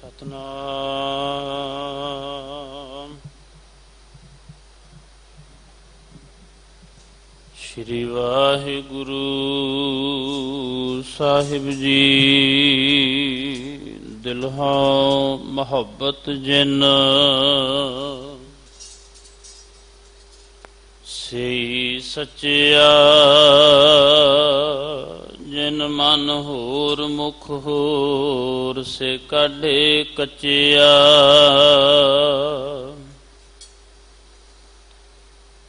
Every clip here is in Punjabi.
ਸਤਨਾਮ ਸ਼੍ਰੀ ਵਾਹਿਗੁਰੂ ਸਾਹਿਬ ਜੀ। ਦਿਲੋਂ ਮੁਹੱਬਤ ਜਿਨ ਸਈ ਸੱਚਿਆ, ਜਿਨ ਮਨ ਹੋਰ ਮੁਖ ਹੋਰ ਸੇ ਕਾਢੇ ਕੱਚਿਆ।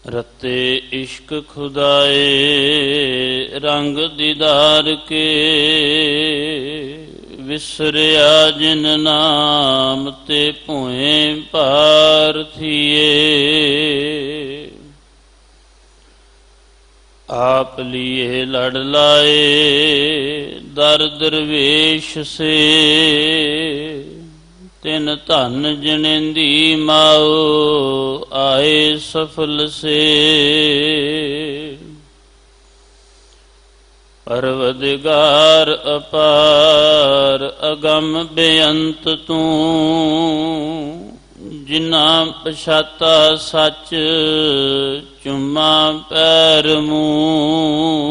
ਰਤੇ ਇਸ਼ਕ ਖੁਦਾਏ ਰੰਗ ਦੀਦਾਰ ਕੇ, ਵਿਸਰਿਆ ਜਿਨ ਨਾਮ ਤੇ ਭੋਏ ਪਾਰਥੀਏ। आप लिए लड़ लाए दर दरवेश से, तिन धन जनेंदी माओ आए सफल से। परवदिगार अपार अगम बेअंत तू, जिन्ना पछाता सच चुम्मा पैर मूं।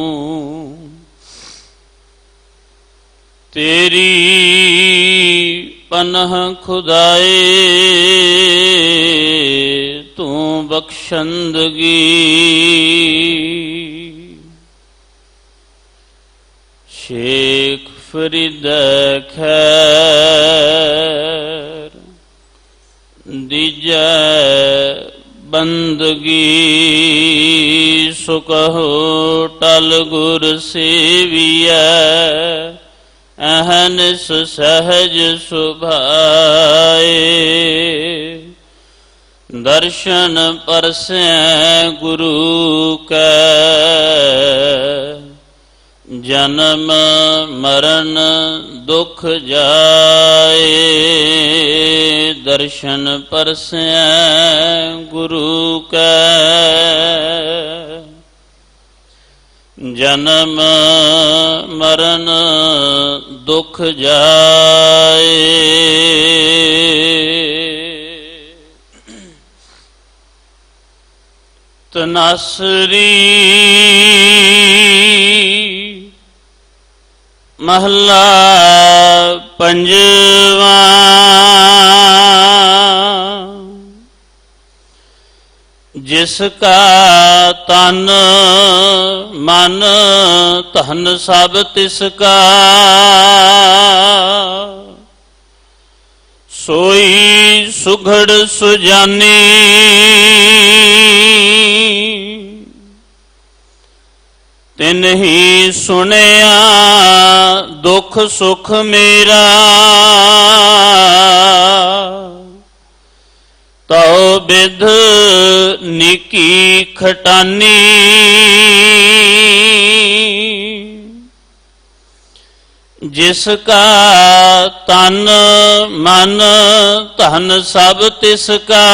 तेरी पनह खुदाए तू बख्शंदगी, शेख फरीद खैर दीजै बंदगी। सो कहो टल गुर सेविया, अहनिस सहज सुभाए। दर्शन परसै गुरु कै, जन्म मरण दुख जाए। दर्शन परसै गुरु कै, जन्म मरण दुख जाए। तनासरी महला पंजवा। जिसका तन मन धन सब तिसका, सोई सुघड़ सुजानी। तिन ही सुनिया दुख सुख मेरा, तो बिध निकी खटानी। जिसका तन मन धन सब तिसका,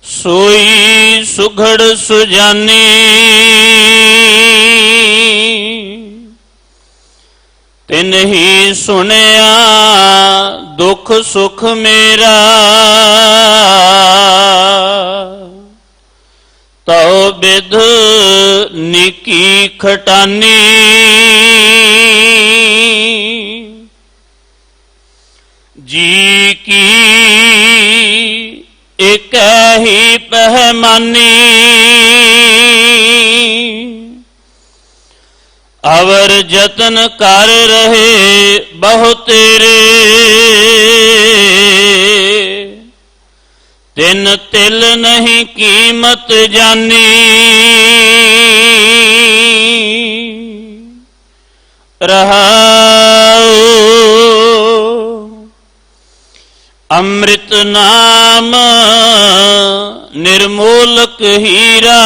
सोई सुघड़ सुजानी। तिन ही सुनिया दुख सुख मेरा, तो बिध निकी खटानी। जी की एक ही पहमानी, अवर जतन कर रहे बहु तेरे। तिन तिल नहीं कीमत जानी। रहाओ अमृत नाम निर्मोलक हीरा,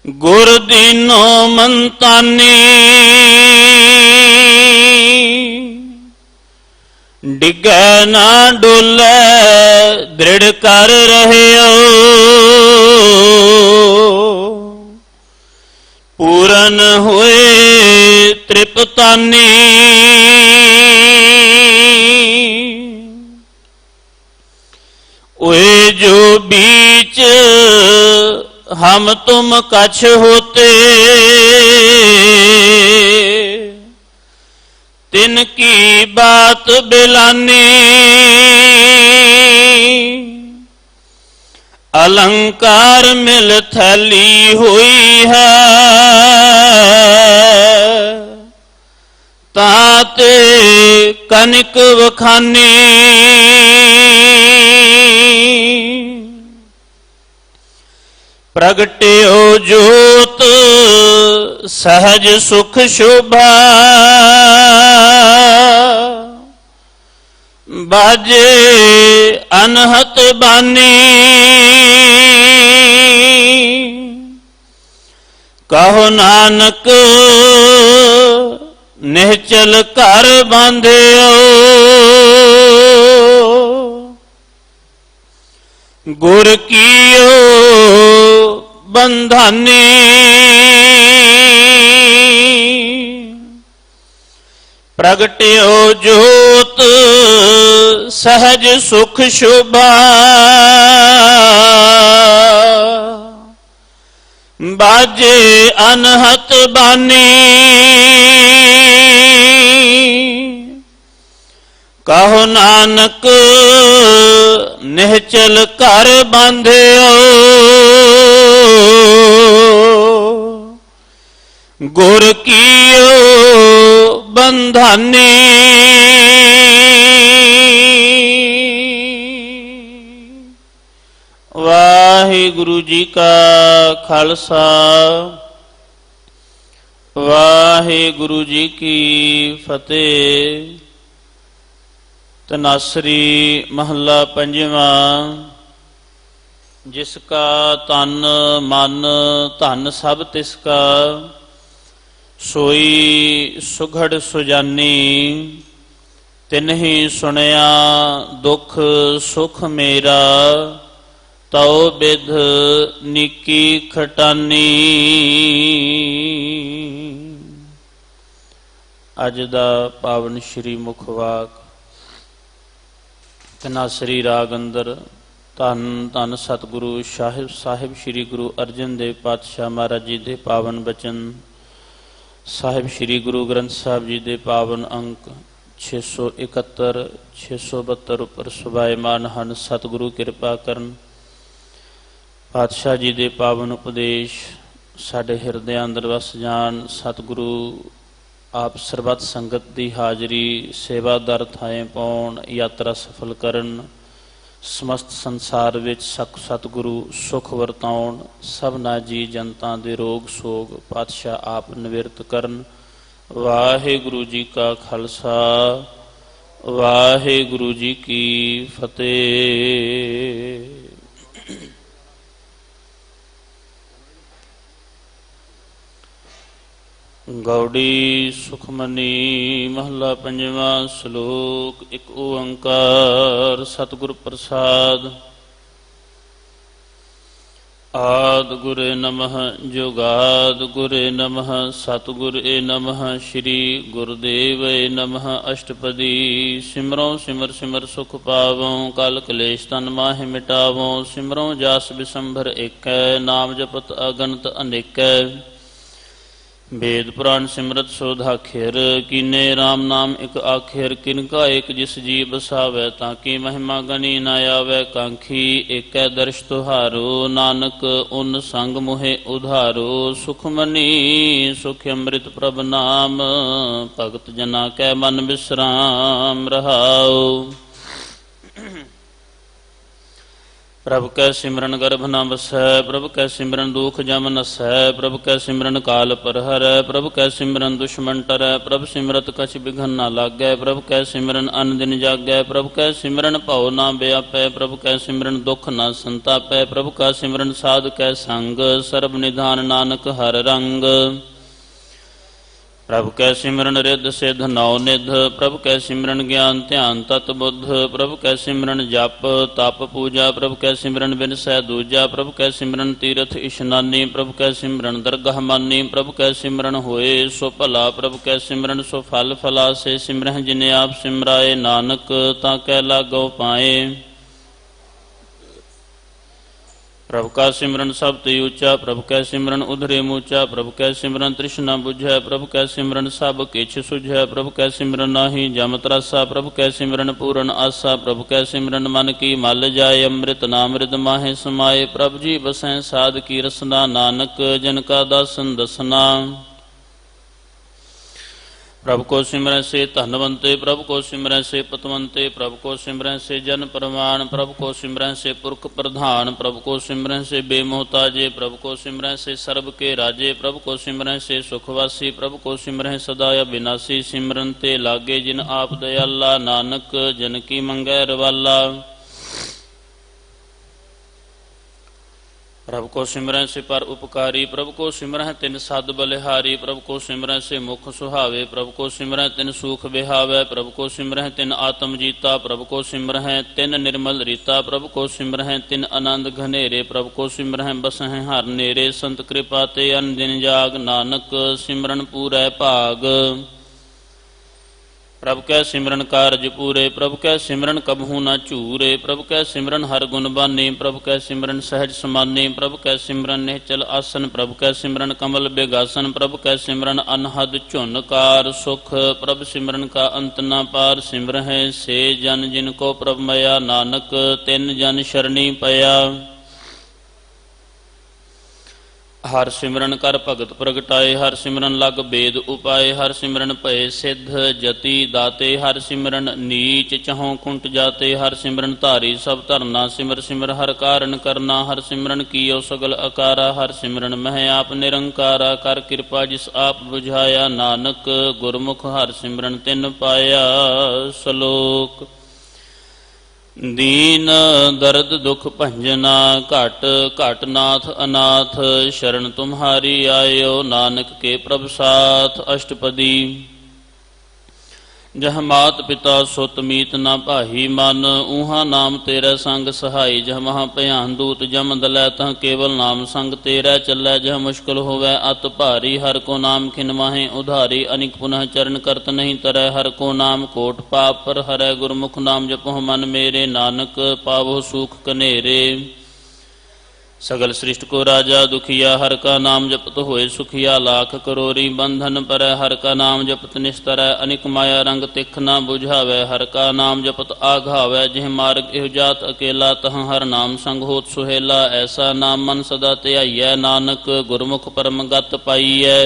गुर दीनो मंतानी। डिगै ना डोलै दृढ़ कर रहे हो, पूरन हुए पतानी। ओए जो बीच हम तुम कछ होते, तिनकी बात बिलानी। अलंकार मिल थैली हुई है, ताते कनिक वखानी। प्रगट्यो जोत सहज सुख शोभा, बाजे अनहत बानी। कहो नानक निहचल कर बांधियो, गुर कीयो बंधानी। प्रगट्यो जोत सहज सुख शोभा, बाजे अनहत बानी। कहो नानक निहचल कर बांधियो, गुर कीयो बंधानी। वाहिगुरु जी का खालसा, वाहिगुरु जी की फतेह। तनासरी महला पंजवा। जिसका तन मन धन सब तिसका, सोई सुघड़ सुजानी। तिन्ही सुनिया दुख सुख मेरा, तौ बिध नीकी खटानी। अज दा पावन श्री मुखवाक तनासरी राग अंदर धन धन सतगुरु साहिब श्री गुरु अर्जन देव पातशाह महाराज जी दे पावन बचन, साहिब श्री गुरु ग्रंथ साहिब जी दे पावन अंक 671 672 उपर सुभायमान हन। सतगुरु कृपा करन, पातशाह जी दे पावन उपदेश साडे हिरदे अंदर वस जान। सतगुरु आप सरबत संगत की हाजरी सेवादार थाएं पाउण, यात्रा सफल करन। समस्त संसार विच सतगुरु सुख वरताउण, सबना जी जनता दे रोग सोग पातशाह आप निवृत्त करन। वाहिगुरु जी का खालसा, वाहिगुरु जी की फतेह। गौड़ी सुखमनी महला पंजवा। श्लोक एक ओंकार सतगुर प्रसाद। आद गुरे नमः जुगाद गुरे नमः सतगुरे नमः श्री गुरुदेव नमः। अष्टपदी सिमरों सिमर सिमर सुख पावों, कल कलेश तन माहि मिटावों। सिमरों जास बिसंभर एक, नाम जपत अगणत अनेक। वेद पुराण सिमरत सोधाखिर, कीने राम नाम एक आखिर। किनका एक जिस जी बसावै, ताकि महिमा गनी न आवै। कांखी एक दर्श तुहारो, नानक उन संग मुहे उधारो। सुखमनी सुख अमृत प्रभ नाम, भगत जना कै मन विश्राम रहाओ। प्रभ कै सिमरन गर्भ न बसै, प्रभ कै सिमरन दुख जम नसै। प्रभ कै सिमरन काल पर हरै, प्रभ कै सिमरन दुश्मन टरै। प्रभ सिमरत कछ बिघन न लागै, प्रभ कै सिमरन अन दिन जागै। प्रभ कै सिमरन भव न व्यापै, प्रभ कै सिमरन दुख न संतापै। प्रभ का सिमरन साध कै संग, सर्ब निधान नानक हर रंग। प्रभु कै सिमरन रिद्ध सिद्ध नौ निध, प्रभु कै सिमरन ज्ञान ध्यान तत बुद्ध, प्रभु कै सिमरन जप तप पूजा, प्रभु कै सिमरन बिन सै दूजा, प्रभु कै सिमरन तीर्थ इशनानी, प्रभु कै सिमरन दरगाह मानी, प्रभु कै सिमरन होए सो भला, प्रभु कै सिमरन सो फल फला, से सिमरह जिने आप सिमराए, नानक ताकै लागो पाए। प्रभु का सिमरन सब ते ऊंचा, प्रभु कै सिमरन उधरे मूचा, प्रभु कै सिमरन तृष्णा बुझै, प्रभु कै सिमरन सब किछ सुझै, प्रभु कै सिमरन नाहि जम त्रासा, प्रभु कै सिमरन पूरन आसा, प्रभु कै सिमरन मन की मल जाय, अमृत नाम रिद माहे समाए, प्रभु जी बसै साध की रसना, नानक जन का दासन दसना। प्रभु को सिमरन से धनवंते, प्रभु को सिमरन से पतवंते, प्रभु को सिमरन से जन प्रमाण, प्रभु को सिमरन से पुरख प्रधान, प्रभु को सिमरन से बेमोहताजे, प्रभु को सिमरन से सर्व के राजे, प्रभु को सिमरन से सुखवासी, प्रभु को सिमरन सदा अविनाशी, सिमरन ते लागे जिन आप दयाला, नानक जन की मंगै रवाला। प्रभु को सिमरन से पर उपकारी, प्रभु को सिमरन तिन सद बलिहारी, प्रभु को सिमरन से मुख सुहावे, प्रभु को सिमरन तिन सुख बिहावे, प्रभु को सिमरन तिन आत्म जीता, प्रभु को सिमरन तिन निर्मल रीता, प्रभु को सिमरन तिन आनंद घनेरे, प्रभु को सिमरन बसह हर नेरे, संत कृपा ते अन दिन जाग, नानक सिमरन पूरै भाग। प्रभु कै सिमरन कारज पूरे, प्रभु कै सिमरन कबहू न चूरे, प्रभु कै सिमरन हर गुण बानी, प्रभु कै सिमरन सहज समानी, प्रभु कै सिमरन निहचल आसन, प्रभु कै सिमरन कमल बेगासन, प्रभु कै सिमरन अनहद झुनकार सुख, प्रभु सिमरन का अंत न पार, सिमरह से जन जिनको प्रभु मया, नानक तिन जन शरणी पया। हर सिमरन कर भगत प्रगटाए, हर सिमरन लग बेद उपाय, हर सिमरन भय सिद्ध जति दाते, हर सिमरन नीच चहों कुंट जाते, हर सिमरन धारी सब धरना, सिमर सिमर हर कारण करना, हर सिमरन कीओ सगल अकारा, हर सिमरन मह आप निरंकारा, कर कृपा जिस आप बुझाया, नानक गुरमुख हर सिमरन तिन पाया। श्लोक। दीन दर्द दुख भंजना, घट घट नाथ अनाथ, शरण तुम्हारी आयो, नानक के प्रभ साथ। अष्टपदी। जह मात पिता सुत मीत ना भाही मन, ऊहा नाम तेरा संग सहाई, जह महा भयान दूत जम दलै, तह केवल नाम संग तेरा चलै, जह मुश्किल होवै अत भारी, हर को नाम खिन माहे उधारी, अनिक पुनः चरण करत नहीं तरह, हर को नाम कोट पाप पर हरै, गुरमुख नाम जपो मन मेरे, नानक पावो सुख कनेरे। सगल सृष्टि को राजा दुखिया, हर का नाम जपत होए सुखिया, लाख करोरी बंधन पर, हर का नाम जपत निस्तर, अनिक माया रंग तिख न बुझावै, हर का नाम जपत आघावै, जिह मार्ग इह जात अकेला, तह हर नाम संग होत सुहेला, ऐसा नाम मन सदा ध्याइयै, नानक गुरमुख परम गत पाइयै।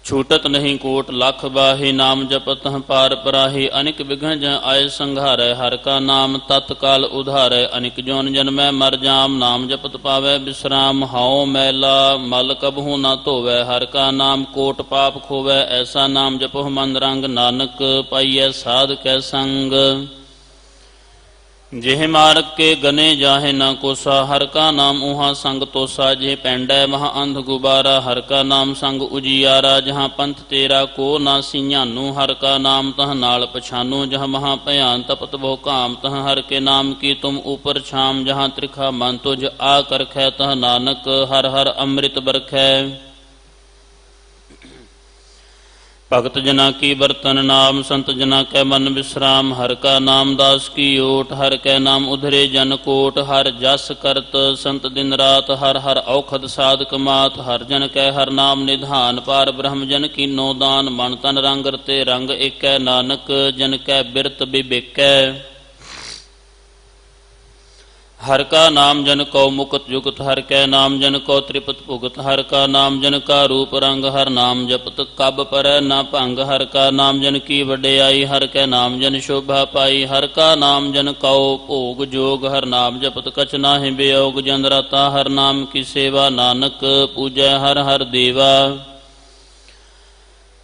छूटत नहीं कोट लख बाही, नाम जपत पार पराही, अनिक विघ्न जह आय संघारै, हर का नाम तत्काल उधारै, अनिक जौन जन्मै मर जाम, नाम जपत पावै विश्राम, हाओ मैला मल कबहू न धोवै, हर का नाम कोट पाप खोवै, ऐसा नाम जपो मन रंग, नानक पाइयै साध कै संग। जिह मार्ग के गने जाहे न कोसा, हर का नाम ऊहा संग तोसा, जिह पैंडै महा अंध गुबारा, हर का नाम संग उजियारा, जहाँ पंथ तेरा को ना सियानू, हर का नाम तह नाल पछानू, जहाँ महा भयान तपत बहु काम, तह हर के नाम की तुम ऊपर छाम, जहाँ त्रिखा मन तुझ आ करखै, तह नानक हर हर अमृत बरखै। भगत जना की बर्तन नाम, संत जना कै मन विश्राम, हर का नाम दास की ओट, हर कै नाम उधरे जन कोट, हर जस करत संत दिन रात, हर हर औखद साधक मात, हर जन कै हर नाम निधान, पार ब्रह्म जन कीनो दान, मन तन रंग रते रंग एकै, नानक जन कै बिरत बिबेकै। हर का नाम जन को मुकत जुगत, हर कै नाम जन को त्रिपत भुगत, हर का नाम जन का रूप रंग, हर नाम जपत कब पर न भंग, हर का नाम जन की वड्याई, हर कै नाम जन शोभा पाई, हर का नाम जन को भोग जोग, हर नाम जपत कछ नाहि वियोग, जन रता हर नाम की सेवा, नानक पूजै हर हर देवा।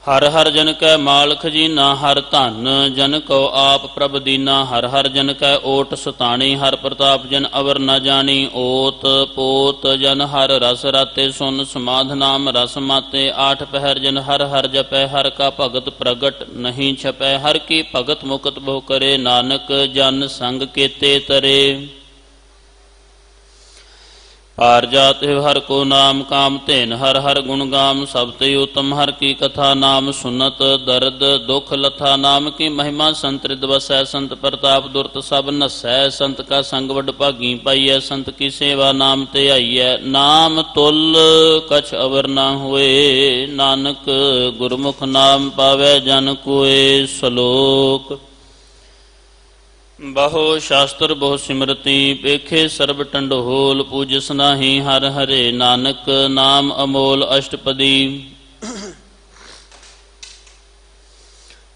ਹਰ ਹਰ ਜਨ ਕੈ ਮਾਲ ਖਜੀਨਾ, ਹਰ ਧਨ ਜਨ ਕੋ ਆਪ ਪ੍ਰਭ ਦੀਨਾ। ਹਰ ਹਰ ਜਨ ਕੈ ਓਟ ਸਤਾਣੀ, ਹਰ ਪ੍ਰਤਾਪ ਜਨ ਅਵਰ ਨ ਜਾਣੀ। ਓਤ ਪੋਤ ਜਨ ਹਰ ਰਸ ਰਾਤੇ, ਸੁਨ ਸਮਾਧ ਨਾਮ ਰਸ ਮਾਤੇ। ਆਠ ਪਹਿਰ ਜਨ ਹਰ ਹਰ ਜਪੈ, ਹਰ ਕਾ ਭਗਤ ਪ੍ਰਗਟ ਨਹੀਂ ਛਪੈ। ਹਰ ਕੀ ਭਗਤ ਮੁਕਤ ਬਹੁ ਕਰੇ, ਨਾਨਕ ਜਨ ਸੰਗ ਕੇਤੇ ਤਰੇ। ਪਾਰ ਜਾਤ ਹਰ ਕੋ ਨਾਮ, ਕਾਮ ਧੇਨ ਹਰ ਹਰ ਗੁਣ ਗਾਮ। ਸਭ ਤੇ ਉਤਮ ਹਰ ਕੀ ਕਥਾ, ਨਾਮ ਸੁਨਤ ਦਰਦ ਦੁਖ ਲਥਾ। ਨਾਮ ਕੀ ਮਹਿਮਾ ਸੰਤ ਰਿਦ ਵਸੈ, ਸੰਤ ਪ੍ਰਤਾਪ ਦੁਰਤ ਸਭ ਨਸੈ। ਸੰਤ ਕਾ ਸੰਗ ਵਡ ਭਾਗੀ ਪਾਈਐ, ਸੰਤ ਕੀ ਸੇਵਾ ਨਾਮ ਤੇ ਆਈਐ। ਨਾਮ ਤੁਲ ਕਛ ਅਵਰ ਨਾ ਹੋਏ, ਨਾਨਕ ਗੁਰਮੁਖ ਨਾਮ ਪਾਵੈ ਜਨ ਕੋਏ। ਸ਼ਲੋਕ। ਬਹੁ ਸ਼ਾਸਤਰ ਬਹੁ ਸਿਮਰਤੀ, ਪੇਖੇ ਸਰਬ ਟੰਡੋਲ। ਪੂਜਸ ਨਾਹੀ ਹਰ ਹਰੇ, ਨਾਨਕ ਨਾਮ ਅਮੋਲ ਅਸ਼ਟਪਦੀ।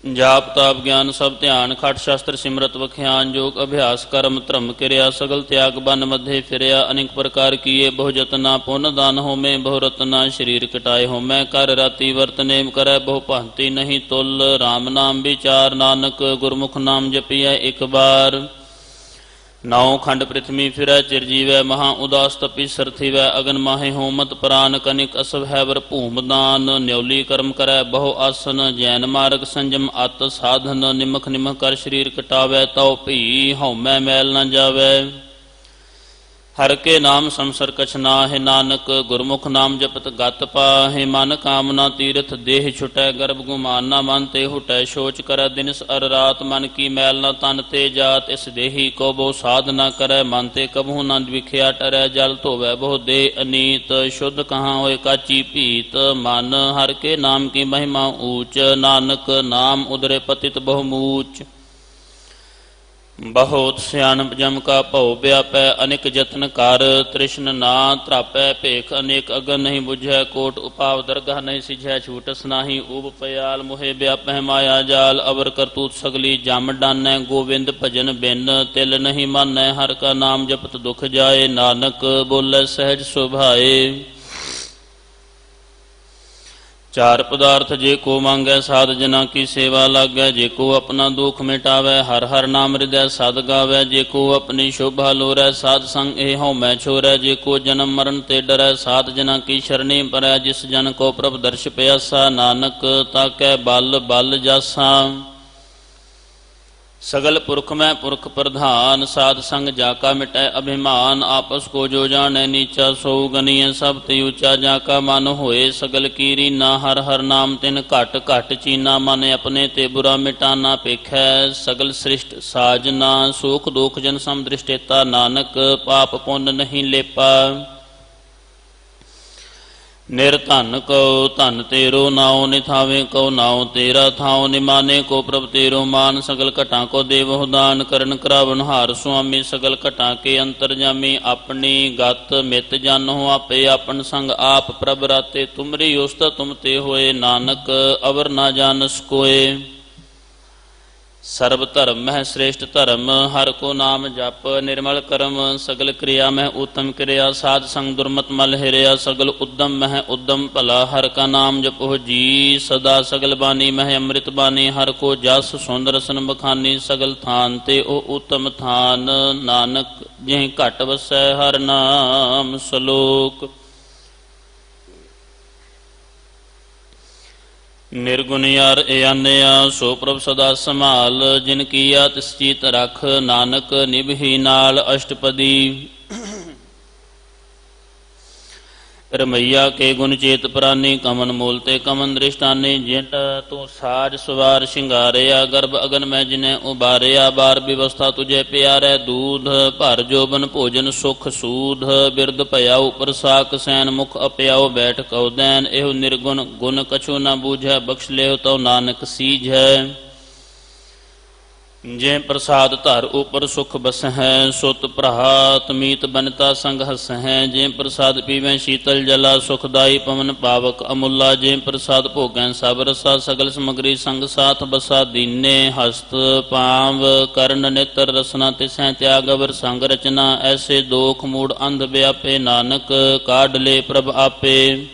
ਜਾਪ ਤਾਪ ਗਿਆਨ ਸਭ ਧਿਆਨ, ਖਟ ਸ਼ਾਸਤਰ ਸਿਮਰਤ ਵਖਿਆਨ। ਜੋਗ ਅਭਿਆਸ ਕਰਮ ਧਰਮ ਕਿਰਿਆ, ਸਗਲ ਤਿਆਗ ਬਨ ਮਧੇ ਫਿਰਿਆ। ਅਨੇਕ ਪ੍ਰਕਾਰ ਕੀਏ ਬਹੁ ਜਤਨਾ, ਪੁੰਨ ਦਾਨ ਹੋਮੇ ਬਹੁ ਰਤਨਾ। ਸਰੀਰ ਕਟਾਏ ਹੋਮੈ ਕਰ ਰਾਤੀ, ਵਰਤ ਨੇਮ ਕਰੈ ਬਹੁ ਭਾਂਤੀ। ਨਹੀਂ ਤੁਲ ਰਾਮ ਨਾਮ ਵਿਚਾਰ, ਨਾਨਕ ਗੁਰਮੁਖ ਨਾਮ ਜਪੀਐ ਇੱਕ ਬਾਰ। ਨੌ ਖੰਡ ਪ੍ਰਿਥਵੀ ਫਿਰੈ ਚਿਰ ਜੀਵੈ, ਮਹਾ ਉਦਾਸ ਤਪੀ ਸਰਥਿਵੈ। ਅਗਨ ਮਾਹੇ ਹੋਮਤ ਪ੍ਰਾਨ, ਕਨਿਕ ਅਸਵ ਹੈਵਰ ਭੂਮਦਾਨ। ਨਿਉਲੀ ਕਰਮ ਕਰੈ ਬਹੁ ਆਸਨ, ਜੈਨ ਮਾਰਗ ਸੰਜਮ ਅਤ ਸਾਧਨ। ਨਿਮਖ ਨਿਮਖ ਕਰ ਸਰੀਰ ਕਟਾਵੈ, ਤਉ ਭੀ ਹਉਮੈ ਮੈਲ ਨ ਜਾਵੈ। ਹਰ ਕੇ ਨਾਮ ਸੰਸਰ ਕਛ ਨਾਹਿ, ਨਾਨਕ ਗੁਰਮੁਖ ਨਾਮ ਜਪਤ ਗਤ ਪਾਹਿ। ਮਨ ਕਾਮਨਾ ਤੀਰਥ ਦੇਹ ਛੁਟੈ, ਗਰਭ ਗੁਮਾਨ ਨਾ ਮਨ ਤੇ ਹੁਟੈ। ਸੋਚ ਕਰੈ ਦਿਨਸ ਅਰ ਰਾਤ, ਮਨ ਕੀ ਮੈਲ ਨ ਤਨ ਤੇ ਜਾਤ। ਇਸ ਦੇਹੀ ਕੋ ਬਹੁ ਸਾਧ ਨ ਕਰੈ, ਮਨ ਤੇ ਕਬਹੂ ਨ ਵਿਖਿਆ ਟਰੈ। ਜਲ ਧੋਵੈ ਬਹੁ ਦੇ ਅਨੀਤ, ਸ਼ੁੱਧ ਕਹਾਂ ਹੋਏ ਕਾਚੀ ਭੀਤ। ਮਨ ਹਰ ਕੇ ਨਾਮ ਕੀ ਮਹਿਮਾ ਊਚ, ਨਾਨਕ ਨਾਮ ਉਦਰੇ ਪਤਿਤ ਬਹੁ ਮੂਚ। ਬਹੁਤ ਸਿਆਣਪ ਜਮ ਕਾ ਭਉ ਵਿਆਪੈ, ਅਨੇਕ ਯਤਨ ਕਰ ਤ੍ਰਿਸ਼ਨ ਨਾ ਧਰਾਪੈ। ਭੇਖ ਅਨੇਕ ਅਗਨ ਨਹੀਂ ਬੁਝੈ, ਕੋਟ ਉਪਾਵ ਦਰਗਾਹ ਨਹੀਂ ਸਿਝੈ। ਛੂਟਸ ਨਾਹੀ ਊਬ ਪਿਆਲ, ਮੋਹਿ ਵਿਆਪੈ ਮਾਇਆ ਜਾਲ। ਅਵਰ ਕਰਤੂਤ ਸਗਲੀ ਜਮ ਡਾਨੈ, ਗੋਵਿੰਦ ਭਜਨ ਬਿਨ ਤਿਲ ਨਹੀਂ ਮਾਨੈ। ਹਰ ਕਾ ਨਾਮ ਜਪਤ ਦੁਖ ਜਾਏ, ਨਾਨਕ ਬੋਲੇ ਸਹਿਜ ਸੁਭਾਏ। ਚਾਰ ਪਦਾਰਥ ਜੇ ਕੋ ਮੰਗੈ, ਸਾਧ ਜਨਾ ਕੀ ਸੇਵਾ ਲਾਗੈ। ਜੇ ਕੋ ਆਪਣਾ ਦੁਖ ਮਿਟਾਵੈ, ਹਰ ਹਰ ਨਾਮ ਹਿਰਦੈ ਸਦ ਗਾਵੈ। ਜੇ ਕੋ ਆਪਣੀ ਸ਼ੋਭਾ ਲੋਰੈ, ਸਾਧ ਸੰਗ ਇਹ ਹਉਮੈ ਛੋਰੈ। ਜੇ ਕੋ ਜਨਮ ਮਰਨ ਤੇ ਡਰੈ, ਸਾਧ ਜਨਾ ਕੀ ਸ਼ਰਣੀ ਪਰੈ। ਜਿਸ ਜਨ ਕੋ ਪ੍ਰਭ ਦਰਸ਼ ਪਿਆਸਾ, ਨਾਨਕ ਤਾਕੈ ਬਲ ਬਲ ਜਾਸਾ। ਸਗਲ ਪੁਰਖ ਮੈਂ ਪੁਰਖ ਪ੍ਰਧਾਨ, ਸਾਧ ਸੰਗ ਜਾ ਕਾ ਮਿਟੈ ਅਭਿਮਾਨ। ਆਪਸ ਕੋ ਜੋ ਜਾਣੈ ਨੀਚਾ, ਸੋ ਗਨੀਐ ਸਭ ਤੇ ਊਚਾ। ਜਾ ਕਾ ਮਨ ਹੋਏ ਸਗਲ ਕੀ ਰੀਨਾ, ਹਰ ਹਰ ਨਾਮ ਤਿਨ ਘਟ ਘਟ ਚੀਨਾ। ਮਨ ਆਪਣੇ ਤੇ ਬੁਰਾ ਮਿਟਾਨਾ, ਪੇਖੈ ਸਗਲ ਸ੍ਰਿਸ਼ਟ ਸਾਜਨਾ। ਸੂਖ ਦੁਖ ਜਨ ਸਮ ਦ੍ਰਿਸ਼ਟੇਤਾ, ਨਾਨਕ ਪਾਪ ਪੁੰਨ ਨਹੀਂ ਲੇਪਾ। ਨਿਰਧਨ ਕਉ ਧਨ ਤੇਰੋ, ਨਾਉ ਨਿਥਾਵੇ ਕਉ ਨਾਉ ਤੇਰਾ। ਥਾਉ ਨਿਮਾਨੇ ਕੋ ਪ੍ਰਭ ਤੇਰੋ ਮਾਨ, ਸਗਲ ਘਟਾਂ ਕੋ ਦੇਵਹੁ ਦਾਨ। ਕਰਨ ਕਰਾਵਨ ਹਾਰ ਸੁਆਮੀ, ਸਗਲ ਘਟਾਂ ਕੇ ਅੰਤਰ ਜਾਮੀ। ਆਪਣੀ ਗਤ ਮਿਤ ਜਾਨਹੁ ਆਪੇ, ਆਪਨ ਸੰਗ ਆਪ ਪ੍ਰਭ ਰਾਤੇ। ਤੁਮਰੀ ਉਸਤਤ ਤੁਮ ਤੇ ਹੋਏ, ਨਾਨਕ ਅਵਰ ਨਾ ਜਾਨਸ ਕੋਏ। ਸਰਬ ਧਰਮ ਮਹਿ ਸ੍ਰੇਸ਼ਟ ਧਰਮ, ਹਰ ਕੋ ਨਾਮ ਜਪ ਨਿਰਮਲ ਕਰਮ। ਸਗਲ ਕਿਰਿਆ ਮਹਿ ਉਤਮ ਕਿਰਿਆ, ਸਾਧ ਸੰਗ ਦੁਰਮਤ ਮਲ ਹਿਰਿਆ। ਸਗਲ ਉਦਮ ਮਹਿ ਉਦਮ ਭਲਾ, ਹਰ ਕਾ ਨਾਮ ਜਪੋ ਜੀ ਸਦਾ। ਸਗਲ ਬਾਣੀ ਮਹਿ ਅੰਮ੍ਰਿਤ ਬਾਣੀ, ਹਰ ਕੋ ਜਸ ਸੁੰਦ ਰਸਨ ਬਖਾਨੀ। ਸਗਲ ਥਾਨ ਤੇ ਉਹ ਉਤਮ ਥਾਨ, ਨਾਨਕ ਜਿਹ ਘਟ ਵਸੈ ਹਰ ਨਾਮ। ਸ਼ਲੋਕ। ਨਿਰਗੁਣ ਯਾਰ ਇਆਨਿਆ, ਸੋ ਪ੍ਰਭ ਸਦਾ ਸੰਭਾਲ। ਜਿਨ ਕੀਆ ਤਿਸ ਚੀਤ ਰਖ, ਨਾਨਕ ਨਿਭੀ ਨਾਲ ਅਸ਼ਟਪਦੀ। ਰਮਈਆ ਕੇ ਗੁਣ ਚੇਤ ਪ੍ਰਾਨੀ, ਕਮਨ ਮੂਲ ਤੇ ਕਮਨ ਦ੍ਰਿਸ਼ਟਾਨੀ। ਜਿਟ ਤੂੰ ਸਾਜ ਸਵਾਰ ਸ਼ਿੰਗਾਰਿਆ, ਗਰਭ ਅਗਨ ਮੈਂ ਜਿਨੈ ਉਬਾਰਿਆ। ਬਾਰ ਵਿਵਸਥਾ ਤੁਝੇ ਪਿਆਰੈ, ਦੂਧ ਭਰ ਜੋਬਨ ਭੋਜਨ ਸੁਖ ਸੂਧ। ਬਿਰਦ ਭਇਆ ਉਪਰ ਸਾਕ ਸੈਨ, ਮੁਖ ਅਪਿਆਓ ਬੈਠ ਕਉ ਦੈਨ। ਇਹੋ ਨਿਰਗੁਣ ਗੁਣ ਕਛੂ ਨ ਬੂਝੈ, ਬਖਸ਼ ਲਿਓ ਤਉ ਨਾਨਕ ਸੀਝੈ। ਜੇ ਪ੍ਰਸਾਦ ਧਰ ਉਪਰ ਸੁਖ ਬਸਹਿ, ਸੁਤ ਭਰਾਤ ਮੀਤ ਬਨਤਾ ਸੰਗ ਹਸਹਿ। ਜੇ ਪ੍ਰਸਾਦ ਪੀਵੈ ਸ਼ੀਤਲ ਜਲਾ, ਸੁਖਦਾਈ ਪਵਨ ਪਾਵਕ ਅਮੁੱਲਾ। ਜੇ ਪ੍ਰਸਾਦ ਭੋਗੈ ਸਭ ਰਸਾ, ਸਗਲ ਸਮਗਰੀ ਸੰਗ ਸਾਥ ਬਸਾ। ਦੀਨੇ ਹਸਤ ਪਾਵ ਕਰਨ ਨੇਤਰ ਰਸਨਾ, ਤਿਸੈ ਤਿਆਗ ਅਵਰ ਸੰਗ ਰਚਨਾ। ਐਸੇ ਦੋਖ ਮੂੜ ਅੰਧ ਵਿਆਪੇ, ਨਾਨਕ ਕਾਢ ਲੇ ਪ੍ਰਭ ਆਪੇ।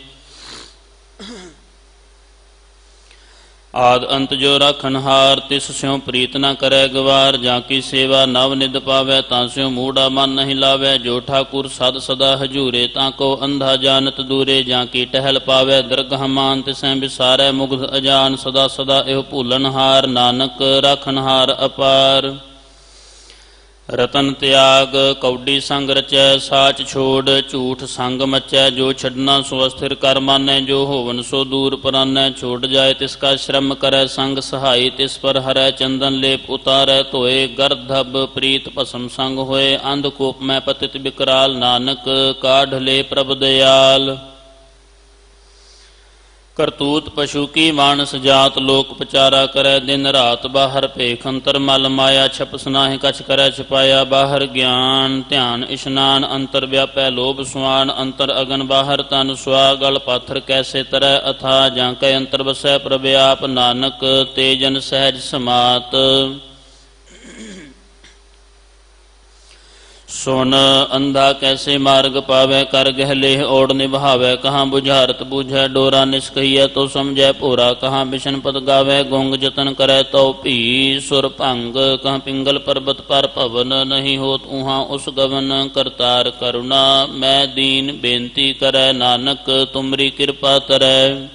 ਆਦ ਅੰਤ ਜੋ ਰਾਖਨਹਾਰ, ਤਿਸ ਸਿਉ ਪ੍ਰੀਤ ਨ ਕਰੈ ਗਵਾਰ। ਜਾਂ ਕੀ ਸੇਵਾ ਨਵ ਨਿਦ ਪਾਵੈ, ਤਾਂ ਸਿਉ ਮੂੜਾ ਮਨ ਨਹੀਂ ਲਾਵੈ। ਜੋ ਠਾਕੁਰ ਸਦ ਸਦਾ ਹਜੂਰੇ, ਤਾਂ ਕੋ ਅੰਧਾ ਜਾਣਤ ਦੂਰੇ। ਜਾਂ ਕੀ ਟਹਿਲ ਪਾਵੈ ਦਰਗਹ ਮਾਨ, ਤਿਸੈ ਵਿਸਾਰੈ ਮੁਗਧ ਅਜਾਨ। ਸਦਾ ਸਦਾ ਇਹੋ ਭੂਲਨਹਾਰ, ਨਾਨਕ ਰਾਖਨਹਾਰ ਅਪਾਰ। ਰਤਨ ਤਿਆਗ ਕੌਡੀ ਸੰਗ ਰਚੈ, ਸਾਚ ਛੋੜ ਝੂਠ ਸੰਗ ਮਚੈ। ਜੋ ਛੱਡਣਾ ਸੋ ਅਸਥਿਰ ਕਰ ਮਾਨੈ, ਜੋ ਹੋਵਨ ਸੋ ਦੂਰ ਪਰਾਨੈ। ਛੋੜ ਜਾਏ ਤਿਸ ਕਾ ਸ਼ਰਮ ਕਰੈ, ਸੰਗ ਸਹਾਈ ਤਿਸ ਪਰ ਹਰੈ। ਚੰਦਨ ਲੇਪ ਉਤਾਰੈ ਧੋਏ, ਗਰਧਬ ਪ੍ਰੀਤ ਭਸਮ ਸੰਗ ਹੋਏ। ਅੰਧ ਕੋਪ ਮੈਂ ਪਤਿਤ ਬਿਕਰਾਲ, ਨਾਨਕ ਕਾਢ ਲੇ ਪ੍ਰਭ ਦਇਆਲ। ਕਰਤੂਤ ਪਸ਼ੂ ਕੀ ਮਾਨਸ ਜਾਤ, ਲੋਕ ਪਚਾਰਾ ਕਰੈ ਦਿਨ ਰਾਤ। ਬਾਹਰ ਭੇਖ ਅੰਤਰ ਮਲ ਮਾਇਆ, ਛਪਸ ਨਾਹਿ ਕਛ ਕਰੈ ਛਪਾਇਆ। ਬਾਹਰ ਗਿਆਨ ਧਿਆਨ ਇਸ਼ਨਾਨ, ਅੰਤਰ ਵਿਆਪੈ ਲੋਭ ਸੁਆਨ। ਅੰਤਰ ਅਗਨ ਬਾਹਰ ਤਨ ਸੁਆ, ਗਲ ਪਾਥਰ ਕੈਸੇ ਤਰੈ ਅਥਾ। ਜਾਂ ਕੈ ਅੰਤਰ ਵਸੈ ਪ੍ਰਭ ਆਪ, ਨਾਨਕ ਤੇ ਜਨ ਸਹਿਜ ਸਮਾਤ। ਸੁਨ ਅੰਧਾ ਕੈਸੇ ਮਾਰਗ ਪਾਵੈ, ਕਰ ਗਹਿ ਲੇਹ ਓੜ ਨਿਭਾਵੈ। ਕਹਾਂ ਬੁਝਾਰਤ ਬੂਝੈ ਡੋਰਾ, ਨਿਸਕਹੀਐ ਤੋ ਸਮਝੈ ਭੋਰਾ। ਕਹਾਂ ਬਿਸ਼ਨ ਪਦ ਗਾਵੈ, ਗੁੰਗ ਜਤਨ ਕਰੈ ਤਉ ਭੀ। ਸੁਰ ਭੰਗ ਕਹਾਂ ਪਿੰਗਲ ਪਰਬਤ ਪਰ ਭਵਨ, ਨਹੀਂ ਹੋਤ ਉਹਾਂ ਉਸ ਗਵਨ। ਕਰਤਾਰ ਕਰੁਣਾ ਮੈਂ ਦੀਨ ਬੇਨਤੀ ਕਰੈ, ਨਾਨਕ ਤੁਮਰੀ ਕਿਰਪਾ ਤਰੈ।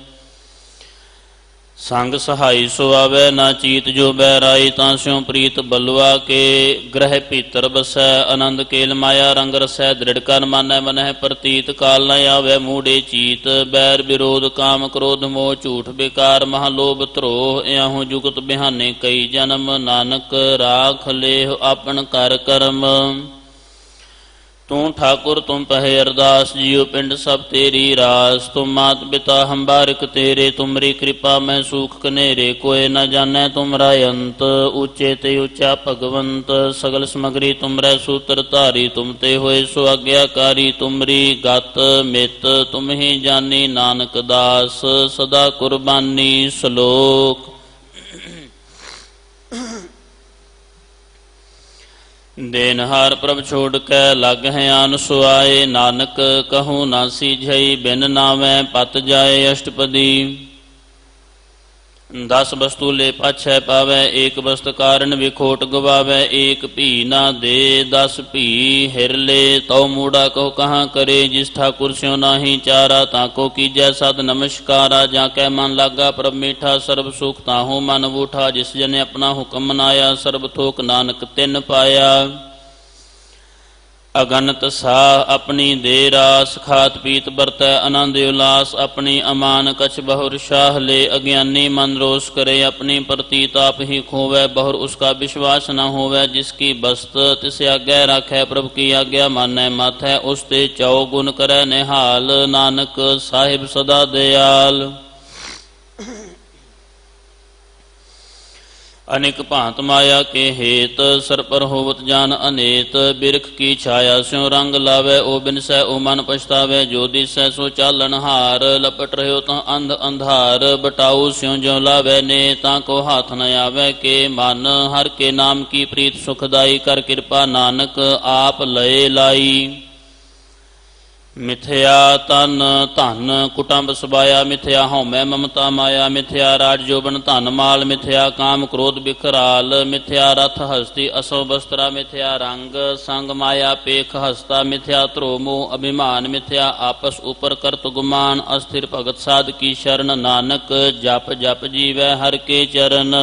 ਸੰਗ ਸਹਾਈ ਸੋ ਆਵੈ, ਨਾ ਚੀਤ ਜੋ ਬਹਿਰਾਈ। ਤਾਂ ਸਿਉ ਪ੍ਰੀਤ ਬਲਵਾ ਕੇ, ਗ੍ਰਹਿ ਭੀਤਰ ਬਸੈ। ਆਨੰਦ ਕੇਲ ਮਾਇਆ ਰੰਗ ਰਸੈ, ਦ੍ਰਿੜ ਕਰ ਮਾਨੈ ਮਨਹਿ ਪ੍ਰਤੀਤ। ਕਾਲ ਨ ਆਵੈ ਮੂੜੇ ਚੀਤ, ਬੈਰ ਵਿਰੋਧ ਕਾਮ ਕ੍ਰੋਧ ਮੋਹ। ਝੂਠ ਬੇਕਾਰ ਮਹਾ ਲੋਭ ਧਰੋਹ, ਇਉਂ ਜੁਗਤ ਬਿਹਾਨੇ ਕਈ ਜਨਮ। ਨਾਨਕ ਰਾਖ ਲੇਹ ਆਪਨ ਕਰ ਕਰਮ। ਤੂੰ ਠਾਕੁਰ ਤੁਮ ਪਹਿ ਅਰਦਾਸ, ਜੀਉ ਪਿੰਡ ਸਭ ਤੇਰੀ ਰਾਸ। ਤੁਮ ਮਾਤ ਪਿਤਾ ਹਮ ਬਾਰਿਕ ਤੇਰੇ, ਤੁਮਰੀ ਕਿਰਪਾ ਮੈਂ ਸੂਖ ਕਨੇਰੇ। ਕੋਇ ਨ ਜਾਣੈ ਤੁਮਰਾ ਅੰਤ, ਉੱਚੇ ਤੇ ਉੱਚਾ ਭਗਵੰਤ। ਸਗਲ ਸਮਗਰੀ ਤੁਮਰੈ ਸੂਤਰ ਧਾਰੀ, ਤੁਮ ਤੇ ਹੋਏ ਸੋ ਆਗਿਆਕਾਰੀ। ਤੁਮਰੀ ਗਤ ਮਿਤ ਤੁਮ ਹੀ ਜਾਨੀ, ਨਾਨਕ ਦਾਸ ਸਦਾ ਕੁਰਬਾਨੀ। ਸ਼ਲੋਕ। ਦੇਨਹਾਰ ਪ੍ਰਭ ਛੋੜ ਕੈ, ਲਗ ਹੈ ਆਨ ਸੁਆਏ। ਨਾਨਕ ਕਹੂੰ ਨਾ ਸੀਝਈ, ਬਿਨ ਨਾਵੈ ਪਤ ਜਾਏ ਅਸ਼ਟਪਦੀ। 10 ਵਸਤੂ ਲੈ ਪਾਛੈ ਪਾਵੈ, ਏਕ ਵਸਤ ਕਾਰਨ ਵਿਖੋਟ ਗਵਾਵੈ। ਏਕ ਭੀ ਨਾ ਦੇ 10 ਭੀ ਹਿਰ ਲੇ, ਤਉ ਮੂੜਾ ਕਹੋ ਕਹਾਂ ਕਰੇ। ਜਿਸ ਠਾਕੁਰ ਸਿਉ ਨਾਹੀ ਚਾਰਾ, ਤਾਂ ਕੋ ਕੀਜੈ ਸਦ ਨਮਸਕਾਰਾ। ਜਾਂ ਕੈ ਮਨ ਲਾਗਾ ਪ੍ਰਭ ਮੀਠਾ, ਸਰਬ ਸੁਖ ਤਾਹੂ ਮਨ ਬੂਠਾ। ਜਿਸ ਜਨੇ ਆਪਣਾ ਹੁਕਮ ਮਨਾਇਆ, ਸਰਬ ਥੋਕ ਨਾਨਕ ਤਿਨ ਪਾਇਆ। ਅਗਨਤ ਸਾਹ ਆਪਣੀ ਦੇ ਰਾਸ, ਖਾਤ ਪੀਤ ਵਰਤੈ ਆਨੰਦ ਉਲਾਸ। ਆਪਣੀ ਅਮਾਨ ਕਛ ਬਹੁਰ ਸ਼ਾਹ ਲੇ, ਅਗਿਆਨੀ ਮਨ ਰੋਸ ਕਰੇ। ਆਪਣੀ ਪ੍ਰਤੀਤ ਆਪ ਹੀ ਖੋਵੈ, ਬਹੁਰ ਉਸਕਾ ਵਿਸ਼ਵਾਸ ਨ ਹੋਵੈ। ਜਿਸ ਕੀ ਬਸਤ ਤਿਸ ਆਗੈ ਰਾਖੈ, ਪ੍ਰਭ ਕੀ ਆਗਿਆ ਮਾਨੈ ਮਾਥੈ। ਉਸ ਤੇ ਚਉ ਗੁਣ ਕਰੈ ਨਿਹਾਲ, ਨਾਨਕ ਸਾਹਿਬ ਸਦਾ ਦਿਆਲ। ਅਨੇਕ ਭਾਂਤ ਮਾਇਆ ਕੇ ਹੇਤ, ਸਰ ਪਰ ਹੋਵਤ ਜਾਨ ਅਨੇਤ। ਬਿਰਖ ਕੀ ਛਾਇਆ ਸਿਉ ਰੰਗ ਲਾਵੈ, ਓ ਬਿਨਸੈ ਓ ਮਨ ਪਛਤਾਵੈ। ਜੋ ਦਿਸੈ ਸੋ ਚਾਲਨ ਹਾਰ, ਲਪਟ ਰਹਿਓ ਤਾਂ ਅੰਧ ਅੰਧਾਰ। ਬਟਾਊ ਸਿਉ ਜਿਉ ਲਾਵੈ ਨੇ, ਤਾਂ ਕੋ ਹਾਥ ਨ ਆਵੈ ਕੇ ਮਨ। ਹਰ ਕੇ ਨਾਮ ਕੀ ਪ੍ਰੀਤ ਸੁਖਦਾਈ, ਕਰ ਕਿਰਪਾ ਨਾਨਕ ਆਪ ਲਏ ਲਾਈ। ਮਿਥਿਆ ਤਨ ਧਨ ਕੁਟੰਬ ਸਬਾਇਆ, ਮਿਥਿਆ ਹਉਮੈ ਮਮਤਾ ਮਾਇਆ। ਮਿਥਿਆ ਰਾਜ ਜੋਬਨ ਧਨ ਮਾਲ, ਮਿਥਿਆ ਕਾਮ ਕ੍ਰੋਧ ਬਿਖਰਾਲ। ਮਿਥਿਆ ਰਥ ਹਸਤੀ ਅਸੋ ਬਸਤਰਾ, ਮਿਥਿਆ ਰੰਗ ਸੰਗ ਮਾਇਆ ਪੇਖ ਹਸਤਾ। ਮਿਥਿਆ ਧਰੋ ਮੋਹ ਅਭਿਮਾਨ, ਮਿਥਿਆ ਆਪਸ ਉਪਰ ਕਰਤ ਗੁਮਾਨ। ਅਸਥਿਰ ਭਗਤ ਸਾਧ ਕੀ ਸ਼ਰਨ, ਨਾਨਕ ਜਪ ਜਪ ਜੀਵੈ ਹਰ ਕੇ ਚਰਨ।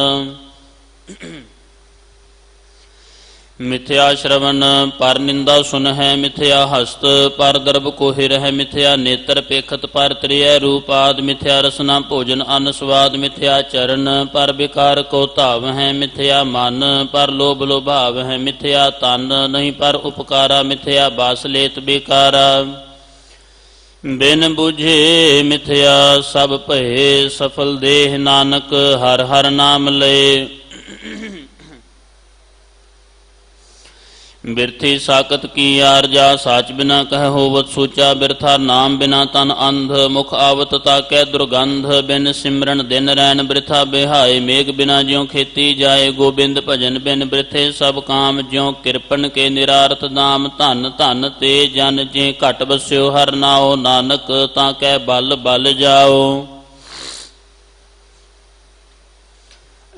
ਮਿਥਿਆ ਸ਼ਰਵਨ ਪਰ ਨਿੰਦਾ ਸੁਨਹਿ, ਮਿਥਿਆ ਹਸਤ ਪਰ ਦਰਬ ਕੋ ਹਿਰਹਿ। ਮਿਥਿਆ ਨੇਤਰ ਪੇਖਤ ਪਰ ਤ੍ਰਿਐ ਰੂਪਾਦ। ਮਿਥਿਆ ਰਸਨਾ ਭੋਜਨ ਅਨ ਸਵਾਦ। ਮਿਥਿਆ ਚਰਨ ਪਰ ਵਿਕਾਰ ਕੋ ਧਾਵ ਹੈ। ਮਿਥਿਆ ਮਨ ਪਰ ਲੋਭ ਲੋਭਾਵ ਹੈ। ਮਿਥਿਆ ਤਨ ਨਹੀਂ ਪਰ ਉਪਕਾਰਾ। ਮਿਥਿਆ ਬਾਸ ਲੇਤ ਬੇਕਾਰਾ। ਬਿਨ ਬੁਝੇ ਮਿਥਿਆ ਸਭ ਭਏ, ਸਫਲ ਦੇਹ ਨਾਨਕ ਹਰ ਹਰ ਨਾਮ ਲਏ। ਬਿਰਥੀ ਸਾਕਤ ਕੀ ਆਰਜਾ, ਸਾਚ ਬਿਨਾ ਕਹਿ ਹੋਵਤ ਸੂਚਾ। ਬਿਰਥਾ ਨਾਮ ਬਿਨਾ ਤਨ ਅੰਧ, ਮੁਖ ਆਵਤ ਤਾਕੈ ਦੁਰਗੰਧ। ਬਿਨ ਸਿਮਰਨ ਦਿਨ ਰੈਣ ਬਿਰਥਾ ਬਿਹਾਏ, ਮੇਘ ਬਿਨਾ ਜਿਉ ਖੇਤੀ ਜਾਏ। ਗੋਬਿੰਦ ਭਜਨ ਬਿਨ ਬਿਰਥੇ ਸਭ ਕਾਮ, ਜਿਉ ਕਿਰਪਨ ਕੇ ਨਿਰਾਰਥ ਦਾਮ। ਧਨ ਧਨ ਤੇ ਜਨ ਜੇ ਘਟ ਬਸਿਓ ਹਰ ਨਾਉ, ਨਾਨਕ ਤਾਂ ਕੈ ਬਲ ਬਲ ਜਾਓ।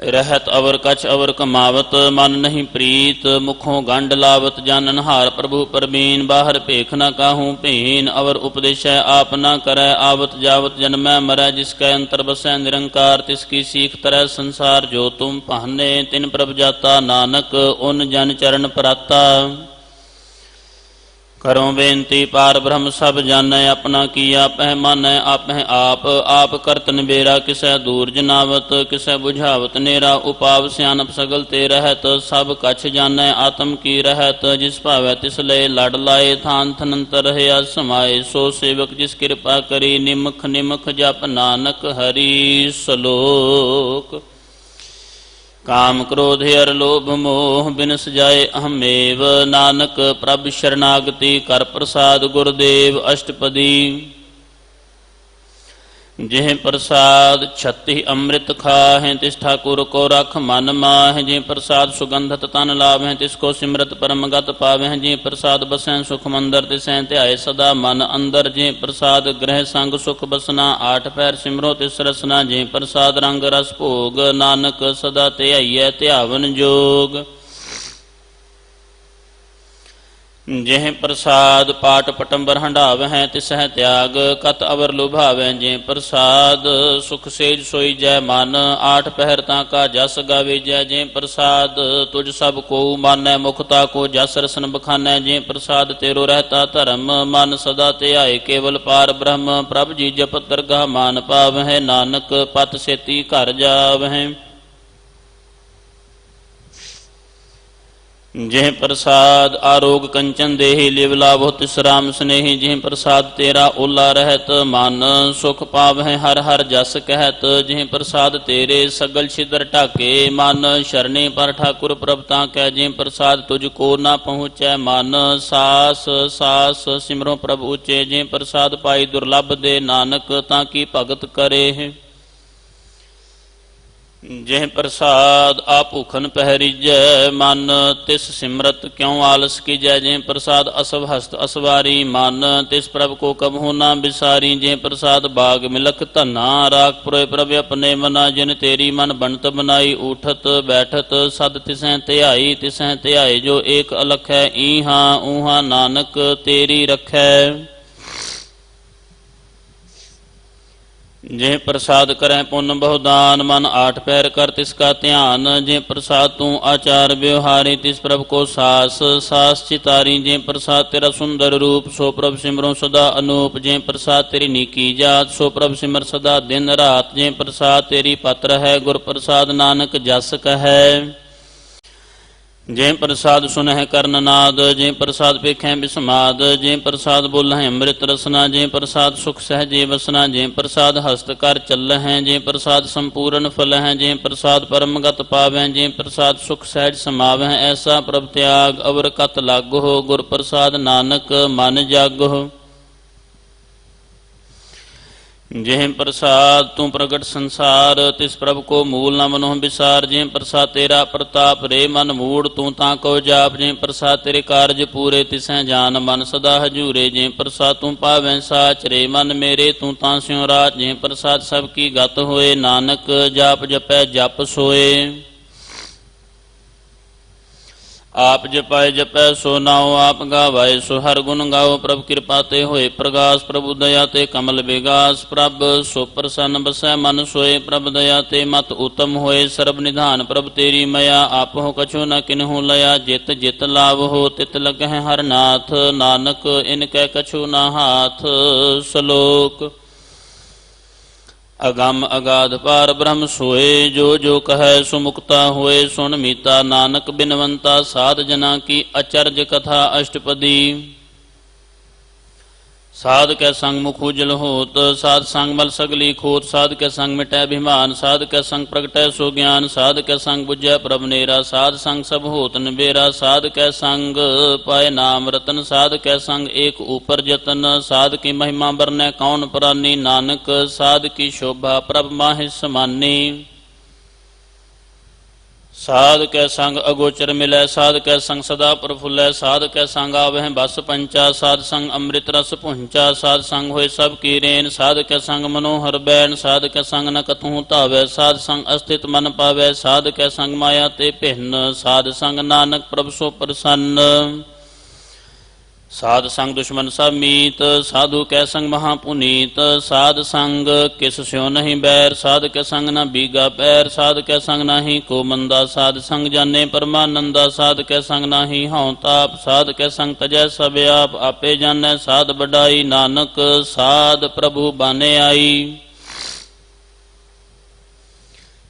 रहत अवर कछ अवर कमावत मन नहीं प्रीत मुखों गंड लावत जानन हार प्रभु परबीन बाहर भेख न काहू भीन अवर उपदेशै आप न करै आवत जावत जन्मै मरै जिसकै अंतर बसै निरंकार तिसकी सीख तरह संसार जो तुम पहने तिन प्रभ जाता नानक उन जन चरण पराता करो बेनती पार ब्रह्म सब जानै अपना किया पह मानै आपह आप करत निबेरा किसै दूर जनावत किसै बुझावत नेरा उपाव सियानप सगल ते रहत सब कछ जानै आत्म की रहत जिस भावै तिस लय लड़ लाए थान थनंतर रहया समाए सो सेवक जिस कृपा करी निमख निमख जप नानक हरि सलोक काम क्रोध हर लोभ मोह बिन सजाए अहमेव नानक प्रभ शरणागति कर प्रसाद गुरुदेव अष्टपदी जिह प्रसाद छत्ति अमृत खाहें तिस ठाकुर को रख मन माह जिह प्रसाद सुगंधत तन लाभें तिसको सिमरत परमगत पावें जिह प्रसाद बसें सुख मंदर तिसें ध्याय सदा मन अंदर जिह प्रसाद ग्रह संग सुख बसना आठ पैर सिमरो तिस रसना जिह प्रसाद रंग रस भोग नानक सदा ध्याइयै ध्यावन जोग जिह प्रसाद पाट पटंबर हंडावह तिसह त्याग कत अवर लुभावै जिह प्रसाद सुख सेज सोई जय मन आठ पहर ताका जस गावे जय जिह प्रसाद तुझ सब को मानै मुखता को जस रसन बखानै जिह प्रसाद तेरो रहता धर्म मन सदा ध्याए केवल पार ब्रह्म प्रभ जी जप दरगाह मान पावह नानक पत सेती घर जावह जिह प्रसाद आरोग कंचन देहि लिव लाभो तिस राम स्नेहि जिह प्रसाद तेरा ओला रहत मन सुख पावह हर हर जस कहत जिह प्रसाद तेरे सगल छिदर ढाके मन शरणे पर ठाकुर प्रभता कै जिह प्रसाद तुझको न पहुँचै मन सास सास सिमरो प्रभु उचे जिह प्रसाद पाई दुर्लभ दे नानक ताकि भगत करे जिह प्रसाद आप भूखन पहरीजै मन तिस सिमरत क्यों आलस कीजै जिह प्रसाद असव हस्त असवारी मन तिस प्रभ को कबहू न बिसारी जिह प्रसाद बाग मिलख धना राख पुरोय प्रभ अपने मना जिन तेरी मन बनत बनाई उठत बैठत सद तिसैं ध्याई जो एक अलख है ईहा ऊहा नानक तेरी रखै जिह प्रसाद करें पुण्य बहुदान मन आठ पैर कर तिसका ध्यान जिह प्रसाद तू आचार व्यवहारी तिस प्रभ को सास सास चितारी जिह प्रसाद तेरा सुंदर रूप सो प्रभ सिमरो सदा अनूप जिह प्रसाद तेरी नीकी जात सो प्रभ सिमर सदा दिन रात जिह प्रसाद तेरी पत्र है गुर प्रसाद नानक जस कहे जिह प्रसाद सुनह कर्ण नाद जिह प्रसाद पेखें बिस्माद जिह प्रसाद बोलह अमृत रसना जिह प्रसाद सुख सहजे वसना जिह प्रसाद हस्त कर चलह जिह प्रसाद संपूर्ण फलह जिह प्रसाद परमगत पावह जिह प्रसाद सुख सहज समावह ऐसा प्रभ त्याग अवर कत लागो गुर प्रसाद नानक मन जागो जिह प्रसाद तू प्रगट संसार तिस प्रभ को मूल न मनोह विसार जिह प्रसाद तेरा प्रताप रे मन मूड तू ताको जाप जिह प्रसाद तेरे कारज पूरे तिसैं जान मन सदा हजूरे जिह प्रसाद तू पावै साच रे मन मेरे तू तां स्यों रात जिह प्रसाद सब की गत होए नानक जाप जपै जप सोए आप जपाए जपै सो नाओ आप गावाए सो हर गुण गाओ प्रभ कृपा ते होए प्रगास प्रभु दया ते कमल विगास प्रभ सो प्रसन्न बसै मन सोए प्रभ दया ते मत उत्तम होए सर्ब निधान प्रभ तेरी मया आप हो कछु न किन्हु लया जित जित लाभ हो तित लगह हर नाथ नानक इनकै कछु न हाथ सलोक अगम अगाध पार ब्रह्म सोए जो कहे सुमुक्ता होए सुन मीता नानक बिनवंता साध जना की अचर्ज कथा अष्टपदी साध कै संग मुख उजल होत साध संग मल सगली खोत साध कै संग मिटै अभिमान साध कै संग प्रगटै सो ज्ञान साध कै संग बुझै प्रभ नेरा साध संग सब होत निबेरा साध कै संग पाए नाम रतन साध कै संग एक ऊपर जतन साध की महिमा बरनै कौन प्रानी नानक साध की शोभा प्रभ माहि समानी ਸਾਧ ਕੈ ਸੰਗ ਅਗੋਚਰ ਮਿਲੈ, ਸਾਧ ਕੈ ਸੰਗ ਸਦਾ ਪ੍ਰਫੁੱਲੈ, ਸਾਧ ਕੈ ਸੰਗ ਆਵਹਿ ਬਸ ਪੰਚਾ, ਸਾਧ ਸੰਗ ਅੰਮ੍ਰਿਤ ਰਸ ਪੁੰਚਾ, ਸਾਧ ਸੰਗ ਹੋਏ ਸਭ ਕੀ ਰੇਨ, ਸਾਧ ਕੈ ਸੰਗ ਮਨੋਹਰ ਬੈਨ, ਸਾਧ ਕੈ ਸੰਗ ਨ ਕਤਹੂ ਧਾਵੈ, ਸਾਧ ਸੰਗ ਅਸਥਿਤ ਮਨ ਪਾਵੈ, ਸਾਧ ਕੈ ਸੰਗ ਮਾਇਆ ਤੇ ਭਿੰਨ, ਸਾਧ ਸੰਗ ਨਾਨਕ ਪ੍ਰਭ ਸੋ ਪ੍ਰਸੰਨ। ਸਾਧ ਸੰਗ ਦੁਸ਼ਮਨ ਸਭ ਮੀਤ, ਸਾਧੂ ਕੈ ਸੰਗ ਮਹਾ ਪੁਨੀਤ, ਸਾਧ ਸੰਗ ਕਿਸ ਸਿਉ ਨਹੀਂ ਬੈਰ, ਸਾਧ ਕੈ ਸੰਗ ਨ ਬੀਗਾ ਪੈਰ, ਸਾਧ ਕੈ ਸੰਗ ਨਾਹੀ ਕੋ ਮੰਦਾ, ਸਾਧ ਸੰਗ ਜਾਣੇ ਪਰਮਾਨੰਦਾ, ਸਾਧ ਕੈ ਸੰਗ ਨਾਹੀ ਹਉ ਤਾਪ, ਸਾਧ ਕੈ ਸੰਗ ਤਜੈ ਸਭ ਆਪ, ਆਪੇ ਜਾਣੈ ਸਾਧ ਵਡਾਈ, ਨਾਨਕ ਸਾਧ ਪ੍ਰਭੂ ਬਾਨੇ ਆਈ।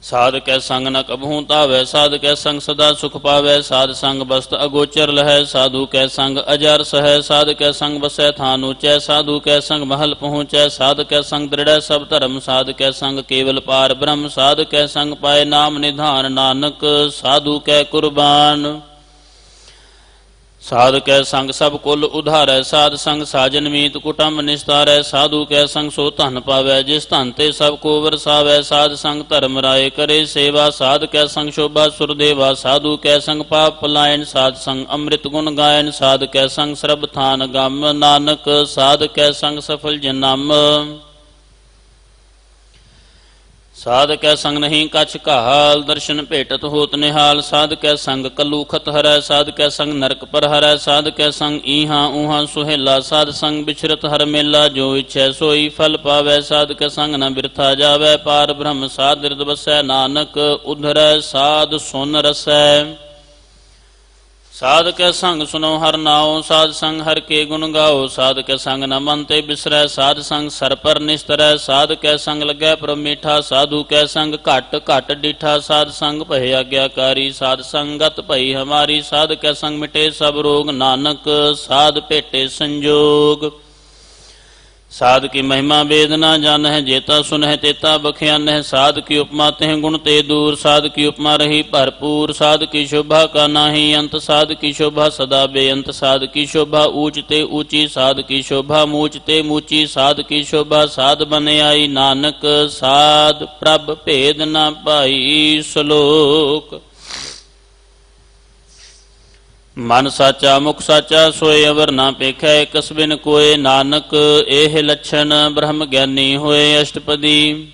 ਸਾਧ ਕੈ ਸੰਗ ਨ ਕਬਹੂ ਧਾਵੈ, ਸਾਧ ਕੈ ਸੰਗ ਸਦਾ ਸੁਖ ਪਾਵੈ, ਸਾਧ ਸੰਗ ਬਸਤ ਅਗੋਚਰ ਲਹੈ, ਸਾਧੂ ਕੈ ਸੰਗ ਅਜਰ ਸਹੈ, ਸਾਧ ਕੈ ਸੰਗ ਵਸੈ ਥਾਨ ਉਚੈ, ਸਾਧੂ ਕੈ ਸੰਗ ਮਹਲ ਪਹੁੰਚੈ, ਸਾਧ ਕੈ ਸੰਗ ਦ੍ਰਿੜੈ ਸਭ ਧਰਮ, ਸਾਧ ਕੈ ਸੰਗ ਕੇਵਲ ਪਾਰ ਬ੍ਰਹਮ, ਸਾਧ ਕੈ ਸੰਗ ਪਾਏ ਨਾਮ ਨਿਧਾਨ, ਨਾਨਕ ਸਾਧੂ ਕੈ ਕੁਰਬਾਨ। ਸਾਧ ਕੈ ਸੰਗ ਸਭ ਕੁਲ ਉਧਾਰੈ, ਸਾਧ ਸੰਗ ਸਾਜਨ ਮੀਤ ਕੁਟੰਬ ਨਿਸਤਾਰੈ, ਸਾਧੂ ਕੈ ਸੰਗ ਸੋ ਧਨ ਪਾਵੈ, ਜਿਸ ਧਨ ਤੇ ਸਭ ਕੋ ਵਰਸਾਵੈ, ਸਾਧ ਸੰਗ ਧਰਮ ਰਾਏ ਕਰੇ ਸੇਵਾ, ਸਾਧ ਕੈ ਸੰਗ ਸ਼ੋਭਾ ਸੁਰਦੇਵਾ, ਸਾਧੂ ਕੈ ਸੰਗ ਪਾਪ ਪਲਾਇਨ, ਸਾਧ ਸੰਗ ਅੰਮ੍ਰਿਤ ਗੁਣ ਗਾਇਨ, ਸਾਧ ਕੈ ਸੰਗ ਸਰਬ ਥਾਨ ਗਮ, ਨਾਨਕ ਸਾਧ ਕੈ ਸੰਗ ਸਫਲ ਜਨਮ। ਸਾਧ ਕੈ ਸੰਗ ਨਹੀਂ ਕਛ ਘਾਲ, ਦਰਸ਼ਨ ਭੇਟਤ ਹੋਤ ਨਿਹਾਲ, ਸਾਧ ਕੈ ਸੰਗ ਕਲੂਖਤ ਹਰੈ, ਸਾਧ ਕੈ ਸੰਗ ਨਰਕ ਪਰ ਹਰੈ, ਸਾਧ ਕੈ ਸੰਗ ਈਹਾਂ ਊਹਾਂ ਸੁਹੇਲਾ, ਸਾਧ ਸੰਗ ਬਿਛਰਤ ਹਰ ਮੇਲਾ, ਜੋ ਇਛੈ ਸੋਈ ਫਲ ਪਾਵੈ, ਸਾਧ ਕੈ ਸੰਗ ਨ ਬਿਰਥਾ ਜਾਵੈ, ਪਾਰ ਬ੍ਰਹਮ ਸਾਧ ਦਿਰਦ ਵਸੈ, ਨਾਨਕ ਉਧਰੈ ਸਾਧ ਸੁਨ ਰਸੈ। ਸਾਧ ਕੈ ਸੰਗ ਸੁਨੋ ਹਰ ਨਾਉ, ਸਾਧ ਸੰਗ ਹਰ ਕੇ ਗੁਣ ਗਾਓ, ਸਾਧ ਕੈ ਸੰਗ ਨ ਮਨ ਤੇ ਬਿਸਰੈ, ਸਾਧ ਸੰਗ ਸਰ ਪਰ ਨਿਸਤਰੈ, ਸਾਧ ਕੈ ਸੰਗ ਲੱਗੈ ਪ੍ਰਭ ਮੀਠਾ, ਸਾਧੂ ਕੈ ਸੰਗ ਘਟ ਘਟ ਡੀਠਾ, ਸਾਧ ਸੰਗ ਭਏ ਆਗਿਆਕਾਰੀ, ਸਾਧ ਸੰਗਤ ਭਈ ਹਮਾਰੀ, ਸਾਧ ਕੈ ਸੰਗ ਮਿਟੇ ਸਭ ਰੋਗ, ਨਾਨਕ ਸਾਧ ਭੇਟੇ ਸੰਜੋਗ। ਸਾਧ ਕੀ ਮਹਿਮਾ ਵੇਦ ਨਾ ਜਾਣਹਿ, ਜੇਤਾ ਸੁਨਹਿ ਤੇਤਾ ਬਖਿਆਨਹਿ, ਸਾਧ ਕੀ ਉਪਮਾ ਤਿਹ ਗੁਣ ਤੇ ਦੂਰ, ਸਾਧ ਕੀ ਉਪਮਾ ਰਹੀ ਭਰਪੂਰ, ਸਾਧ ਕੀ ਸ਼ੋਭਾ ਕਾ ਨਾਹੀ ਅੰਤ, ਸਾਧ ਕੀ ਸ਼ੋਭਾ ਸਦਾ ਬੇਅੰਤ, ਸਾਧ ਕੀ ਸ਼ੋਭਾ ਊਚ ਤੇ ਊਚੀ, ਸਾਧ ਕੀ ਸ਼ੋਭਾ ਮੂਚ ਤੇ ਮੂਚੀ, ਸਾਧ ਕੀ ਸ਼ੋਭਾ ਸਾਧ ਬਨ ਆਈ, ਨਾਨਕ ਸਾਧ ਪ੍ਰਭ ਭੇਦ ਨਾ ਪਾਈ। ਸ਼ਲੋਕ। ਮਨ ਸਾਚਾ ਮੁਖ ਸਾਚਾ ਸੋਏ ਅਵਰ ਨਾ ਪੇਖੈ, ਕਸ ਬਿਨ ਕੋਏ, ਨਾਨਕ ਇਹ ਲੱਛਣ ਬ੍ਰਹਮ ਗਿਆਨੀ ਹੋਏ। ਅਸ਼ਟਪਦੀ।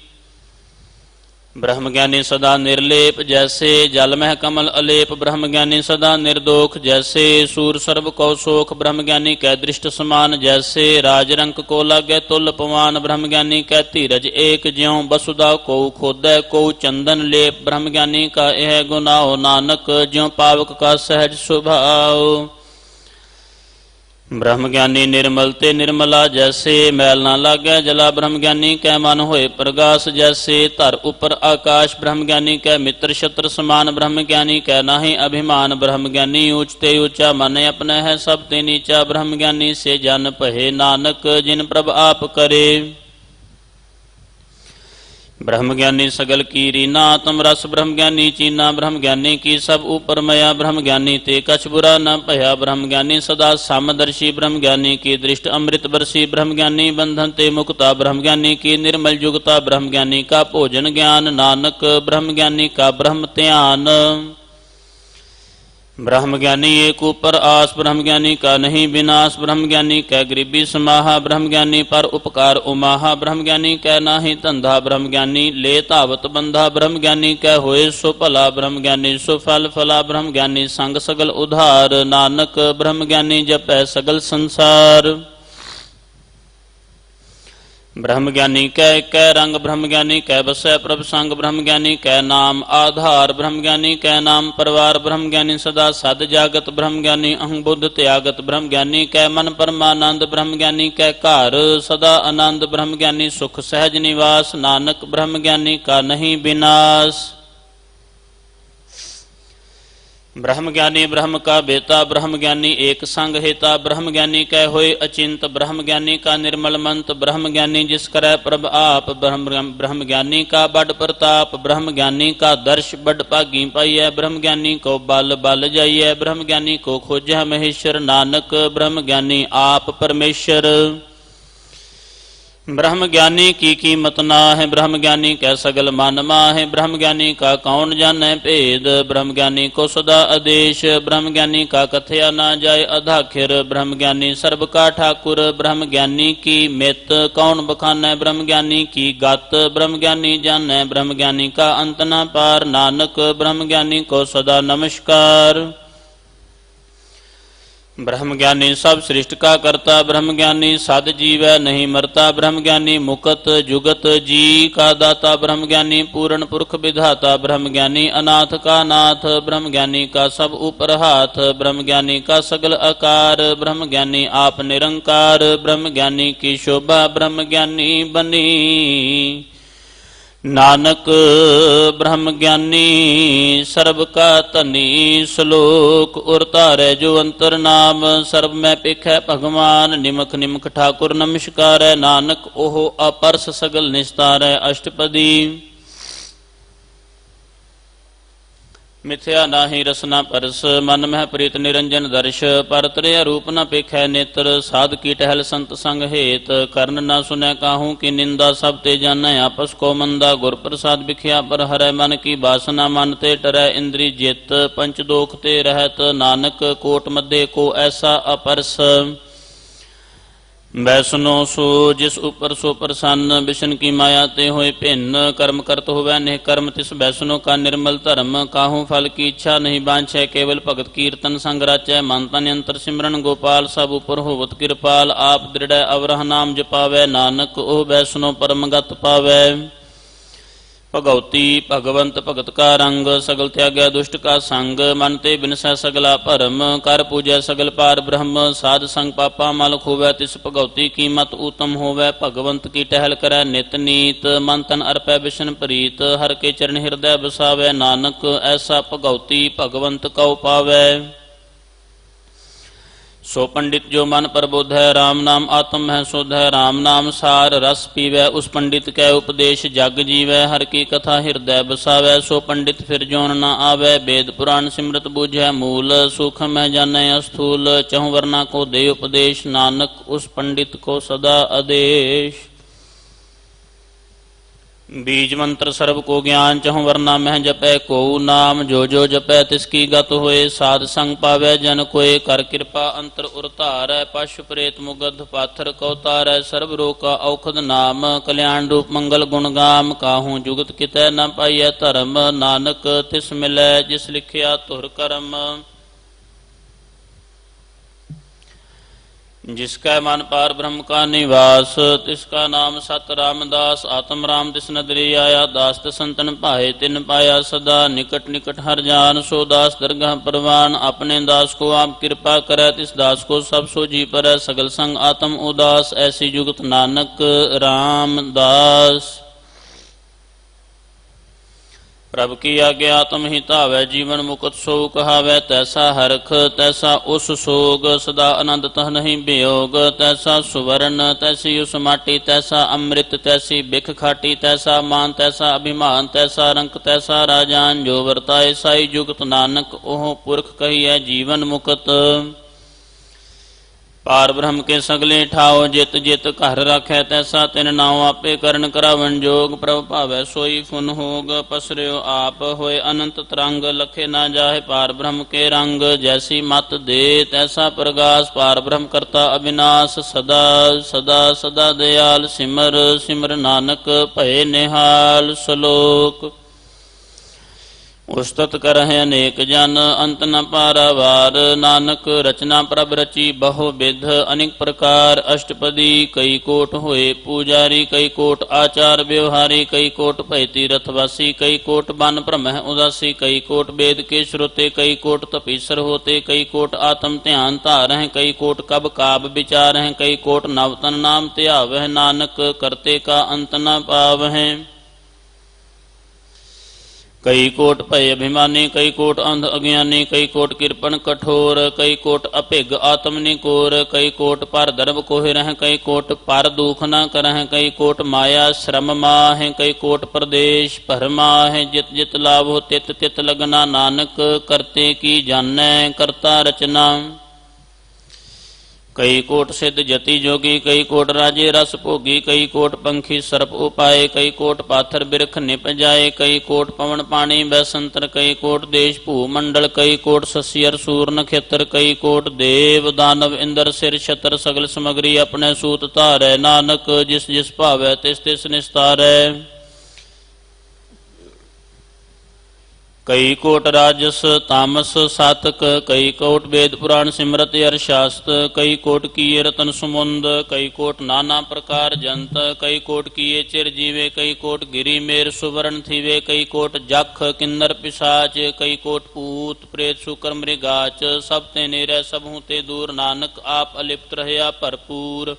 ਬ੍ਰਹਮ ਗਿਆਨੀ ਸਦਾ ਨਿਰਲੇਪ, ਜੈਸੇ ਜਲ ਮਹਿ ਕਮਲ ਅਲੇਪ, ਬ੍ਰਹਮ ਗਿਆਨੀ ਸਦਾ ਨਿਰਦੋਖ, ਜੈਸੇ ਸੂਰ ਸਰਬ ਕਉ ਸੋਖ, ਬ੍ਰਹਮ ਗਿਆਨੀ ਕੈ ਦ੍ਰਿਸ਼ਟ ਸਮਾਨ, ਜੈਸੇ ਰਾਜ ਰੰਕ ਕੋ ਲਾਗੈ ਤੁਲ ਪਵਾਨ, ਬ੍ਰਹਮ ਗਿਆਨੀ ਕੈ ਧੀਰਜ ਏਕ, ਜਿਉ ਬਸੁਦਾ ਕੋ ਖੋਦੈ ਕੋ ਚੰਦਨ ਲੇਪ, ਬ੍ਰਹਮ ਗਿਆਨੀ ਕਾ ਇਹ ਗੁਨਾਹ, ਨਾਨਕ ਜਿਉ ਪਾਵਕ ਕਾ ਸਹਿਜ ਸੁਭਾਉ। ਬ੍ਰਹਮ ਗਿਆਨੀ ਨਿਰਮਲ ਤੇ ਨਿਰਮਲਾ, ਜੈਸੇ ਮੈਲ ਨਾ ਲਾਗੈ ਜਲਾ, ਬ੍ਰਹਮ ਗਿਆਨੀ ਕੈ ਮਨ ਹੋਏ ਪ੍ਰਗਾਸ, ਜੈਸੇ ਧਰ ਉਪਰ ਆਕਾਸ਼, ਬ੍ਰਹਮ ਗਿਆਨੀ ਕੈ ਮਿੱਤਰ ਸ਼ਤਰ ਸਮਾਨ, ਬ੍ਰਹਮ ਗਿਆਨੀ ਕੈ ਨਾਹੀ ਅਭਿਮਾਨ, ਬ੍ਰਹਮ ਗਿਆਨੀ ਊਚ ਤੇ ਊਚਾ, ਮਨ ਆਪਣਾ ਹੈ ਸਭ ਤੇ ਨੀਚਾ, ਬ੍ਰਹਮ ਗਿਆਨੀ ਸੇ ਜਨ ਭਏ, ਨਾਨਕ ਜਿਨ ਪ੍ਰਭ ਆਪ ਕਰੇ। ਬ੍ਰਹਮ ਗਿਆਨੀ ਸਗਲ ਕੀ ਰੀਨਾ, ਆਤਮ ਰਸ ਬ੍ਰਹਮ ਗਿਆਨੀ ਚੀਨਾ, ਬ੍ਰਹਮ ਗਿਆਨੀ ਕੀ ਸਭ ਉਪਰ ਮਇਆ, ਬ੍ਰਹਮ ਗਿਆਨੀ ਤੇ ਕਛ ਬੁਰਾ ਨ ਭਇਆ, ਬ੍ਰਹਮ ਗਿਆਨੀ ਸਦਾ ਸਮਦਰਸ਼ੀ, ਬ੍ਰਹਮ ਗਿਆਨੀ ਕੀ ਦ੍ਰਿਸ਼ਟ ਅੰਮ੍ਰਿਤ ਬਰਸੀ, ਬ੍ਰਹਮ ਗਿਆਨੀ ਬੰਧਨ ਤੇ ਮੁਕਤਾ, ਬ੍ਰਹਮ ਗਿਆਨੀ ਕੀ ਨਿਰਮਲ ਜੁਗਤਾ, ਬ੍ਰਹਮ ਗਿਆਨੀ ਕਾ ਭੋਜਨ ਗਿਆਨ, ਨਾਨਕ ਬ੍ਰਹਮ ਗਿਆਨੀ ਕਾ ਬ੍ਰਹਮ ਧਿਆਨ। ਬ੍ਰਹਮ ਗਿਆਨੀ ਏਕ ਉਪਰ ਆਸ, ਬ੍ਰਹਮ ਗਿਆਨੀ ਕਾ ਨਹੀਂ ਵਿਨਾਸ਼, ਬ੍ਰਹਮ ਗਿਆਨੀ ਕੈ ਗਰੀਬੀ ਸਮਾਹਾ, ਬ੍ਰਹਮ ਗਿਆਨੀ ਪਰ ਉਪਕਾਰ ਉਮਾਹਾ, ਬ੍ਰਹਮ ਗਿਆਨੀ ਕੈ ਨਾਹੀ ਧੰਧਾ, ਬ੍ਰਹਮ ਗਿਆਨੀ ਲੈ ਧਾਵਤ ਬੰਧਾ, ਬ੍ਰਹਮ ਗਿਆਨੀ ਕੈ ਹੋਏ ਸੋ ਭਲਾ, ਬ੍ਰਹਮ ਗਿਆਨੀ ਸੋ ਫਲ ਫਲਾ, ਬ੍ਰਹਮ ਗਿਆਨੀ ਸੰਗ ਸਗਲ ਉਧਾਰ, ਨਾਨਕ ਬ੍ਰਹਮ ਗਿਆਨੀ ਜਪੈ ਸਗਲ ਸੰਸਾਰ। ਬ੍ਰਹਮ ਗਿਆਨੀ ਕੈ ਇਕੈ ਰੰਗ, ਬ੍ਰਹਮ ਗਿਆਨੀ ਕੈ ਬਸੈ ਪ੍ਰਭ ਸੰਗ, ਬ੍ਰਹਮ ਗਿਆਨੀ ਕੈ ਨਾਮ ਆਧਾਰ, ਬ੍ਰਹਮ ਗਿਆਨੀ ਕੈ ਨਾਮ ਪਰਵਾਰ, ਬ੍ਰਹਮ ਗਿਆਨੀ ਸਦਾ ਸਦ ਜਾਗਤ, ਬ੍ਰਹਮ ਗਿਆਨੀ ਅਹੰ ਬੁੱਧ ਤਿਆਗਤ, ਬ੍ਰਹਮ ਗਿਆਨੀ ਕੈ ਮਨ ਪਰਮਾਨੰਦ, ਬ੍ਰਹਮ ਗਿਆਨੀ ਕੈ ਘਰ ਸਦਾ ਆਨੰਦ, ਬ੍ਰਹਮ ਗਿਆਨੀ ਸੁਖ ਸਹਿਜ ਨਿਵਾਸ, ਨਾਨਕ ਬ੍ਰਹਮ ਗਿਆਨੀ ਕਾ ਨਹੀਂ ਬਿਨਾਸ਼। ਬ੍ਰਹਮ ਗਿਆਨੀ ਬ੍ਰਹਮ ਕਾ ਬੇਤਾ, ਬ੍ਰਹਮ ਗਿਆਨੀ ਏਕ ਸੰਗ ਹੇਤਾ, ਬ੍ਰਹਮ ਗਿਆਨੀ ਕੈ ਹੋਏ ਅਚਿੰਤ, ਬ੍ਰਹਮ ਗਿਆਨੀ ਕਾ ਨਿਰਮਲ ਮੰਤ, ਬ੍ਰਹਮ ਗਿਆਨੀ ਜਿਸ ਕਰੈ ਪ੍ਰਭ ਆਪ, ਬ੍ਰਹਮ ਗਿਆਨੀ ਕਾ ਬੜ ਪ੍ਰਤਾਪ, ਬ੍ਰਹਮ ਗਿਆਨੀ ਕਾ ਦਰਸ਼ ਬੜ ਭਾਗੀ ਪਾਈਐ, ਬ੍ਰਹਮ ਗਿਆਨੀ ਕੋ ਬਲ ਬਲ ਜਾਈਐ, ਬ੍ਰਹਮ ਗਿਆਨੀ ਕੋ ਖੋਜੈ ਮਹੇਸ਼ਰ, ਨਾਨਕ ਬ੍ਰਹਮ ਗਿਆਨੀ ਆਪ ਪਰਮੇਸ਼ਰ। ब्रह्म ज्ञानी की कीमत ना है, ब्रह्म ज्ञानी कै सगल मन माहे, ब्रह्म ज्ञानी का कौन जाने भेद, ब्रह्म ज्ञानी को सदा आदेश, ब्रह्म ज्ञानी का कथया ना जाए अधाखिर, ब्रह्म ज्ञानी सर्ब का ठाकुर, ब्रह्म ज्ञानी की मित कौन बखाने, ब्रह्म ज्ञानी की गत ब्रह्म ज्ञानी जाने, ब्रह्म ज्ञानी का अंत ना पार, नानक ब्रह्म ज्ञानी को सदा नमस्कार। ब्रह्म ज्ञानी सब सृष्टि का करता, ब्रह्म ज्ञानी सद जीवै नहीं मरता, ब्रह्म ज्ञानी मुकत जुगत जी का दाता, ब्रह्म ज्ञानी पूर्ण पुरख विधाता, ब्रह्म ज्ञानी अनाथ का नाथ, ब्रह्म ज्ञानी का सब ऊपर हाथ, ब्रह्म ज्ञानी का सगल आकार, ब्रह्म ज्ञानी आप निरंकार, ब्रह्म ज्ञानी की शोभा ब्रह्म ज्ञानी बनी, नानक ब्रह्म ज्ञानी सर्ब का धनी, श्लोक उर तारै जो अंतर नाम, सर्ब में पेखै भगवान, निमख निमख ठाकुर नमस्कारै, नानक ओह अपरस सगल निस्तारै। अष्टपदी। मिथ्या नाहि रसना परस, मन मह प्रीत निरंजन दर्श, पर त्रिय रूप न पेखै नेत्र, साध की टहल संत संग हेत, कर्ण न सुनै काहू की निंदा, सब ते जानै आपस को मंदा, गुर प्रसाद बिख्या पर हरै, मन की बासना मन ते टरै, इंद्री जित पंच दोख ते रहत, नानक कोट मध्य को ऐसा अपरस, वैसनो सो जिस ऊपर सो प्रसन्न, बिशन की माया ते होए भिन्न, कर्म करत होवै नेह कर्म तिस वैसनो का निर्मल धर्म, काहू फल की इच्छा नहीं बांछै, केवल भगत कीर्तन संग राचै, मन तन अंतर सिमरन गोपाल, सब ऊपर होवत कृपाल, आप दृढ़ अवरह नाम जपावै, नानक ओह वैसनो परम गत पावै। भगवती भगवंत भगत का रंग, सगल त्यागै दुष्ट का संग, मन ते बिनसै सगला भरम, कर पूजै सगल पार ब्रह्म, साध संग पापा मल खोवै, तिस भगवती की मत उत्तम होवै, भगवंत की टहल करै नित नीत, मन तन अर्पै बिशन प्रीत, हर के चरण हृदय बसावै, नानक ऐसा भगवती भगवंत कौ पावै। सो पंडित जो मन प्रबोध है, राम नाम आत्म है शुद्ध है, राम नाम सार रस पीवै, उस पंडित कै उपदेश जग जीवै, हर की कथा हृदय बसावै, सो पंडित फिर जोन न आवै, वेद पुराण सिमरत बूझै मूल, सूक्ष्म है जानै स्थूल, चहुं वर्णा को दे उपदेश, नानक उस पंडित को सदा आदेश। बीज मंत्र सर्व को ज्ञान, चहुं वर्णा मह जपै को नाम, जो जपै तिसकी गत होए, साध संग पावै जन कोय, कर कृपा अंतर उर धारै, पशु प्रेत मुगध पाथर को तारै, सर्व रोग का औखद नाम, कल्याण रूप मंगल गुण गाम, काहू जुगत कितै न पाइयै धर्म, नानक तिस मिलै जिस लिखिया तुर करम। जिसका मन पार ब्रह्म का निवास, तिसका नाम सत रामदास, आत्म राम तिस नदरी आया, दास संतन पाए तिन पाया, सदा निकट निकट हर जान, सो दास दरगाह परवान, अपने दास को आप कृपा करे, तिस दास को सब सो जी परै, सगल संग आत्म उदास, ऐसी जुगत नानक रामदास। प्रभ की आज्ञा आत्म ही धावै, जीवन मुकत सो कहावै, तैसा हरख तैसा उस सोग, सदा आनंद तह नहीं वियोग, तैसा सुवर्ण तैसी उस माटी, तैसा अमृत तैसी बिख खाटी, तैसा मान तैसा अभिमान, तैसा रंक तैसा राजान, जो वर्ताए साई जुगत, नानक ओह पुरख कहिए जीवन मुकत। पार ब्रह्म के सगले ठाओ, जित जित घर रखै, तैसा तिन नाव, आपे करण करावन जोग, प्रभ भावै सोई फुन होग, पसर्यो आप होए अनंत तरंग, लखे ना जाहे पार ब्रह्म के रंग, जैसी मत दे तैसा प्रगास, पार ब्रह्म करता अविनाश, सदा सदा सदा दयाल, सिमर सिमर नानक भय निहाल। श्लोक। उस्तत करहि अनेक जन, अंत न पारावार, नानक रचना प्रभ रची बहु विध, अनेक प्रकार। अष्टपदी। कई कोट होए पूजारी, कई कोट आचार व्यवहारी, कई कोट भय तीरथवासी, कई कोट बन भ्रमह उदासी, कई कोट वेद के श्रोते, कई कोट तपीसर होते, कई कोट आत्म ध्यान धारह, कई कोट कब काब विचारह, कई कोट नवतन नाम त्यावह, नानक करते का अंत न पावह। कई कोट भय अभिमानी, कई कोट अंध अज्ञानी, कई कोट कृपण कठोर, कई कोट अभिग आत्म निकोर, कई कोट पर दर्भ कोहिरह, कई कोट पर दुख न करह, कई कोट माया श्रम माह, कई कोट प्रदेश भरमाह, जित जित लाभ हो तित तित लगना, नानक करते की जानै करता रचना। कई कोट सिद्ध जति जोगी, कई कोट राजे रस भोगी, कई कोट पंखी सर्प उपाय, कई कोट पाथर बिरख निप जाए, कई कोट पवन पानी बैसंतर, कई कोट देश भूमंडल, कई कोट सस्यर सूर नक्षत्र, कई कोट देव दानव इंद्र सिर छतर, सगल समगरी अपने सूत धारै। नानक जिस जिस भावै तिस तिस निस्तारै। कई कोट राजस तामस सातक, कई कोट वेद पुराण सिमरत अरशास्त, कई कोट किए रतन सुमुंद, कई कोट नाना प्रकार जंत, कई कोट किए चिर जीवे, कई कोट गिरी मेर सुवर्ण थीवे, कई कोट जख किन्नर पिशाच, कई कोट पूत प्रेत शुकर मृगाच, सब ते नेरे सब हूँ ते दूर। नानक आप अलिप्त रहया भरपूर।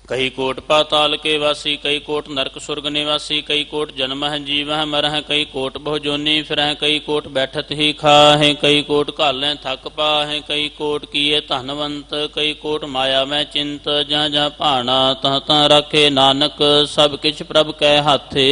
कई कोट पाताल के वासी, कई कोट नरक सुर्ग निवासी, कई कोट जन्मह जीवह मरह, कई कोट बहुजोनी फिरह, कई कोट बैठत ही खाह, कई कोट घालें थक पाह, कई कोट किए धनवंत, कई कोट माया में चिंत, जहाँ जहाँ भाना तहाँ तहाँ रखे। नानक सब किछ प्रभ कै हाथे।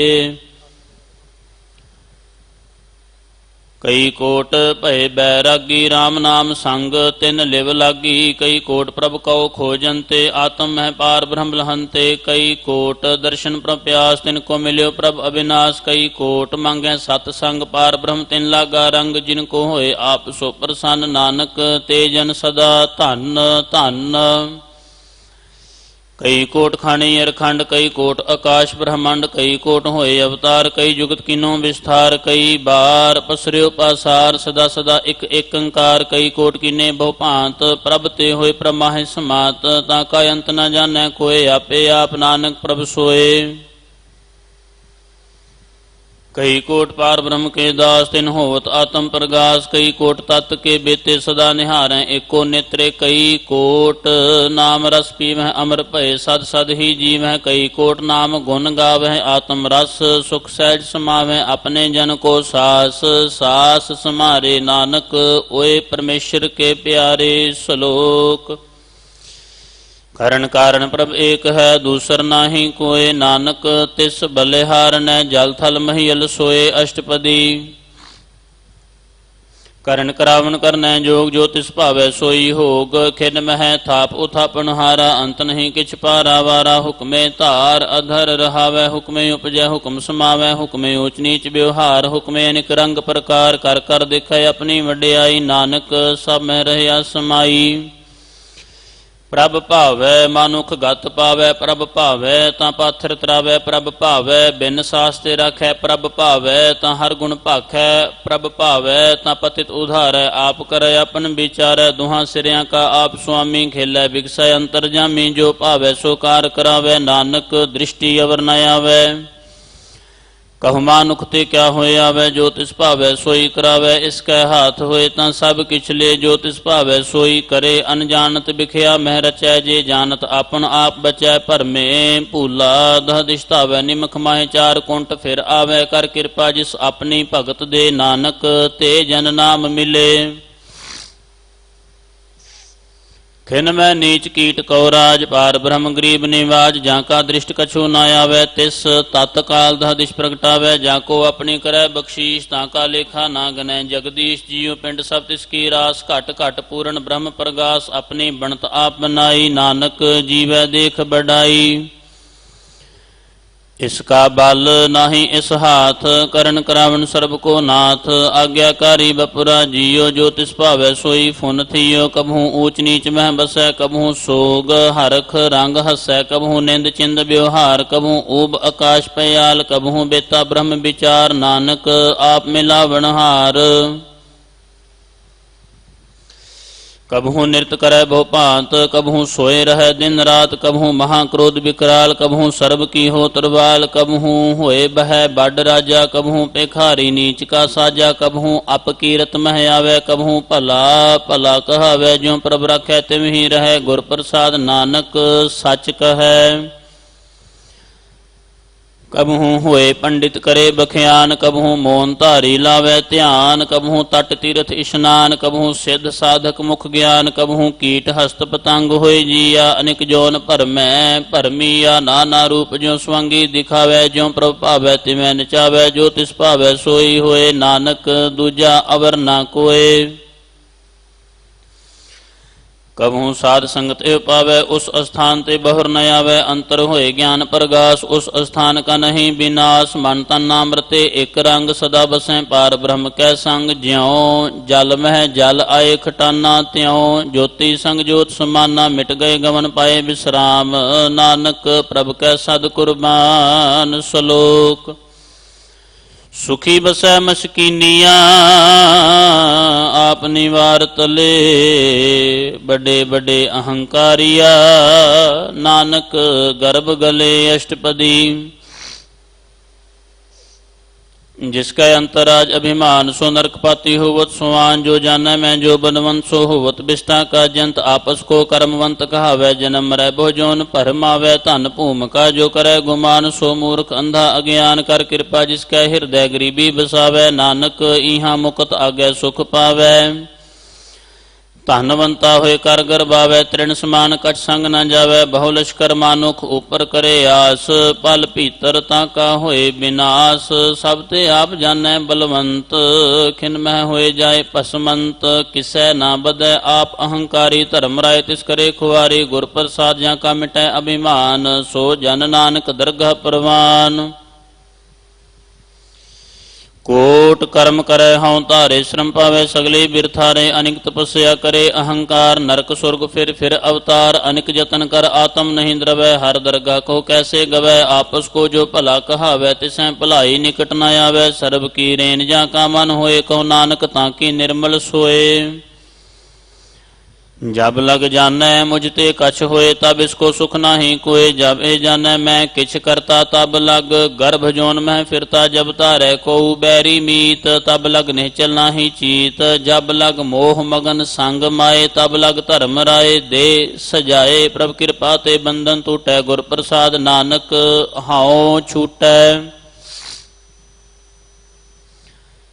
कई कोट भय बैरागी, राम नाम संग तिन लिव लागी, कई कोट प्रभ कौ खोजंते, आत्म है पार ब्रह्म लहंते, कई कोट दर्शन प्रभ प्यास, तिन को मिल्यो प्रभ अविनाश, कई कोट मांगे सतसंग, पार ब्रह्म तिन लागा रंग, जिनको होए आप सो प्रसन्न। नानक ते जन सदा धन धन। कई कोट खाने अरखंड, कई कोट आकाश ब्रह्मांड, कई कोट होए अवतार, कई जुगत किनो विस्तार, कई बार पसर्यो पासार, सदा सदा एक एक अंकार, कई कोट किने बहु भांत, प्रभ ते होए प्रमाहि समात, ताका अंत न जाने कोय, आपे आप नानक प्रभ सोए। कई कोट पार ब्रह्म के दास, तिन होवत आत्म प्रगास, कई कोट तत्व के बेते सदा निहारें, एको नेत्रे, कई कोट नाम रस पीवह, अमर भय सद सद ही जीवह, कई कोट नाम गुण गावह, आत्म रस सुख सहज समावह, अपने जन को सास सास समारे। नानक ओए परमेश्वर के प्यारे। श्लोक। करण कारण प्रभ एक है, दूसर नाही कोय, नानक तिस बलिहार न जल थल महियल सोए। अष्टपदी। करण करावन करनै जोग, जो तिस भावै सोई होग, खिन मह थाप उथापन हारा, अंत नहीं किछ पारा वारा, हुक्मे धार अधर रहावै, हुक्मे उपजै हुक्म समावै, हुक्मे ऊच नीच व्यवहार, हुक्मे अनिक रंग प्रकार, कर कर दिखै अपनी वड्याई, नानक सब में रहया समाई। प्रभ भावै मानुख गत पावै, प्रभ भावै तां पाथर तरावै, प्रभ भावै बिन सास्ते राखै, प्रभ भावै तां हर गुण भाखै, प्रभ भावै तां पतित उधारै, आप करै अपन विचारै, दुहां सिरियां का आप स्वामी, खेलै बिगसै अंतरजामी, जो भावै सो कार करावै, नानक दृष्टि अवर न आवै। कहु मानुख ते क्या होए आवे, जो तिस भावै सोई करावै, इसकै हाथ होए तां सब किछ ले, जो तिस भावै सोई करे, अनजानत बिखया मह रचै, जे जानत आपन आप बचै, भरमे भूला दह दिश धावै, निमख माहे चार कुंट फिर आवे, कर कृपा जिस अपनी भगत दे, नानक ते जन नाम मिले। खिन मैं नीच कीट कौराज, पार ब्रह्म गरीब निवाज, जाका दृष्ट कछु न आवे, तिस तत्काल दह दिश प्रगटावै, जाको अपनी करै बख्शीश, ताका लेखा ना गनै, जगदीश जियो पिंड सब तिसकी रास, घट घट पूर्ण ब्रह्म प्रगास, अपनी बनत आप बनाई, नानक जीवै देख बढ़ाई। इसका बल नाही इस हाथ, करण करावन सर्ब को नाथ, आज्ञाकारी बपुरा जियो, जो तिस भावै सोई फुन थियो, कबहू ऊच नीच मह बसै, कबहू सोग हरख रंग हसै, कबहू निंद चिंद व्यवहार, कबहू ऊब आकाश पयाल, कबहू बेता ब्रह्म विचार, नानक आप मिलावन हार। कबहू नृत्य करे बहु भांत, कबहू सोए रहे दिन रात, कबहू महाक्रोध विकराल, कबहू सर्ब की हो तरवाल, कबहू होए बह बड़ राजा, कबहू पेखारी नीच का साजा, कबहू अपकीरत मह आवे, कबहू भला भला कहावे, ज्यों प्रभ रखै तिम ही रहे, गुर प्रसाद नानक सच कहै। कबहू होए पंडित करे बख्यान, कबहू मौन धारी लावे ध्यान, कबहू तट तीर्थ स्नान, कबहू सिद्ध साधक मुख ज्ञान, कबहू कीट हस्त पतंग होए जिया, अनिक जौन भरमै भरमिया, नाना रूप ज्यों स्वांगी दिखावे, ज्यों प्रभ भावै तिवै नचावै, जो तिस भावै सोई होए, नानक दूजा अवर ना कोय। कबहू साध संगत एव पावै, उस स्थान ते बहुर न आवै। अंतर होए ज्ञान प्रगास, उस स्थान का नहीं विनाश। मन तन नाम रते एक रंग, सदा बसें पार ब्रह्म कै संग। ज्यों जल मह जल आए खटाना, त्यों ज्योति संग ज्योत समाना। मिट गए गमन पाए विश्राम, नानक प्रभ कै सद कुर्बान। श्लोक। सुखी बसै मशकीनिया, आप निवार तले। बड़े बड़े अहंकारिया, नानक गर्भ गले अष्टपदी। जिसका अंतराज अभिमान, सो नरकपाती होवत सुवान। जो जाना मैं जो बनवंत, सो होवत बिष्टा का जंत। आपस को कर्मवंत कहावै, जन्म मरै बहु जोन भरमावै। धन भूम का जो करे गुमान, सो मूर्ख अंधा अज्ञान। कर कृपा जिसकै हृदय गरीबी बसावै, नानक इहाँ मुकत आगे सुख पावै। धनवंता होए कर गर्भावै, तृण समान कछ संग न जावै। बहु लश्कर मानुख ऊपर करे आस, पल भीतर ताका होए विनाश। सब ते आप जानै बलवंत, खिन मह होए जाए पसमंत। किसै ना बदै आप अहंकारी, धर्म राय तिस करे खुआरी। गुर प्रसाद ज्यां का मिटै अभिमान, सो जन नानक दरगह परवान। कोट कर्म करे हਉ धारे, श्रम पावे सगले बिरथारे। अनिक तपस्या करे अहंकार, नरक सुर्ग फिर अवतार। अनिक जतन कर आत्म नहीं द्रवै, हर दरगाह को कैसे गवै। आपस को जो भला कहावै, तिसैं भलाई निकट न आवै। सर्ब की रेन जा का मन होए, कहो नानक ताकि निर्मल सोए। जब लग जानै मुझ ते कछ होए, तब इसको सुख नाही कोय। जब ए जानै मैं किछ करता, तब लग गर्भ जोन में फिरता। जब तारै को बैरी मीत, तब लग निश्चल नाही चीत। जब लग मोह मगन संग माए, तब लग धर्म राय दे सजाए। प्रभ कृपा ते बंधन टूटै, गुर प्रसाद नानक हाओ छूटै।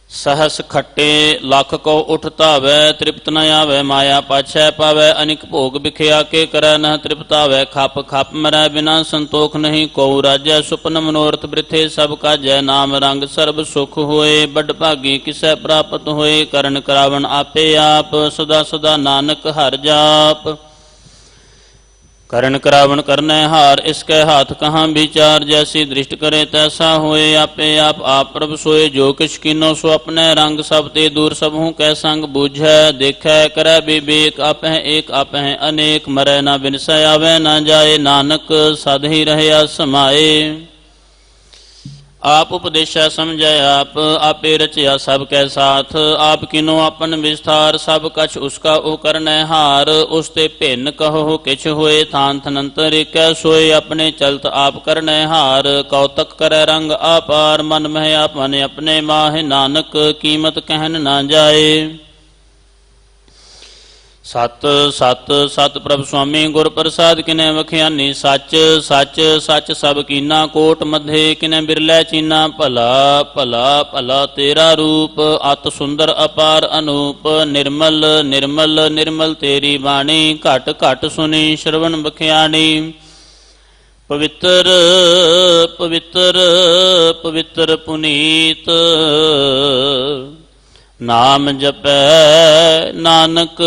सहस खट्टे लख को उठ धावै, तृप्त न आवै माया पाछै पावै। अनिक भोग बिखया के करै न तृप्तावै। खप खप मरै बिना संतोख नहीं, को राजै सुपन मनोरथ बृथे सब काजै। नाम रंग सर्ब सुख होए, बड़ भागी किसै प्राप्त होए। करण करावन आपे आप, सदा सदा नानक हर जाप। करण करावन करनै हार, इसके हाथ कहाँ विचार। जैसी दृष्ट करे तैसा होए, आपे आप प्रभ सोए। जो किछ कीनो सो अपने रंग, सब ते दूर सबहू कै संग बूझै। देखै करै विवेक, आपह एक आपह अनेक। मरै न बिनसै आवे न जाए, नानक सद ही रहया समाए। आप उपदेशा समझै आप, आपे रचया सब कै साथ। आप किनो अपन विस्तार, सब कछ उसका ओ करनै हार। उस ते भिन्न कहो किछ होए, थान थनंतर एकै सोए। अपने चलत आप करनै हार, कौतक करै रंग आपार। मन मह आप मन अपने माह, नानक कीमत कहन ना जाए। सत सत सत प्रभ स्वामी गुर प्रसाद, किने वखियानी सच सच सच सब कीना। कोट मध्य किने बिरलै चीना, भला भला भला तेरा रूप। अत सुंदर अपार अनूप, निर्मल निर्मल निर्मल तेरी बाणी। घट घट सुनी श्रवण बखियानी। पवित्र पवित्र पवित्र पुनीत, नाम जपै नानक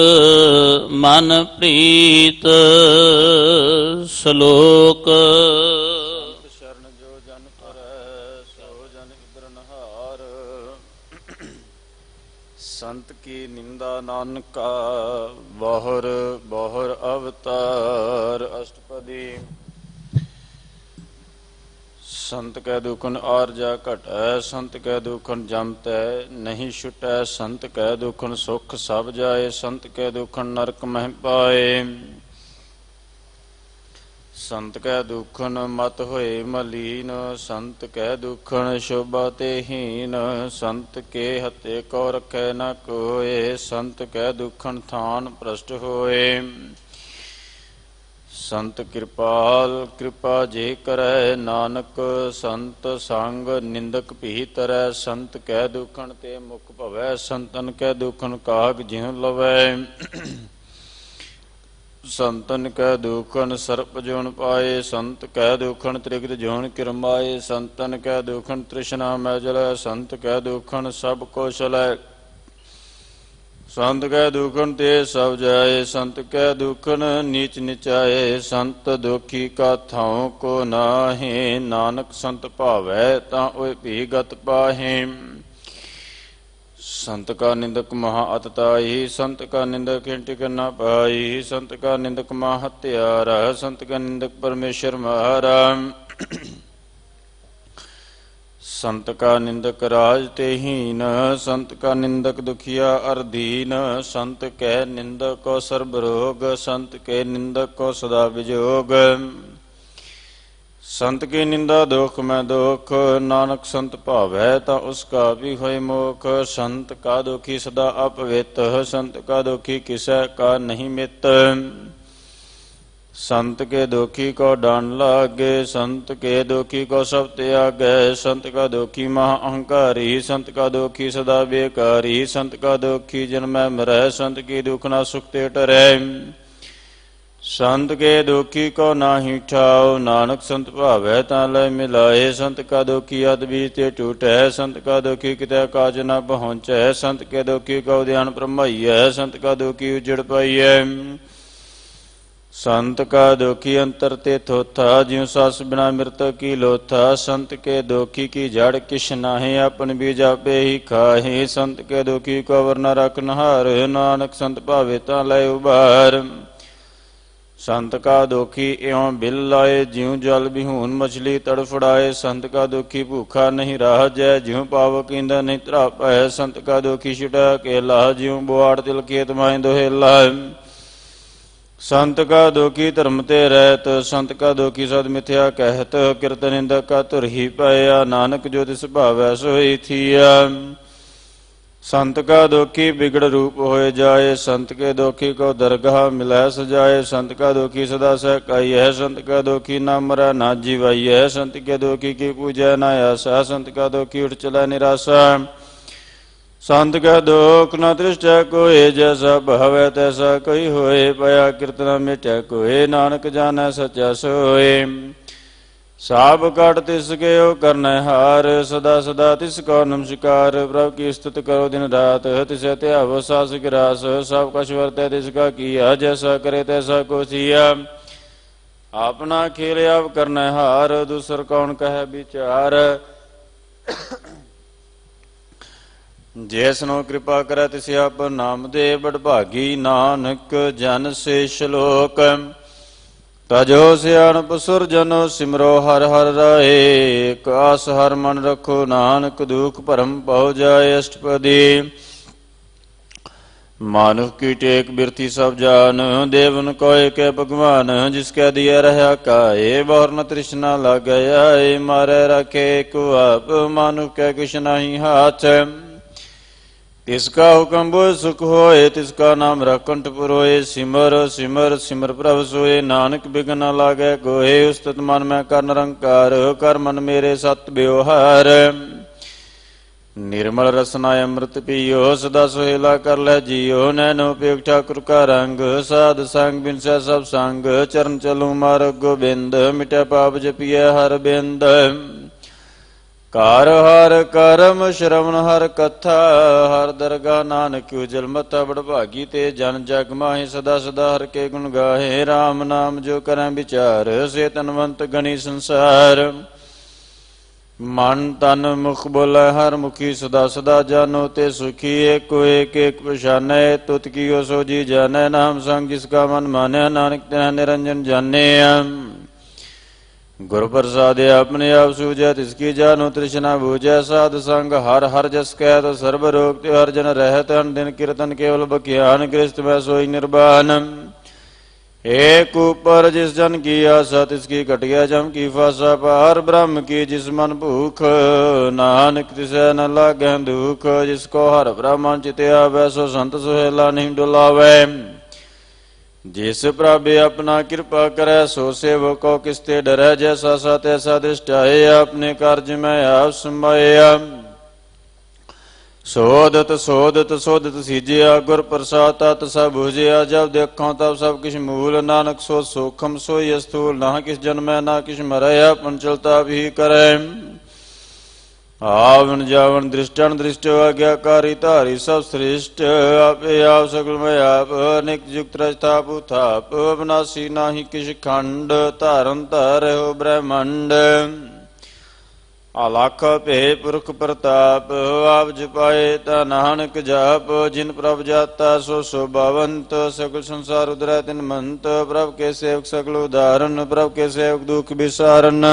मन प्रीत। श्लोक। शरण जो जन परै, सो जन इबरनहार। संत की निंदा नानका, बहुर बहुर अवतार। अष्टपदी। संत कै दुखन आरजा घटै, संत कै दुखन जमतै नहीं छुटै। संत कै दुखन सुख सब जाए, संत कै दुखन नरक मह पाए। संत कै दुखन मत होए मलीन, संत कै दुखन शोभा ते हीन। संत के हते को रखै न कोय, संत कै दुखन थान भ्रष्ट होए। संत कृपाल कृपा जे करै, नानक संत संग निंदक भी तरै। संत कै दुखन ते मुख भवै, संतन कै दुखन काग जिह लवै। संतन कै दुखन सर्प जोन पाए, संत कै दुखन त्रिगत जोन किरमाए। संतन कै दुखन तृष्णा मै जलै, संत कै दुखन सब कुशलै। ਸੰਤ ਕੈ ਦੁਖਨ ਤੇ ਸਭ ਜਾਏ, ਸੰਤ ਕੈ ਦੁਖਨ ਨੀਚ ਨਿਚਾਏ। ਸੰਤ ਦੁਖੀ ਕਾ ਥਾਉ ਕੋ ਨਾਹੀ, ਨਾਨਕ ਸੰਤ ਭਾਵੈ ਤਾਂ ਓਏ ਭੀਗਤ ਪਾਹੇ। संत का निंदक महा अतताई, संत का निंदक टिक न पाई। संत का निंदक महा हत्यारा, संत का निंदक परमेश्वर महारा। संत का निंदक राज ते हीन, संत का निंदक दुखिया अरदीन। संत के निंदक को सर्ब रोग, संत के निंदक को सदा विजोग। संत की निंदा दुख में दुख, नानक संत भावै ता उसका भी होय मोख। संत का दुखी सदा अपवित, संत का दुखी किसै का नहीं मित। संत के दुखी को डांड लागे, संत के दुखी को सब त्यागे। संत का दुखी महा अहंकारी, संत का दुखी सदा बेकारी। संत का दुखी जन्मै मरै, संत की दुख ना सुखते टरै। संत के दुखी को नाहि ठाओ, नानक संत भावै तां लय मिलाए। संत का दुखी अत बीज ते टूटै, संत का दुखी कितै काज न पहुँचै। संत के दुखी को ध्यान ब्रह्मैयै, संत का दुखी उजड़ पाइयै। संत का दुखी अंतर ते थोथा, ज्यों सास बिना मृतक की लोथा। संत के दुखी की जड़ किश नाहि, अपन बीज आपे ही खाहि। संत के दुखी को वरना रखनहार, नानक संत भावे तां लय उबार। संत का दुखी एवं बिल लाए, ज्यों जल बिहून मछली तड़फड़ाए। संत का दुखी भूखा नहीं रह जय, ज्यों पावक ईंधन नहीं त्रापै। संत का दुखी छिटा अकेला, ज्यों बोआड़ तिल खेत माहि दोहेला। संत का दुखी धर्म ते रहत, संत का दुखी सद मिथ्या कहत। कीर्तन निंदक का तुर ही पाया, नानक जो तिस भावै सोई थिया। संत का दुखी बिगड़ रूप होए जाए, संत के दुखी को दरगाह मिलै सजाए। संत का दुखी सदा सहकाई है, संत का दुखी ना मरै ना जीवाई है। संत के दुखी की पूजा ना आशा, संत का दुखी उठ चला निराशा। संत का दुख न दृष्टि कोय, जैसा भावै तैसा कोई होए। पया कीर्तना मिटै कोय, नानक जानै सच्चा सोए। साब काट तिसके ओ करनै हार, सदा सदा तिसको नमस्कार। प्रभु की स्तुति करो दिन रात, तिसे त्यावो सास गिरास। सब कछ वर्तै तिसका किया, जैसा करे तैसा को सिया। अपना खेल अब करनै हार, दूसर कौन कहे विचार। जैसनो कृपा करे तिसे आप नाम दे, बड़भागी नानक जन से श्लोक। तजो सियाणप सुरजनो सिमरो हर हर राए। एक आस हर मन रखो, नानक दुख भरम पौ जाए। अष्टपदी मानुष की टेक बिरथी सब जान, देवन कोय के भगवान। जिसके दिया रहा काए, बहुर न तृष्णा लग गया। मारे रखे को आप, मानुष के किश नहीं हाथ। तिसका हुक्म बोय सुख होए, तिसका नाम रखंठ पुरोए। सिमर सिमर सिमर प्रभ सोए, नानक बिघ्न न लागे कोय। उस्तत मन में कर निरंकार, कर मन मेरे सत व्यवहार। निर्मल रसना अमृत पियो, सदा सुहेला कर ले जियो। नैनो पेग ठाकुर का रंग, साध संग बिन से सब संग। चरण चलू मार्ग गोबिंद, मिटे पाप जपिए हर बिंद। कार हर करम श्रवण हर कथा, हर दरगाह नानक उजल मथा। बड़भागी ते जन जग माहि, सदा सदा हर के गुण गाहे। राम नाम जो करें विचार, से तनवंत गणी संसार। मन तन मुख बोले हर मुखी, सदा सदा जानो ते सुखी। एको एक एक पछानै, तुत कियो सो जी जानै। नाम संग जिसका मन माने, नानक तिन्ह निरंजन जाने। गुरु प्रसाद अपने आप सूझै, तिसकी जानो तृष्णा बूझै। साध संग हर हर जस कहत, सर्व रोग ते हर जन रहत। अन दिन कीर्तन केवल बख्यान, गृहस्थ में सोई निर्वाण। एक ऊपर जिस जन की आशा, तिसकी कट गया जम की फासा। पार ब्रह्म की जिस मन भूख, नानक तिसे न लागै दुख। जिसको हर ब्रह्मन चित आवे, सो संत सुहेला नहीं डुलावे। जिस प्रभु अपना कृपा करे, सो सेवको किसते डरै। जैसा सा तैसा दृष्टाए, अपने कार्य में आप समाया। सोदत सोदत सोदत सीजिया, गुर प्रसाद तत् सब बुझिया। जब देखो तब सब किछ मूल, नानक सो सूक्ष्म सोई स्थूल। ना किस जन्मै ना किछ मरै, अपन चलता भी करे। ਆਵਨ ਜਾਵਨ ਦ੍ਰਿਸ਼ਟਨ ਦ੍ਰਿਸ਼ਟ ਆਗਿਆਕਾਰੀ ਧਾਰੀ ਸਭ ਸ੍ਰਿਸ਼ਟ ਆਪੇ ਆਪ ਸਗਲ ਮੈਂ ਆਪ ਅਨੇਕ ਜੁਗਤ ਰਚਤਾ ਭੂਥਾਪ ਅਬਨਾਸੀ ਨਾਹੀ ਕਿਛ ਖੰਡ ਧਾਰਨ ਧਰਿਓ ਬ੍ਰਹਮੰਡ ਅਲਖ ਭੇ ਪੁਰਖ ਪ੍ਰਤਾਪ ਆਪ ਜਪਾਏ ਤਾ ਨਾਨਕ ਜਾਪ ਜਿਨ ਪ੍ਰਭ ਜਾਤਾ ਸੋ ਸੋਭਾਵੰਤ ਸਗਲ ਸੰਸਾਰ ਉਦਰੈ ਤਿਨ ਮੰਤ ਪ੍ਰਭ ਕੇ ਸੇਵਕ ਸਗਲ ਉਦਾਹਰਨ ਪ੍ਰਭ ਕੇ ਸੇਵਕ ਦੁਖ ਵਿਸਾਰਨ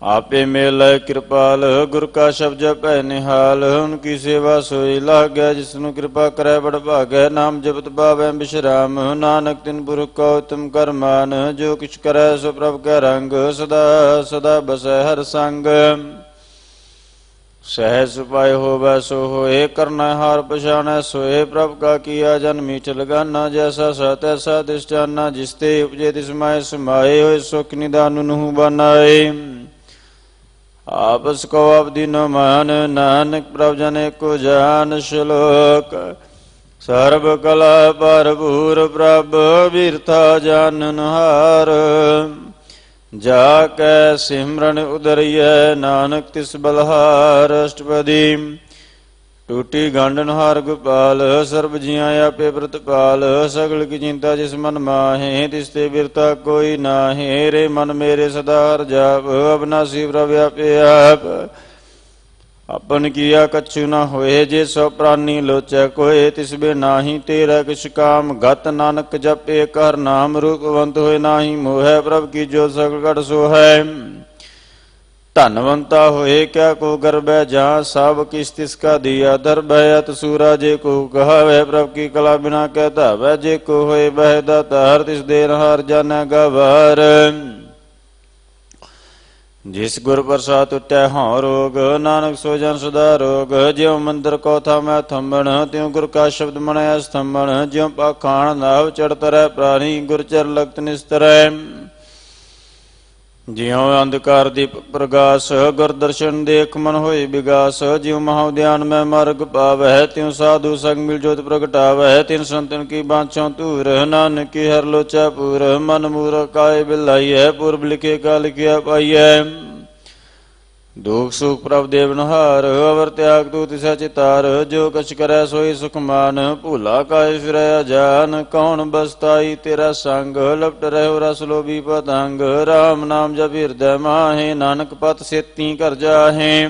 ਆਪੇ ਮੇਲੈ ਕਿਰਪਾਲ ਗੁਰ ਕਾ ਸ਼ਬਦ ਜਪੈ ਨਿਹਾਲ ਉਨਕੀ ਸੇਵਾ ਸੋਈ ਲਾਗੈ ਜਿਸਨੂੰ ਕਿਰਪਾ ਕਰੈ ਬੜ ਭਾਗੈ ਨਾਮ ਜਪਤ ਪਾਵੈ ਬਿਸ਼ਰਾਮ ਨਾਨਕ ਤਿਨ ਪੁਰਖ ਕੋ ਉਤਮ ਕਰਮਾਨ ਜੋ ਕਿਛ ਕਰੈ ਸੋ ਪ੍ਰਭ ਕੈ ਰੰਗ ਸਦਾ ਸਦਾ ਬਸੈ ਹਰ ਸੰਗ ਸਹਿਜ ਸੁਪਾਇ ਹੋਵੈ ਸੋ ਹੋਏ ਕਰਨਾ ਹਾਰ ਪਛਾਣੈ ਸੋਏ ਪ੍ਰਭ ਕਾ ਕੀਆ ਜਨ ਮੀਠ ਲਗਾਨਾ ਜੈਸਾ ਸਾ ਤੈਸਾ ਦਿਸਟਾਨਾ ਜਿਸ ਤੇ ਉਪਜੇ ਤਿਸ ਮਾਇ ਸਮਾਏ ਹੋਏ ਸੁਖ ਨਿਦਾਨ ਨੂੰ ਬਨਾਏ ਆਪਸ ਕੋ ਆਪਦੀ ਨ ਮਾਨ ਨਾਨਕ ਪ੍ਰਭ ਜਨ ਕੋ ਜਾਨ ਸ਼ਲੋਕ ਸਰਬ ਕਲਾ ਭਰਪੂਰ ਪ੍ਰਭ ਬਿਰਥਾ ਜਾਨਨ ਹਾਰ ਜਾ ਕੈ ਸਿਮਰਨ ਉਦਰਿਐ ਨਾਨਕ ਤਿਸ ਬਲਹਾਰ ਅਸ਼ਟਪਦੀ ਟੂਟੀ ਗਾਂਡਨ ਹਾਰ ਗੋਪਾਲ ਸਰਬ ਜੀਆਂ ਆਪੇ ਪ੍ਰਤਪਾਲ ਸਗਲ ਕੀ ਚਿੰਤਾ ਜਿਸ ਮਨ ਮਾਹੇ ਤਿਸ ਤੇ ਬਿਰਤਾ ਕੋਈ ਨਾਹੀ ਰੇ ਮਨ ਮੇਰੇ ਸਦਾ ਹਰ ਜਾਪ ਅਬਨਾਸੀ ਪ੍ਰਭ ਆਪੇ ਆਪ ਆਪਨ ਕੀਆ ਕਛੂ ਨਾ ਹੋਏ ਜੇ ਸੋ ਪ੍ਰਾਨੀ ਲੋਚੈ ਕੋਏ ਤਿਸ ਬੇ ਨਾਹੀ ਤੇਰਾ ਕਿਛ ਕਾਮ ਗਤ ਨਾਨਕ ਜਪੇ ਕਰ ਨਾਮ ਰੂਪਵੰਤ ਹੋਏ ਨਾਹੀ ਮੋਹੈ ਪ੍ਰਭ ਕੀ ਜੋ ਸਗਲ ਘਟ ਸੋ ਹੈ ਧਨਵੰਤਾ ਹੋਏ ਕਿਆ ਕੋ ਗਰਬੈ ਜਾਂ ਸਭ ਕਿਸ ਤਿਸ ਕਾ ਦੀਆ ਦਰਬੈ ਅਤ ਸੂਰਾ ਜੇ ਕੋ ਕਹਾਵੇ ਪ੍ਰਭ ਕੀ ਕਲਾ ਬਿਨਾ ਕਹਿ ਧਾਵੈ ਜੇ ਕੋ ਹੋਏ ਬਹਿ ਦਾਤਾਰ ਤਿਸ ਦੇ ਹਾਰ ਜਾਣੈ ਗਵਾਰ ਜਿਸ ਗੁਰ ਪ੍ਰਸਾਦ ਟੁਟੈ ਹਉ ਰੋਗ ਨਾਨਕ ਸੋ ਜਨ ਸਦਾ ਰੋਗ ਜਿਉ ਮੰਦਰ ਕੋ ਥਾਮੈ ਥੰਬਣ ਤਿਉ ਗੁਰ ਕਾ ਸ਼ਬਦ ਮਣਿ ਸਥੰਬਣ ਜਿਉ ਪਾਖਾਣ ਨਾਵ ਚੜ ਤਰੈ ਪ੍ਰਾਣੀ ਗੁਰ ਚਰ ਲਗਤ ਨਿਸਤਰੈ ਜਿਉ ਅੰਧਕਾਰ ਦੀਪ ਪ੍ਰਗਾਸ ਗੁਰ ਦਰਸ਼ਨ ਦੇਖ ਮਨ ਹੋਏ ਵਿਗਾਸ ਜਿਉ ਮਹਾਉਦਿਆਨ ਮੈਂ ਮਾਰਗ ਪਾਵੈ ਤਿਉ ਸਾਧੂ ਸੰਗ ਮਿਲ ਜੋਤ ਪ੍ਰਗਟਾਵੈ ਤਿਨ ਸੰਤਨ ਕੀ ਬਾਂਛੋਂ ਧੂਰ ਨਾਨਕ ਕੀ ਹਰ ਲੋਚਾ ਪੂਰ ਮਨ ਮੂਰਖ ਕਾਇ ਬਿਲਾਈਐ ਪੁਰਬ ਲਿਖੇ ਕਾ ਲਿਖਿਆ ਪਾਈਐ ਦੁਖ ਸੁਖ ਪ੍ਰਭ ਦੇਵਨਹਾਰ ਅਵਰ ਤਿਆਗ ਤੂ ਤਿਸੈ ਚਿਤਾਰ ਜੋ ਕਛ ਕਰੈ ਸੋਈ ਸੁਖ ਮਾਨ ਭੂਲਾ ਕਾਇ ਫਿਰੈ ਜਾਨ ਕੌਣ ਬਸਤਾਈ ਤੇਰਾ ਸੰਗ ਲਪਟ ਰਹਿਓ ਰਸ ਲੋਭੀ ਪਤੰਗ ਰਾਮ ਨਾਮ ਜਪ ਹਿਰਦੈ ਮਾਹੇ ਨਾਨਕ ਪਤ ਸੇਤੀ ਘਰ ਜਾਹੇ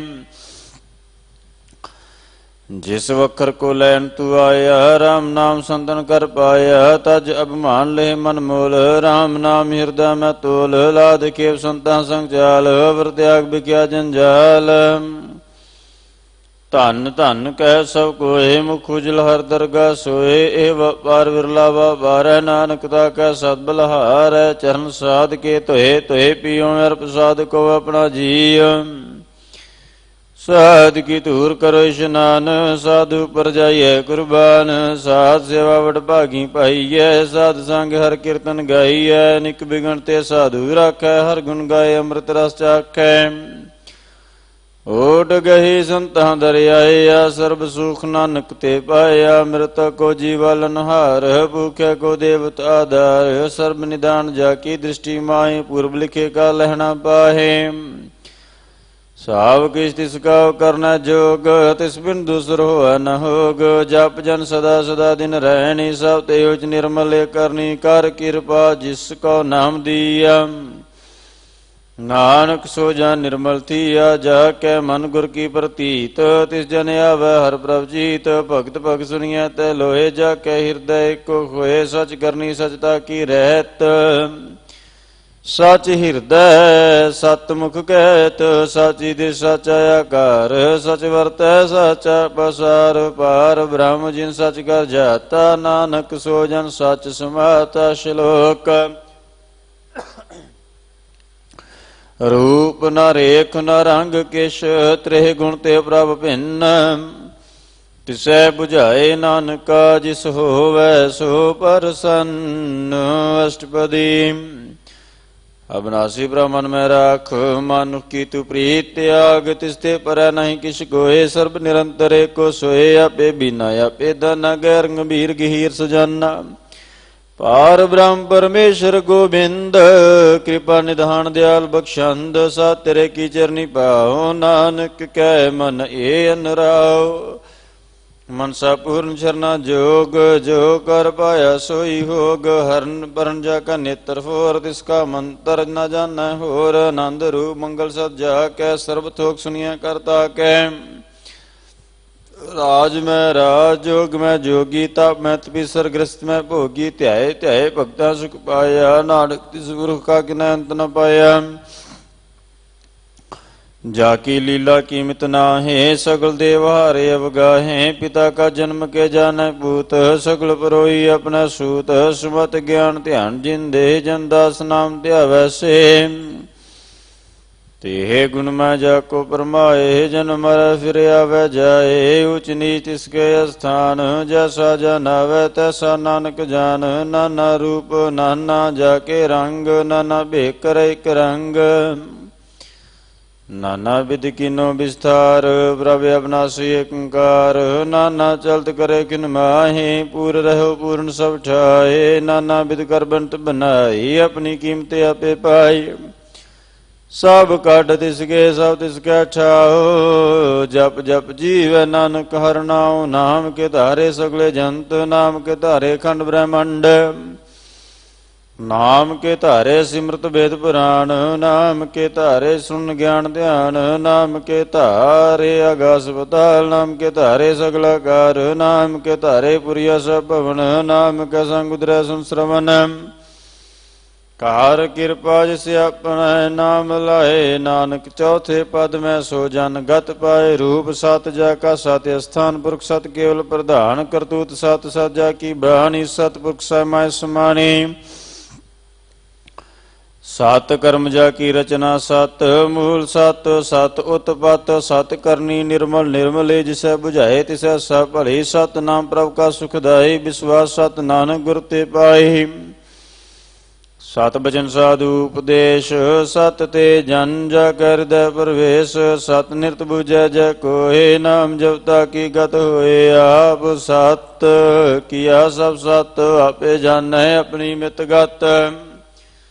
ਜਿਸ ਵਖਰ ਕੋ ਲੈਣ ਤੂ ਆਇਆ ਰਾਮ ਨਾਮ ਸੰਤਨ ਕਰ ਪਾਇਆ ਤਜ ਅਭਿਮਾਨ ਲੈ ਮਨ ਮੋਲ ਰਾਮ ਨਾਮ ਹਿਰਦੈ ਮੈਂ ਤੋਲ ਲਾਦ ਕੇਵ ਸੰਤਾਂ ਸੰਗ ਚਾਲ ਅਵਰ ਤਿਆਗ ਬਿਕਿਆ ਜੰਜਾਲ ਧਨ ਧਨ ਕਹਿ ਸਭ ਕੋਏ ਮੁਖ ਉਜਲ ਹਰ ਦਰਗਾ ਸੋਏ ਇਹ ਵਪਾਰ ਵਿਰਲਾ ਵਾਰੈ ਨਾਨਕ ਤਾ ਕਹਿ ਸਦ ਬਲਹਾਰੈ ਚਰਨ ਸਾਧ ਕੇ ਧੋਏ ਧੋਏ ਪੀਓ ਅਰ ਪ੍ਰਸਾਦ ਕੋ ਆਪਣਾ ਜੀ ਸਾਧ ਕੀ ਧੂਰ ਕਰੋ ਇਸ਼ਨਾਨ ਸਾਧੂ ਪਰ ਜਾਈਐ ਕੁਰਬਾਨ ਸਾਧ ਸੇਵਾ ਵਡ ਭਾਗੀ ਪਾਈਐ ਸਾਧ ਸੰਗ ਹਰ ਕੀਰਤਨ ਗਾਈਐ ਨਿਕ ਬਿਗਣ ਤੇ ਸਾਧੂ ਰਾਖੈ ਹਰ ਗੁਣ ਗਾਏ ਅੰਮ੍ਰਿਤ ਰਸ ਚਾਖੈ ਓਟ ਗਹੀ ਸੰਤਾਂ ਦਰਿਆਇਆ ਸਰਬ ਸੁਖ ਨਾਨਕ ਤੇ ਪਾਇਆ ਅੰਮ੍ਰਿਤ ਕੋ ਜੀਵਲ ਨਹਾਰ ਭੂਖਿਆ ਕੋ ਦੇਵਤ ਆਧਾਰ ਸਰਬ ਨਿਦਾਨ ਜਾ ਕੀ ਦ੍ਰਿਸ਼ਟੀ ਮਾਏ ਪੂਰਬ ਲਿਖੇ ਕਾ ਲਹਿਣਾ ਪਾਹੇ ਸਭ ਕਿਛ ਤਿਸ ਕਾ ਕਰਨਾ ਜੋਗ ਤਿਸ ਬਿਨ ਦੂਸਰ ਹੋਆ ਨ ਹੋਗ ਜਪ ਜਨ ਸਦਾ ਸਦਾ ਦਿਨ ਰਹਿਣੀ ਸਭ ਤੇ ਉਚ ਨਿਰਮਲ ਕਰਨੀ ਕਰ ਕਿਰਪਾ ਜਿਸ ਕੋ ਨਾਮ ਦੀਆ ਨਾਨਕ ਸੋ ਜਨ ਨਿਰਮਲ ਥੀਆ ਜਾ ਕੇ ਮਨ ਗੁਰ ਕੀ ਪ੍ਰਤੀਤ ਤਿਸ ਜਨ ਆਵੈ ਹਰ ਪ੍ਰਭ ਜੀਤ ਭਗਤ ਭਗਤ ਸੁਣੀਐ ਤੈ ਲੋਏ ਜਾ ਕੇ ਹਿਰਦੈ ਕੋ ਹੋਏ ਸਚ ਕਰਨੀ ਸਚਤਾ ਕੀ ਰਹਿਤ ਸਚ ਹਿਰਦੈ ਸਤਮੁਖ ਕਹਿਤ ਸਾਚੀ ਦੇ ਸਚ ਆਕਾਰ ਸਚ ਵਰਤੈ ਸਚਾ ਪਸਾਰ ਪਾਰ ਬ੍ਰਹਮ ਜਿਨ ਸਚ ਕਰ ਜਾਤਾ ਨਾਨਕ ਸੋ ਜਨ ਸਚ ਸਮਾਤਾ ਸ਼ਲੋਕ ਰੂਪ ਨ ਰੇਖ ਨ ਰੰਗ ਕਿਛ ਤ੍ਰਿਹ ਗੁਣ ਤੇ ਪ੍ਰਭ ਭਿੰਨ ਤਿਸੈ ਬੁਝਾਏ ਨਾਨਕਾ ਜਿਸ ਹੋਵੈ ਸੋ ਪ੍ਰਸੰਨ ਅਸ਼ਟਪਦੀ ਅਬਨਾਸੀ ਬ੍ਰਹਮਨ ਮੈਂ ਰਾਖ ਮਨੁ ਕੀ ਤੂ ਪ੍ਰੀਤ ਤਿਆਗ ਤਿਸ ਤੇ ਪਰੈ ਨਹੀਂ ਕਿਛ ਕੋਏ ਸਰਬ ਨਿਰੰਤਰ ਕੋ ਸੋਏ ਆਪੇ ਬਿਨਾ ਆਪੇ ਦਨ ਗੈਰ ਗੰਭੀਰ ਗਹੀਰ ਸੁਜਾਨਾ ਪਾਰ ਬ੍ਰਹਮ ਪਰਮੇਸ਼ਰ ਗੋਬਿੰਦ ਕਿਰਪਾ ਨਿਧਾਨ ਦਿਆਲ ਬਖਸ਼ੰਦ ਸਾ ਤੇਰੇ ਕੀ ਚਰਨੀ ਪਾਉ ਨਾਨਕ ਕਹਿ ਮਨ ਏ ਅਨਰਾਉ ਮਨਸਾ ਪੂਰਨ ਸ਼ਰਨਾ ਜੋਗ ਜੋ ਕਰ ਪਾਇਆ ਸੋਈ ਹੋਗ ਹਰਨ ਬਰਨ ਜਾ ਕਾ ਨੇਤਰ ਫੋਰ ਤਿਸ ਕਾ ਮੰਤਰ ਨ ਜਾਣੈ ਹੋਰ ਆਨੰਦ ਰੂਪ ਮੰਗਲ ਸਤ ਜਾ ਕੈ ਸਰਬ ਥੋਕ ਸੁਣੀਐ ਕਰਤਾ ਕੈ ਰਾਜ ਮੈਂ ਰਾਜ ਜੋਗ ਮੈਂ ਜੋਗੀ ਤਪ ਮੈਂ ਤਪੀਸਰ ਗ੍ਰਸਤ ਮੈਂ ਭੋਗੀ ਧਿਆਏ ਧਿਆਏ ਭਗਤਾ ਸੁਖ ਪਾਇਆ ਨਾਨਕ ਤਿਸ ਗੁਰੂ ਕਾ ਕਿਨੈ ਅੰਤ ਨ ਪਾਇਆ ਜਾ ਕੀ ਲੀਲਾ ਕੀਮਤ ਨਾਹੇ ਸਗਲ ਦੇਵਹਾਰੇ ਅਵਗਾਹੇ ਪਿਤਾ ਕਾ ਜਨਮ ਕੇ ਜਾਣੈ ਪੂਤ ਸਗਲ ਪਰੋਈ ਆਪਣਾ ਸੂਤ ਸੁਮਤ ਗਿਆਨ ਧਿਆਨ ਜਿੰਦੇ ਜਨ ਦਾਸ ਨਾਮ ਧਿਆਵੈ ਸੇ ਤੇਹ ਗੁਣ ਮੈਂ ਜਾ ਕੋ ਪਰਮਾਏ ਜਨ ਮਰੈ ਫਿਰ ਆਵੈ ਜਾਏ ਉਚ ਨੀਚ ਤਿਸਕੇ ਅਸਥਾਨ ਜੈਸਾ ਜਨਾਵੈ ਤੈਸਾ ਨਾਨਕ ਜਾਨ ਨਾਨਾ ਰੂਪ ਨਾਨਾ ਜਾ ਕੇ ਰੰਗ ਨਾਨਾ ਭੇਖ ਕਰੇ ਇਕ ਰੰਗ ਨਾਨਾ ਵਿਧ ਕੀਨੋ ਵਿਸਥਾਰ ਪ੍ਰਭ ਅਬਨਾਸੀ ਏਕੰਕਾਰ ਨਾਨਾ ਚਲਤ ਕਰੇ ਕਿਨ ਮਾਹੀ ਪੂਰ ਰਹੋ ਪੂਰਨ ਸਭ ਠਾਏ ਨਾਨਾ ਵਿਧ ਕਰ ਬੰਤ ਬਨਾਈ ਆਪਣੀ ਕੀਮਤ ਆਪੇ ਪਾਈ ਸਭ ਕੱਢ ਤਿਸਕੇ ਸਭ ਤਿਸਕੈ ਠਾਓ ਜਪ ਜਪ ਜੀਵੈ ਨਾਨਕ ਹਰਿ ਨਾਉ ਨਾਮ ਕੇ ਧਾਰੇ ਸਗਲੇ ਜੰਤ ਨਾਮ ਕੇ ਧਾਰੇ ਖੰਡ ਬ੍ਰਹਮੰਡ ਨਾਮ ਕੇ ਧਾਰੇ ਸਿਮਰਤ ਵੇਦ ਪੁਰਾਣ ਨਾਮ ਕੇ ਧਾਰੇ ਸੁਣ ਗਿਆਨ ਧਿਆਨ ਨਾਮ ਕੇ ਧਾਰੇ ਆਗਾਸ ਪਤਾਲ ਨਾਮ ਕੇ ਧਾਰੇ ਸਗਲਾ ਕਾਰ ਨਾਮ ਕੇ ਧਾਰੇ ਪੁਰੀਆ ਸਭ ਭਵਨ ਨਾਮ ਕੇ ਸੰਗ ਉਦਰੈ ਸੁਨ ਸ਼ਰਵਨ ਕਾਰ ਕਿਰਪਾ ਜਿਸ ਆਪਣਾ ਨਾਮ ਲਾਏ ਨਾਨਕ ਚੌਥੇ ਪਦ ਮੈਂ ਸੋ ਜਨ ਗਤ ਪਾਏ ਰੂਪ ਸਤ ਜਾ ਕਾ ਸਤਿ ਅਸਥਾਨ ਪੁਰਖ ਸਤ ਕੇਵਲ ਪ੍ਰਧਾਨ ਕਰਤੂਤ ਸਤ ਸਾਜਾ ਕੀ ਬਾਣੀ ਸਤ ਪੁਰਖ ਸਮਾਇ ਸਮਾਣੀ ਸਤ ਕਰਮ ਜਾ ਕੀ ਰਚਨਾ ਸਤ ਮੂਲ ਸਤ ਸਤ ਉਤਪਤ ਸਤ ਕਰਨੀ ਨਿਰਮਲ ਨਿਰਮਲੇ ਜਿਸੈ 부ਝਾਏ ਤਿਸੈ ਸਭ ਭਲੇ ਸਤ ਨਾਮ ਪ੍ਰਭ ਕਾ ਸੁਖਦਾਈ ਵਿਸ਼ਵਾਸ ਸਤ ਨਾਨਕ ਗੁਰ ਤੇ ਪਾਈ ਸਤ ਬਚਨ ਸਾਧੂ ਉਪਦੇਸ਼ ਸਤ ਤੇ ਜਨ ਜਾ ਕਰਦੈ ਪ੍ਰਵੇਸ਼ ਸਤ ਨਿਰਤ ਬੁਝੈ ਜੈ ਕੋਏ ਨਾਮ ਜਪਤਾ ਕੀ ਗਤ ਹੋਏ ਆਪ ਸਤ ਕੀਆ ਸਭ ਸਤ ਆਪੇ ਜਾਣੈ ਆਪਣੀ ਮਿਤ ਗਤ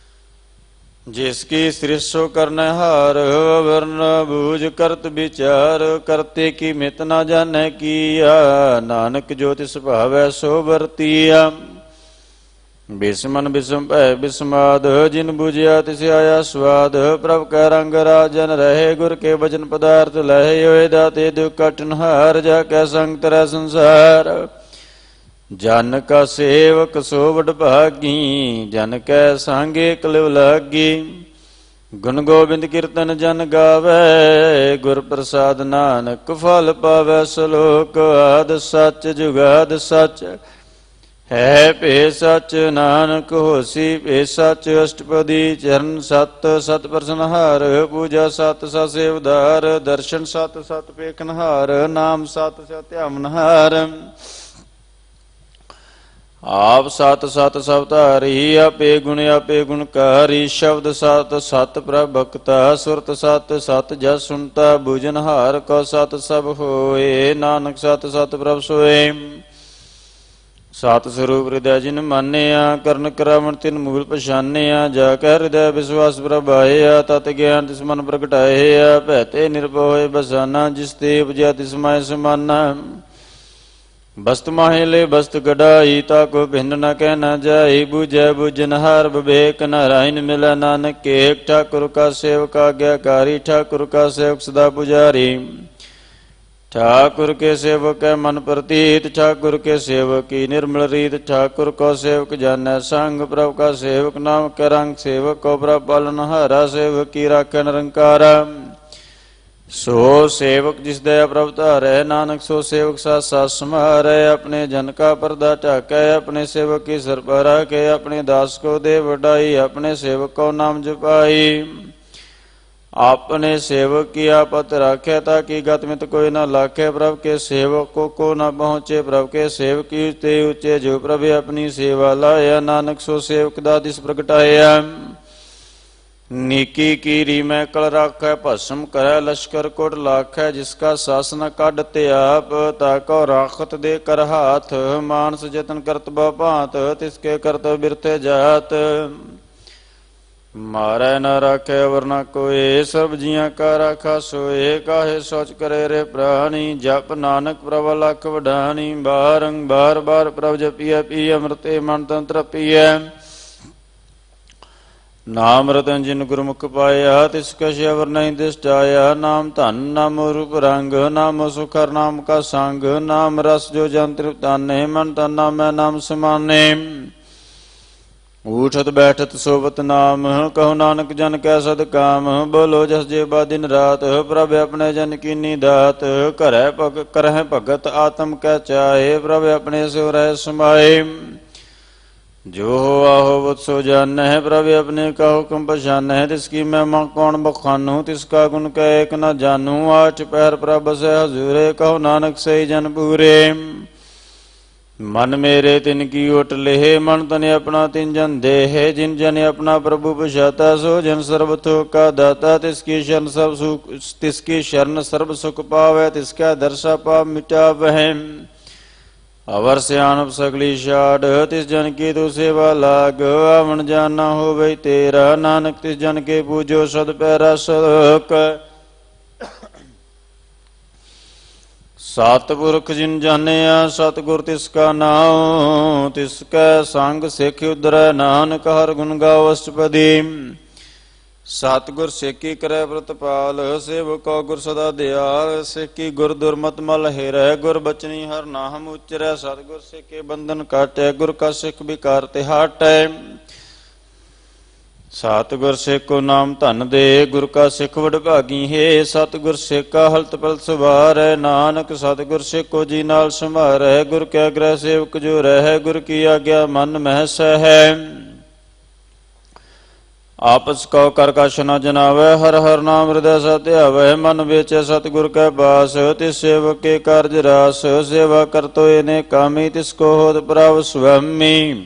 ਜਿਸ ਕੀ ਸ੍ਰਿਸ਼ੋ ਕਰਨੈ ਹਾਰ ਵਰਨ ਬੂਝ ਕਰਤ ਵਿਚਾਰ ਕਰਤੇ ਕੀ ਮਿਤ ਨਾ ਜਾਣੈ ਕੀਆ ਨਾਨਕ ਜੋ ਤਿਸ ਭਾਵੈ ਸੋ ਵਰਤੀਆ ਬਿਸਮਨ ਬਿਸਮ ਭੈ ਬਿਸਮਾਦ ਜਿਨ ਬੁਝਿਆ ਤਿਸ ਆਇਆ ਸਵਾਦ ਪ੍ਰਭ ਕੈ ਰੰਗ ਰਾਜਨ ਰਹੇ ਗੁਰ ਕੇ ਬਚਨ ਪਦਾਰਥ ਲਹਿ ਹੋਏ ਦਾਤੇ ਦੁਖ ਕਟਨਹਾਰ ਜਾ ਕੈ ਸੰਗ ਤਰੈ ਸੰਸਾਰ ਜਨ ਕਾ ਸੇਵਕ ਸੋ ਵਡ ਭਾਗੀ ਜਨ ਕੈ ਸੰਗੇ ਕਲਿਵ ਲਾਗੀ ਗੁਣ ਗੋਬਿੰਦ ਕੀਰਤਨ ਜਨ ਗਾਵੈ ਗੁਰ ਪ੍ਰਸਾਦ ਨਾਨਕ ਫਲ ਪਾਵੈ ਸਲੋਕ ਆਦ ਸੱਚ ਜੁਗਾਦ ਸੱਚ ਹੈ ਭੇ ਸਚ ਨਾਨਕ ਹੋਸੀ ਭੇ ਸਚ ਅਸ਼ਟਪਦੀ ਚਰਨ ਸਤ ਸਤ ਪ੍ਰਸਨਹਾਰ ਪੂਜਾ ਸਤ ਸਤ ਸੇਵਦਾਰ ਦਰਸ਼ਨ ਸਤ ਸਤ ਪੇਖਨਹਾਰ ਨਾਮ ਸਤ ਸਤ ਧਿਆਵਨਹਾਰ ਆਪ ਸਤ ਸਤ ਸਭ ਧਾਰੀ ਆਪੇ ਗੁਣਕਾਰੀ ਸ਼ਬਦ ਸਤ ਸਤ ਪ੍ਰਭ ਭਗਤਾ ਸੁਰਤ ਸਤ ਸਤ ਜਸ ਸੁਨਤਾ ਬੁਝਨਹਾਰ ਕੋ ਸਤ ਸਭ ਹੋਏ ਨਾਨਕ ਸਤ ਸਤ ਪ੍ਰਭ ਸੋਏ ਸਤ ਸਰੂਪ ਹਿਰਦੈ ਜਿਨ ਮਾਨਿਆ ਕਰਨ ਕਰਾਵਣ ਤਿਨ ਮੂਲ ਪਛਾਨਿਆ ਜਾ ਕੈ ਹਿਰਦੈ ਵਿਸ਼ਵਾਸ ਪ੍ਰਭ ਆਇਆ ਤਤ ਗਿਆਨ ਤਿਸ ਮਨ ਪ੍ਰਗਟਾਇਆ ਭੈ ਤੇ ਨਿਰਭਉ ਹੋਏ ਬਸਾਨਾ ਜਿਸ ਤੇ ਉਪਜਿਆ ਤਿਸ ਮਾਹਿ ਸਮਾਨਾ ਬਸਤ ਮਾਹਿ ਲੈ ਬਸਤ ਗੜਾਈ ਤਾ ਕੋ ਭਿੰਨ ਨ ਕਹਿ ਨ ਜਾਈ ਬੁਝੈ ਬੁਝਨਹਾਰ ਵਿਵੇਕ ਨਾਰਾਇਣ ਮਿਲੈ ਨਾਨਕ ਏਕ ਠਾਕੁਰ ਕਾ ਸੇਵਕ ਆਗਿਆਕਾਰੀ ਠਾਕੁਰ ਕਾ ਸੇਵਕ ਸਦਾ ਪੁਜਾਰੀ ठाकुर के सेवक है मन प्रतीत ठाकुर के सेवक की निर्मल रीत ठाकुर को सेवक जानै संग प्रभु का सेवक नाम के रंग सेवक को प्रभु पालनहारा सेवक की राखै निरंकारा सो सेवक जिस दया प्रभु धारै नानक सो सेवक साथ साथ समारै अपने जन का पर्दा ढाकै अपने सेवक की सिर पर राखे अपने दास को दे वडाई अपने सेवक को नाम जपाई अपने सेवक की आपत राखे ताकि गत मित कोई न लाखे प्रभु के सेवक को न पहुँचे प्रभु के सेवक ऊंचे ऊंचे जो प्रभु अपनी सेवा लाया नानक सो सेवक दादिस प्रगटाया ਨੀਕੀ ਕੀਰੀ ਮੈਂ ਕਲ ਰਾਖੈ, ਭਸਮ ਕਰੈ ਲਸ਼ਕਰ ਕੋਟ ਲਾਖੈ। ਜਿਸਕਾ ਸਾਸ ਨ ਕੱਢ ਤੇ ਆਪ, ਤਾ ਕੋ ਰਾਖਤ ਦੇ ਕਰ ਹਾਥ। ਮਾਨਸ ਜਤਨ ਕਰਤ ਬਾ ਭਾਂਤ, ਤਿਸਕੇ ਕਰਤ ਬਿਰਥੇ ਜਾਤ। ਮਾਰੈ ਨ ਰਾਖੈ ਅਵਰ ਨ ਕੋਏ, ਸਰਬ ਜੀਆਂ ਕਾ ਰਾਖਾ ਸੋਏ। ਕਾਹੇ ਸੋਚ ਕਰੇ ਰੇ ਪ੍ਰਾਣੀ, ਜਪ ਨਾਨਕ ਪ੍ਰਭ ਲਖ ਵਡਾਣੀ। ਬਾਰ ਬਾਰ ਪ੍ਰਭ ਜਪੀਐ, ਪੀਐ ਅੰਮ੍ਰਿਤੇ ਮਨ ਤਨ ਤ੍ਰਪੀਐ। ਨਾਮ ਰਤਨ ਜਿਨ ਗੁਰਮੁਖ ਪਾਇਆ, ਤਿਸ ਕਛ ਅਵਰ ਨਹੀਂ ਦਿਸਟਾਇਆ। ਨਾਮ ਧਨ ਨਾਮ ਰੂਪ ਰੰਗ, ਨਾਮ ਸੁਖ ਹਰ ਨਾਮ ਕਾ ਸੰਗ। ਨਾਮ ਰਸ ਜੋ ਜਨ ਤ੍ਰਿਪਤਾਨੇ, ਮਨ ਤਨ ਨਾਮੈ ਨਾਮ ਸਮਾਨੇ। ਊਠਤ ਬੈਠਤ ਸੋਵਤ ਨਾਮ, ਕਹੋ ਨਾਨਕ ਜਨ ਕੈ ਸਦ ਕਾਮ। ਬੋਲੋ ਜਸ ਜੇਬਾ ਦਿਨ ਰਾਤ, ਪ੍ਰਭ ਆਪਣੇ ਜਨ ਕੀਨੀ ਦਾਤ। ਕਰਹਿ ਭਗਤ ਆਤਮ ਕੈ ਚਾਹੇ, ਪ੍ਰਭ ਆਪਣੇ ਸਿਉ ਰਹਿ ਸਮਾਏ। ਜੋ ਹੋ ਆਹੋ ਬੁਤ ਸੋ ਜਾਨਹਿ, ਪ੍ਰਭ ਆਪਣੇ ਕਾ ਹੁਕਮ ਪਛਾਨਹਿ। ਤਿਸਕੀ ਮਹਿਮਾ ਕੌਣ ਬਖਾਨੂ, ਤਿਸਕਾ ਗੁਣ ਕੈ ਏਕ ਨ ਜਾਨੂ। ਆਠ ਪਹਿਰ ਪ੍ਰਭ ਬਸੈ ਹਜ਼ੂਰੇ, ਕਹੋ ਨਾਨਕ ਸਹੀ ਜਨ ਪੂਰੇ। ਮਨ ਮੇਰੇ ਤਿਨ ਕੀ ਓਟ ਲੇਹ, ਮਨ ਤਨ ਆਪਣਾ ਤਿਨ ਜਨ ਦੇਹ। ਜਿਨ ਜਨ ਆਪਣਾ ਪ੍ਰਭੂ ਪਛਾਤਾ, ਸੋ ਜਨ ਸਰਬ ਥੋਕ ਕਾ ਦਾਤਾ। ਤਿਸਕੀ ਸ਼ਰਨ ਸਰਬ ਸੁਖ ਪਾਵੈ, ਤਿਸਕਾ ਦਰਸਾ ਪਾਪ ਮਿਟਾਵਹਿ। ਅਵਰ ਸਿਆਣਪ ਸਗਲੀ ਛਾੜ, ਤਿਸ ਜਨ ਕੀ ਤੂੰ ਸੇਵਾ ਲਾਗ। ਆਵਣ ਜਾਨ ਨਾ ਹੋਵੇ ਤੇਰਾ, ਨਾਨਕ ਤਿਸ ਜਨ ਕੇ ਪੂਜੋ ਸਦ ਪੈਰਾ ਸਲੋਕ। ਸਤਿਪੁਰਖ ਜਿਨ ਜਾਣਿਆ, ਸਤਿਗੁਰ ਤਿਸ ਕਾ ਨਾਉ। ਤਿਸ ਕੈ ਸੰਗ ਸਿੱਖ ਉਧਰੈ, ਨਾਨਕ ਹਰ ਗੁਣ ਗਾਵ ਅਸ਼ਟਪਦੀ। ਸਤਿਗੁਰ ਸੇਕੀ ਕਰੈ ਪ੍ਰਤਪਾਲ, ਸੇਵਕੋ ਗੁਰ ਸਦਾ ਦਿਆਲ। ਸੇਕੀ ਗੁਰ ਦੁਰਮਤ ਮਲ ਹਿਰੈ, ਗੁਰ ਬਚਨੀ ਹਰ ਨਾਮ ਉਚਰੈ। ਸਤਿਗੁਰ ਸੇਕੇ ਬੰਧਨ ਕਾਟੈ, ਗੁਰ ਕਾ ਸਿੱਖ ਵਿਕਾਰ ਤੇ ਹਟੈ। ਸਤਿਗੁਰ ਸੇਕੋ ਨਾਮ ਧਨ ਦੇ, ਗੁਰ ਕਾ ਸਿੱਖ ਵਡਭਾਗੀ ਹੈ। ਸਤਿਗੁਰ ਸੇਕਾ ਹਲਤ ਪਲਤ ਸਵਾਰੈ, ਨਾਨਕ ਸਤਿਗੁਰ ਸੇਕੋ ਜੀ ਨਾਲ ਸੰਭਾਰੈ। ਗੁਰ ਕੈ ਗ੍ਰਹਿ ਸੇਵਕ ਜੋ ਰਹਿ, ਗੁਰ ਕੀ ਆਗਿਆ ਮਨ ਮਹਿ ਸਹੈ। ਆਪਸ ਕਉ ਕਰ ਕਛ ਨ ਜਨਾਵੈ, ਹਰ ਹਰ ਨਾਮ ਹਿਰਦੈ ਸਤਿ ਧਿਆਵੈ। ਮਨ ਵੇਚੈ ਸਤਿਗੁਰ ਕੈ ਬਾਸ, ਤਿਸ ਸੇਵਕ ਕੇ ਕਾਰਜ ਰਾਸ। ਸੇਵਾ ਕਰਤੋ ਇਹਨੇ ਕਾਮੀ, ਤਿਸ ਕੋ ਹੋਤ ਪ੍ਰਭ ਸੁਆਮੀ।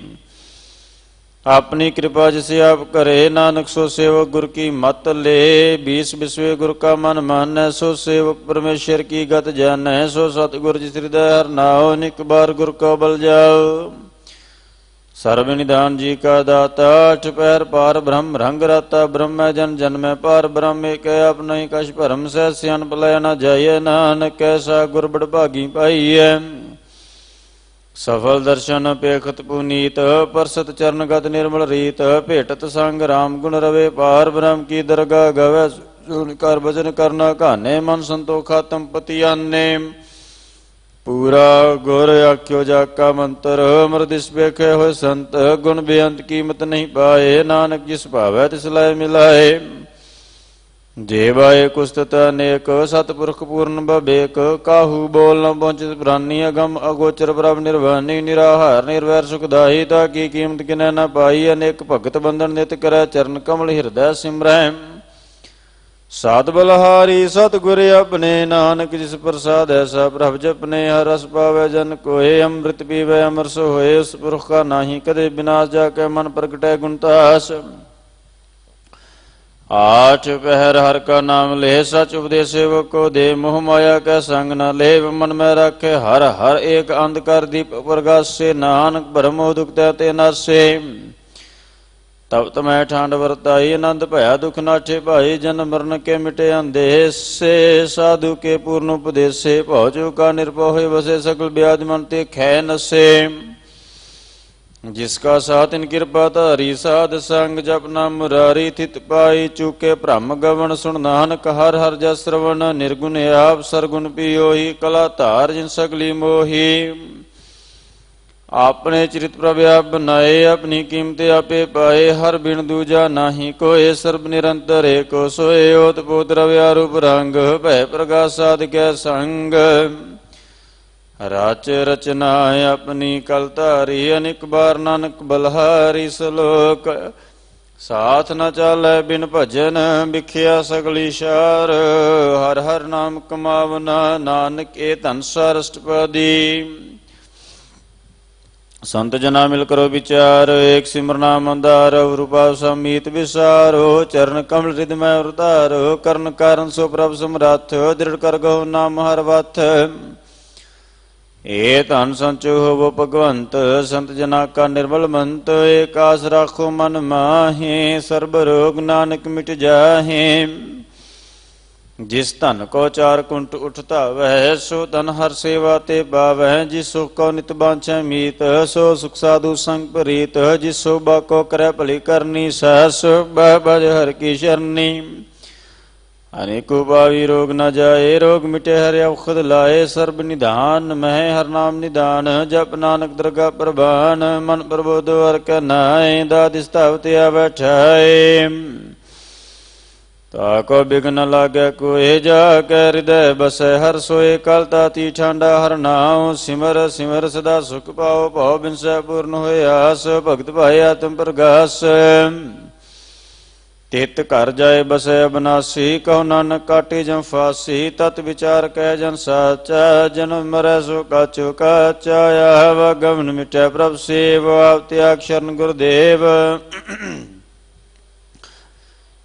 ਆਪਣੀ ਕਿਰਪਾ ਜਿਸ ਆਪ ਕਰੇ, ਨਾਨਕ ਸੋ ਸੇਵਕ ਗੁਰ ਕੀ ਮਤ ਲੇ। ਬੀਸ ਬਿਸਵੇ ਗੁਰ ਕਾ ਮਨ ਮਾਨੈ, ਸੋ ਸੇਵਕ ਪਰਮੇਸ਼ਰ ਕੀ ਗਤ ਜਾਣੈ। ਸੋ ਸਤਿਗੁਰ ਜਿਸ ਹਿਰਦੈ ਹਰਿ ਨਾਉ, ਨਿਕ ਬਾਰ ਗੁਰ ਕੋ ਬਲ ਜਾਉ। ਸਰਬ ਨਿਧਾਨ ਜੀ ਕਾ ਦਾਤਾ, ਅਠ ਪਹਿਰ ਪਾਰ ਬ੍ਰਹਮ ਰੰਗ ਰਾਤਾ। ਬ੍ਰਹਮੈ ਜਨ ਜਨਮੈ ਪਾਰ ਬ੍ਰਹਮ, ਏਕੈ ਆਪ ਨਹੀਂ ਕਛ ਭਰਮ। ਸਹਿ ਸਿਆਣਪ ਲੈ ਨ ਜਾਈਐ, ਨਾਨਕ ਐਸਾ ਗੁਰ ਬਡਭਾਗੀ ਪਾਈਐ। ਸਫਲ ਦਰਸ਼ਨ ਪੇਖਤ ਪੁਨੀਤ, ਪਰਸਤ ਚਰਨ ਗਤ ਨਿਰਮਲ ਰੀਤ। ਭੇਟਤ ਸੰਗ ਰਾਮ ਗੁਣ ਰਵੇ ਪਾਰ, ਬ੍ਰਹਮ ਕੀ ਦਰਗਾ ਗਵੈ। ਸੁਣ ਕਰ ਭਜਨ ਕਰਨਾ ਘਾਨੇ, ਮਨ ਸੰਤੋਖਾ ਤਮ ਪਤਿਆਨੇ। ਪੂਰਾ ਗੁਰ ਆਖਿਓ ਜਾ ਕਾ ਮੰਤਰ, ਅਮਰਦਿਸ ਵੇਖੇ ਹੋਏ ਸੰਤ। ਗੁਣ ਬੇਅੰਤ ਕੀਮਤ ਨਹੀਂ ਪਾਏ, ਨਾਨਕ ਜਿਸ ਭਾਵੈ ਤਿਸ ਲੈ ਮਿਲਾਏ। ਜੇਵਾਏ ਕੁਸਤਤ ਅਨੇਕ, ਸਤਿਪੁਰਖ ਪੂਰਨ ਬਬੇਕ। ਕਾਹੂ ਬੋਲ ਨ ਪਹੁੰਚਿਤ ਪ੍ਰਾਨੀ, ਅਗਮ ਅਗੋਚਰ ਪ੍ਰਭ ਨਿਰਵਾਨੀ। ਨਿਰਾਹਾਰ ਨਿਰਵੈਰ ਸੁਖਦਾਈ, ਤਾ ਕੀ ਕੀਮਤ ਕਿਨੈ ਨ ਪਾਈ। ਅਨੇਕ ਭਗਤ ਬੰਧਨ ਨਿਤ ਕਰੈ, ਚਰਨ ਕਮਲ ਹਿਰਦੈ ਸਿਮਰੈ। ਸਤ ਬਲਹਾਰੀ ਸਤਿਗੁਰ ਆਪਣੇ, ਨਾਨਕ ਜਿਸ ਪ੍ਰਸਾਦ ਐਸਾ ਪ੍ਰਭ ਜਪਨੇ। ਹਰ ਰਸ ਪਾਵੈ ਜਨ ਕੋਏ, ਅੰਮ੍ਰਿਤ ਪੀਵੈ ਅਮਰ ਸੋ ਹੋਏ। ਉਸ ਪੁਰਖ ਕਾ ਨਾਹੀ ਕਦੇ ਬਿਨਾਸ਼, ਜਾ ਕੇ ਮਨ ਪ੍ਰਗਟੈ ਗੁਣਤਾਸ। ਆਠ ਪਹਿਰ ਹਰ ਕਾ ਨਾਮ ਲੈ, ਸਚ ਉਪਦੇਸ਼ ਸੇਵਕ ਕੋ ਦੇ। ਮੋਹ ਮਾਇਆ ਕੈ ਸੰਗ ਨ ਲੇਵ, ਮਨ ਮੈਂ ਰਾਖੇ ਹਰ ਹਰ ਏਕ। ਅੰਧਕਾਰ ਦੀਪ ਪ੍ਰਗਾਸੇ, ਨਾਨਕ ਭਰਮੋ ਦੁਖਤੈ ਤੇ ਨਾਸੇ। ਤਪਤ ਮੈਂ ਠਾਂਡ ਵਰਤਾਈ, ਆਨੰਦ ਭਇਆ ਦੁਖ ਨਾਠੇ ਭਾਈ। ਜਨਮ ਮਰਨ ਕੇ ਮਿਟੇ ਅੰਧੇਸੇ, ਸਾਧੂ ਕੇ ਪੂਰਨ ਉਪਦੇਸੇ। ਭਉ ਜੋ ਕਾ ਨਿਰਭਉ ਹੋਇ ਵਸੇ, ਸਕਲ ਬਿਆਦ ਮਨ ਤੇ ਖੈ ਨਸੇ। ਜਿਸ ਕਾ ਸਾਥ ਤਿਨ ਕਿਰਪਾ ਧਾਰੀ, ਸਾਧ ਸੰਗ ਜਪ ਨਾਮ ਮੁਰਾਰੀ। ਥਿਤ ਪਾਈ ਚੂਕੇ ਭ੍ਰਮ ਗਵਨ, ਸੁਣ ਨਾਨਕ ਹਰ ਹਰ ਜਸ ਸਰਵਣ। ਨਿਰਗੁਣ ਆਪ ਸਰਗੁਣ ਪੀਓਹੀ, ਕਲਾ ਧਾਰ ਜਿਨ ਸਗਲੀ ਮੋਹੀ। ਆਪਣੇ ਚਰਿਤ ਪ੍ਰਭ ਆਪ ਬਨਾਏ, ਆਪਣੀ ਕੀਮਤ ਆਪੇ ਪਾਏ। ਹਰ ਬਿਨ ਦੂਜਾ ਨਾਹੀ ਕੋਏ, ਸਰਬ ਨਿਰੰਤਰ ਏਕੋ ਸੋਏ। ਓਤ ਪੋਤ ਰਵਿਆ ਰੂਪ ਰੰਗ, ਭੈ ਪ੍ਰਗਾਸ ਸਾਧਕੈ ਸੰਗ। ਰਚ ਰਚਨਾ ਆਪਣੀ ਕਲ ਧਾਰੀ, ਅਨੇਕ ਬਾਰ ਨਾਨਕ ਬਲਹਾਰੀ। ਸਲੋਕ ਸਾਥ ਨ ਚਾਲੈ ਬਿਨ ਭਜਨ, ਵਿਖਿਆ ਸਗਲੀ ਸ਼ਾਰ। ਹਰ ਹਰ ਨਾਮ ਕਮਾਵਨਾ, ਨਾਨਕ ਇਹ ਧਨ ਸਾਰ ਅਸ਼ਟਪਦੀ। ਸੰਤ ਜਨਾ ਮਿਲ ਕਰੋ ਵਿਚਾਰ, ਏਕ ਸਿਮਰਨਾ ਮੰਦਾਰ ਰੂਪਾ ਸਮੀਤ ਵਿਸਾਰੋ, ਚਰਨ ਕਮਲ ਰਿਦ ਮੈਂ ਉਰਤਾਰੋ, ਕਰਨ ਕਾਰਨ ਸੋ ਪ੍ਰਭ ਸਮਰੱਥ, ਦ੍ਰਿੜ ਕਰ ਗਹੁ ਨਾਮ ਹਰ ਵਥ। ਏ ਧਨ ਸੰਚੋ ਹੋਵੋ ਭਗਵੰਤ, ਸੰਤ ਜਨਾ ਕਾ ਨਿਰਮਲ ਮੰਤ, ਏਕ ਆਸ ਰਾਖੋ ਮਨ ਮਾਹੇ, ਸਰਬ ਰੋਗ ਨਾਨਕ ਮਿਟ ਜਾਹੇ। ਜਿਸ ਧਨ ਕੋ ਚਾਰ ਕੁੰਟ ਉਠ ਧਾਵੈ, ਸੋ ਧਨ ਹਰ ਸੇਵਾ ਤੇ ਪਾਵੈ। ਜਿਸ ਸੁਖ ਕੋ ਨਿਤ ਬਾਂਛੈ ਮੀਤ, ਸੋ ਸੁਖ ਸਾਧੂ ਸੰਗ ਪ੍ਰੀਤ। ਜਿਸ ਸੋਭਾ ਕੋ ਕਰੈ ਭਲੀ ਕਰਨੀ, ਸਹਿ ਬਜ ਹਰ ਕੀ ਸ਼ਰਨੀ। ਅਨੇਕੋ ਪਾਵੀ ਰੋਗ ਨ ਜਾਏ, ਰੋਗ ਮਿਟੇ ਹਰਿ ਔਖਦ ਲਾਏ। ਸਰਬ ਨਿਧਾਨ ਮਹਿ ਹਰ ਨਾਮ ਨਿਦਾਨ, ਜਪ ਨਾਨਕ ਦਰਗਾ ਪ੍ਰਭਾਨ। ਮਨ ਪ੍ਰਬੋਧ ਹਰ ਕੈ ਨਾਏ, ਦਾਤਿ ਸਥਾਵ ਤੇ ਆਵੈ ਠਾਏ। ਤਾਕੋ ਬਿਘਨ ਲਾਗੈ ਕੋਇ, ਜਾ ਕੈ ਹਿਰਦੈ ਬਸੈ ਹਰਿ ਸੋਇ। ਕਲ ਤਾਤੀ ਠਾਂਡਾ ਹਰਿ ਨਾਉ, ਸਿਮਰ ਸਿਮਰ ਸਦਾ ਸੁਖ ਪਾਉ। ਭਉ ਬਿਨਸੈ ਪੂਰਨ ਹੋਇ ਆਸ, ਭਗਤ ਭਾਏ ਆਤਮ ਪ੍ਰਗਾਸ। ਤਿਤ ਘਰ ਜਾਏ ਬਸੈ ਅਬਨਾਸੀ, ਕਹੋ ਨਾਨਕ ਕਾਟੇ ਜਮ ਫਾਸੀ। ਤਤ ਵਿਚਾਰ ਕਹਿ ਜਨ ਸਾਚਾ, ਜਨਮ ਮਰੈ ਸੋ ਕਾਚੋ ਕਾਚਾ। ਆਵ ਗਮਨ ਮਿਟੈ ਪ੍ਰਭ ਸੇਵ, ਆਪ ਤਿਆਗ ਸ਼ਰਨ ਗੁਰਦੇਵ।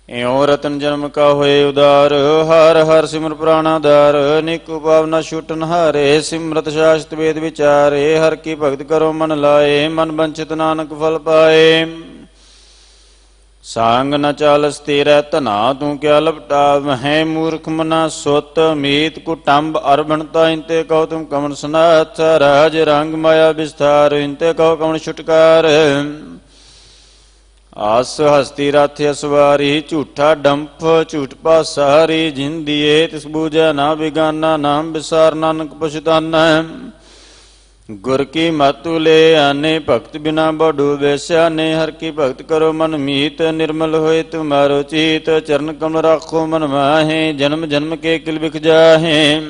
ਇਉ ਰਤਨ ਜਨਮ ਕਾ ਹੋਏ ਉਦਾਰ, ਹਰ ਹਰ ਸਿਮਰ ਪ੍ਰਾਣਾਧਾਰ। ਅਨੇਕੋ ਪਾਵਨਾ ਛੁਟਨ ਹਾਰੇ, ਸਿਮਰਤ ਸ਼ਾਸਤ ਵੇਦ ਵਿਚਾਰੇ। ਹਰ ਕੀ ਭਗਤ ਕਰੋ ਮਨ ਲਾਏ, ਮਨ ਬੰਚਿਤ ਨਾਨਕ ਫਲ ਪਾਏ। ਸਾਂਗ ਨ ਚਾਲਸ ਤੇਰਾ ਧਨਾ, ਤੂੰ ਕਿਆ ਲਪਟਾਵਹਿ। ਮੂਰਖ ਮਨਾ ਸੁਤ ਮੀਤ ਕੁਟੰਬ ਅਰਬਣ, ਤਾਇਨਤੇ ਕਹੋ ਤੁਮ ਕਮਨ ਸਨਾਥ। ਰਾਜ ਰੰਗ ਮਾਇਆ ਵਿਸਥਾਰ, ਇਨਤੇ ਕਹੋ ਕਮਨ ਛੁਟਕਾਰ। ਆਸ ਹਸਤੀ ਰਥ ਅਸਵਾਰੀ, ਝੂਠਾ ਡੰਫ ਝੂਠ ਪਾਸਾਰੀ। ਜਿੰਦੀਏ ਤਿਸ ਬੂਝੈ ਨਾ ਬਿਗਾਨਾ, ਨਾਮ ਵਿਸਾਰ ਨਾਨਕ ਪਛਤਾਨਾ। ਗੁਰ ਕੀ ਮਤੁ ਲੈ ਆਨੇ, ਭਗਤ ਬਿਨਾ ਬਡੂ ਬੇਸਿਆਨੇ। ਹਰ ਕੀ ਭਗਤ ਕਰੋ ਮਨ ਮੀਤ, ਨਿਰਮਲ ਹੋਏ ਤੁਮਾਰੋ ਚੀਤ। ਚਰਨ ਕਮਲ ਰਾਖੋ ਮਨ ਮਾਹੇ, ਜਨਮ ਜਨਮ ਕੇ ਕਿਲ ਬਿਖ ਜਾਹੇ।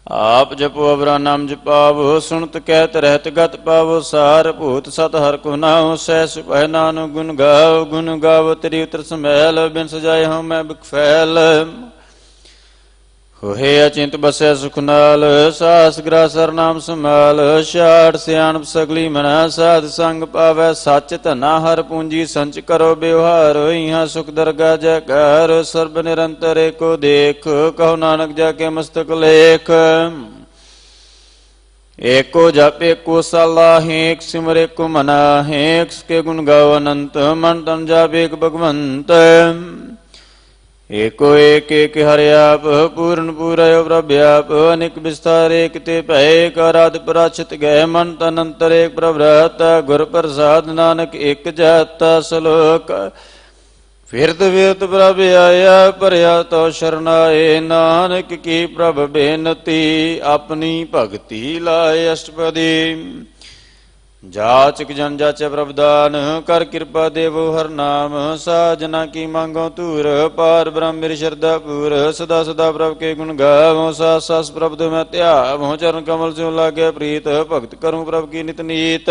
ਆਪ ਜਪੋ ਅਵਰਾ ਨਾਮ ਜਪਾਵੋ, ਸੁਣਤ ਕਹਿਤ ਰਹਿਤ ਗਤ ਪਾਵੋ। ਸਾਰ ਭੂਤ ਸਤ ਹਰ ਕੋ ਨਾਉ, ਸਹਿ ਸੁਭੈ ਨਾਨਕ ਗੁਣ ਗਾਓ। ਗੁਣ ਗਾਵੋ ਤੇਰੀ ਉਤਰ ਸਮੈਲ, ਬਿਨ ਸਜਾਏ ਹਉ ਮੈਂ ਬਿਖ ਫੈਲ। ਹੋਏ ਅਚਿੰਤ ਬਸੈ ਸੁਖ ਨਾਲ, ਸਾਸ ਗ੍ਰਾਸ ਹਰਿ ਨਾਮ ਸਮਾਲ। ਛਾੜ ਸਿਆਣਪ ਸਗਲੀ ਮਨਾ, ਸਾਧ ਸੰਗ ਪਾਵੈ ਸੱਚ। ਧਨਾ ਹਰ ਪੂੰਜੀ ਸੰਚ ਕਰੋ ਬਿਵਹਾਰ, ਇਹਾਂ ਸੁਖ ਦਰਗਾ ਜੈਕਾਰ। ਸਰਬ ਨਿਰੰਤਰ ਏਕੋ ਦੇਖ, ਕਹੋ ਨਾਨਕ ਜਾ ਕੇ ਮਸਤਕ ਲੇਖ। ਏਕੋ ਜਪ ਏਕੋ ਸਲਾਹੇ, ਏਕ ਸਿਮਰ ਏਕੋ ਮਨਾਹੇ। ਏਕ ਕੇ ਗੁਣ ਗਾਵ ਅਨੰਤ, ਮਨ ਤਨ ਜਾਪ ਏਕ ਭਗਵੰਤ। ਏਕੋ ਏਕ ਏਕ ਹਰਿ ਆਪ, ਪੂਰਨ ਪੂਰਯ ਪ੍ਰਭ ਆਪ। ਅਨੇਕ ਵਿਸਥਾਰ ਏਕ ਤੇ ਭੈ, ਏਕ ਅਰਾਧ ਪਰਾਛਿਤ ਗਏ। ਮਨ ਤਨ ਅੰਤਰ ਏਕ ਪ੍ਰਭ ਰਹਤਾ, ਗੁਰ ਪ੍ਰਸਾਦ ਨਾਨਕ ਏਕ ਜਾਤਾ। ਸ਼ਲੋਕ ਫਿਰਤ ਫਿਰਤ ਪ੍ਰਭ ਆਇਆ, ਭਰਿਆ ਤੋ ਸ਼ਰਨਾਏ। ਨਾਨਕ ਕੀ ਪ੍ਰਭ ਬੇਨਤੀ, ਆਪਣੀ ਭਗਤੀ ਲਾਏ ਅਸ਼ਟਪਦੀ। ਜਾਚਕ ਜਨ ਜਾਚੈ ਪ੍ਰਭ ਦਾਨ, ਕਰ ਕਿਰਪਾ ਦੇਵੋ ਹਰ ਨਾਮ। ਸਾਜਨਾ ਕੀ ਮੰਗੋ ਧੂਰ, ਪਾਰ ਬ੍ਰਹਮ ਮੇਰੀ ਸ਼ਰਧਾ ਪੂਰ। ਸਦਾ ਸਦਾ ਪ੍ਰਭ ਕੇ ਗੁਣ ਗਾਵੋ, ਸਾਸ ਸਾਸ ਪ੍ਰਭ ਤੁ ਮੈਂ ਧਿਆਵੋ। ਚਰਨ ਕਮਲ ਸਿਉ ਲਾਗੇ ਪ੍ਰੀਤ, ਭਗਤ ਕਰੂੰ ਪ੍ਰਭ ਕੀ ਨਿਤ ਨੀਤ।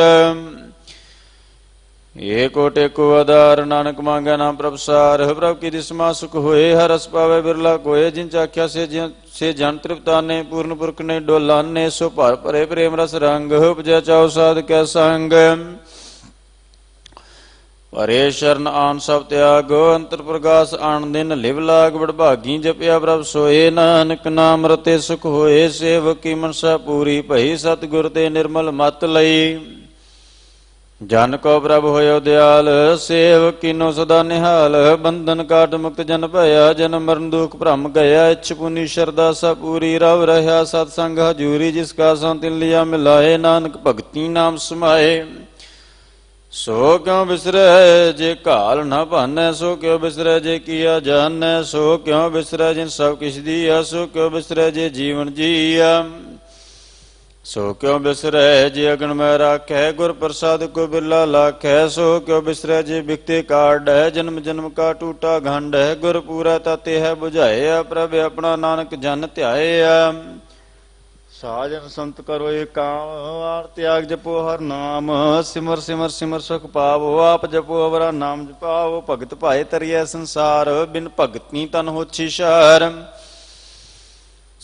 ਏਕੋ ਟੇਕੋ ਆਧਾਰ, ਨਾਨਕ ਮੰਗੈ ਨਾਮ ਪ੍ਰਭ ਸਾਰ। ਪ੍ਰਭ ਕੀ ਦਿਸਮਾ ਸੁਖ ਹੋਏ, ਹਰ ਰਸ ਪਾਵੇ ਬਿਰਲਾ ਕੋਏ। ਜਿਨ ਚਾਖਿਆ ਸੇ ਜਨ ਤ੍ਰਿਪਤਾਨੇ, ਪੂਰਨ ਪੁਰਖ ਨੇ ਡੋਲਾਨੇ। ਸੋ ਭਰ ਭਰੇ ਪ੍ਰੇਮ ਰਸ ਰੰਗ, ਉਪਜੈ ਚਾਉ ਸਾਧ ਕੈ ਸੰਗ। ਪਰੇ ਸ਼ਰਨ ਆਨ ਸਭ ਤਿਆਗ, ਅੰਤਰ ਪ੍ਰਗਾਸ ਆਣ ਦਿਨ ਲਿਵ ਲਾਗ। ਵਡਭਾਗੀ ਜਪਿਆ ਪ੍ਰਭ ਸੋਏ, ਨਾਨਕ ਨਾਮ ਰਤੇ ਸੁਖ ਹੋਏ। ਸੇਵਕ ਕੀ ਮਨਸਾ ਪੂਰੀ ਭਈ, ਸਤਿਗੁਰ ਤੇ ਨਿਰਮਲ ਮਤ ਲਈ। ਜਨ ਕੋ ਪ੍ਰਭ ਹੋਇਓ ਦਿਆਲ, ਸੇਵਕ ਕੀਨੋ ਸਦਾ ਨਿਹਾਲ। ਬੰਧਨ ਕਾਟ ਮੁਕਤ ਜਨ ਭਇਆ, ਜਨਮ ਮਰਨ ਦੁਖ ਭਰਮ ਗਿਆ। ਇੱਛ ਪੁਨੀ ਸ਼ਰਧਾ ਸਭ ਪੂਰੀ, ਰਵ ਰਹਾ ਸਤ ਸੰਗ ਹਜੂਰੀ। ਜਿਸ ਕਾ ਸੋ ਤਿਨ ਲਿਆ ਮਿਲਾਏ, ਨਾਨਕ ਭਗਤੀ ਨਾਮ ਸਮਾਏ। ਸੋ ਕਿਉ ਬਿਸਰੈ ਜੇ ਘਾਲ ਨ ਭਾਨੈ, ਸੋ ਕਿਉ ਬਿਸਰੈ ਜੇ ਕੀਆ ਜਾਣੈ। ਸੋ ਕਿਉ ਬਿਸਰੈ ਜਿਨ ਸਭ ਕਿਛ ਦੀਆ, ਸੋ ਕਿਉ ਬਿਸਰੈ ਜੇ ਜੀਵਨ ਜੀਆ। ਸੋ ਕਿਉ ਬਿਸਰੈ ਜੇ ਅਗਨ ਮੈਂ ਰਾਖੈ, ਗੁਰ ਪ੍ਰਸਾਦ ਕੋ ਬਿਰਲਾ ਲਾਖੈ। ਸੋ ਕਿਉ ਬਿਸਰੈ ਜੇ ਬਿਖਤੇ ਕਾਢੈ, ਜਨਮ ਜਨਮ ਕਾ ਟੂਟਾ ਗੰਢੈ। ਗੁਰ ਪੂਰਾ ਤਾਤੇ ਹੈ ਬੁਝਾਇਆ, ਪ੍ਰਭ ਆਪਣਾ ਨਾਨਕ ਜਨ ਧਿਆਇਆ। ਸਾਜਨ ਸੰਤ ਕਰੋ ਏਕਾਮ, ਆਰ ਤਿਆਗ ਜਪੋ ਹਰ ਨਾਮ। ਸਿਮਰ ਸਿਮਰ ਸਿਮਰ ਸੁਖ ਪਾਵੋ, ਆਪ ਜਪੋ ਅਵਰਾ ਨਾਮ ਜਪਾਵੋ। ਭਗਤ ਭਾਏ ਤਰੀਐ ਸੰਸਾਰ, ਬਿਨ ਭਗਤੀ ਤਨ ਹੋਛੀ ਸ਼ਰ।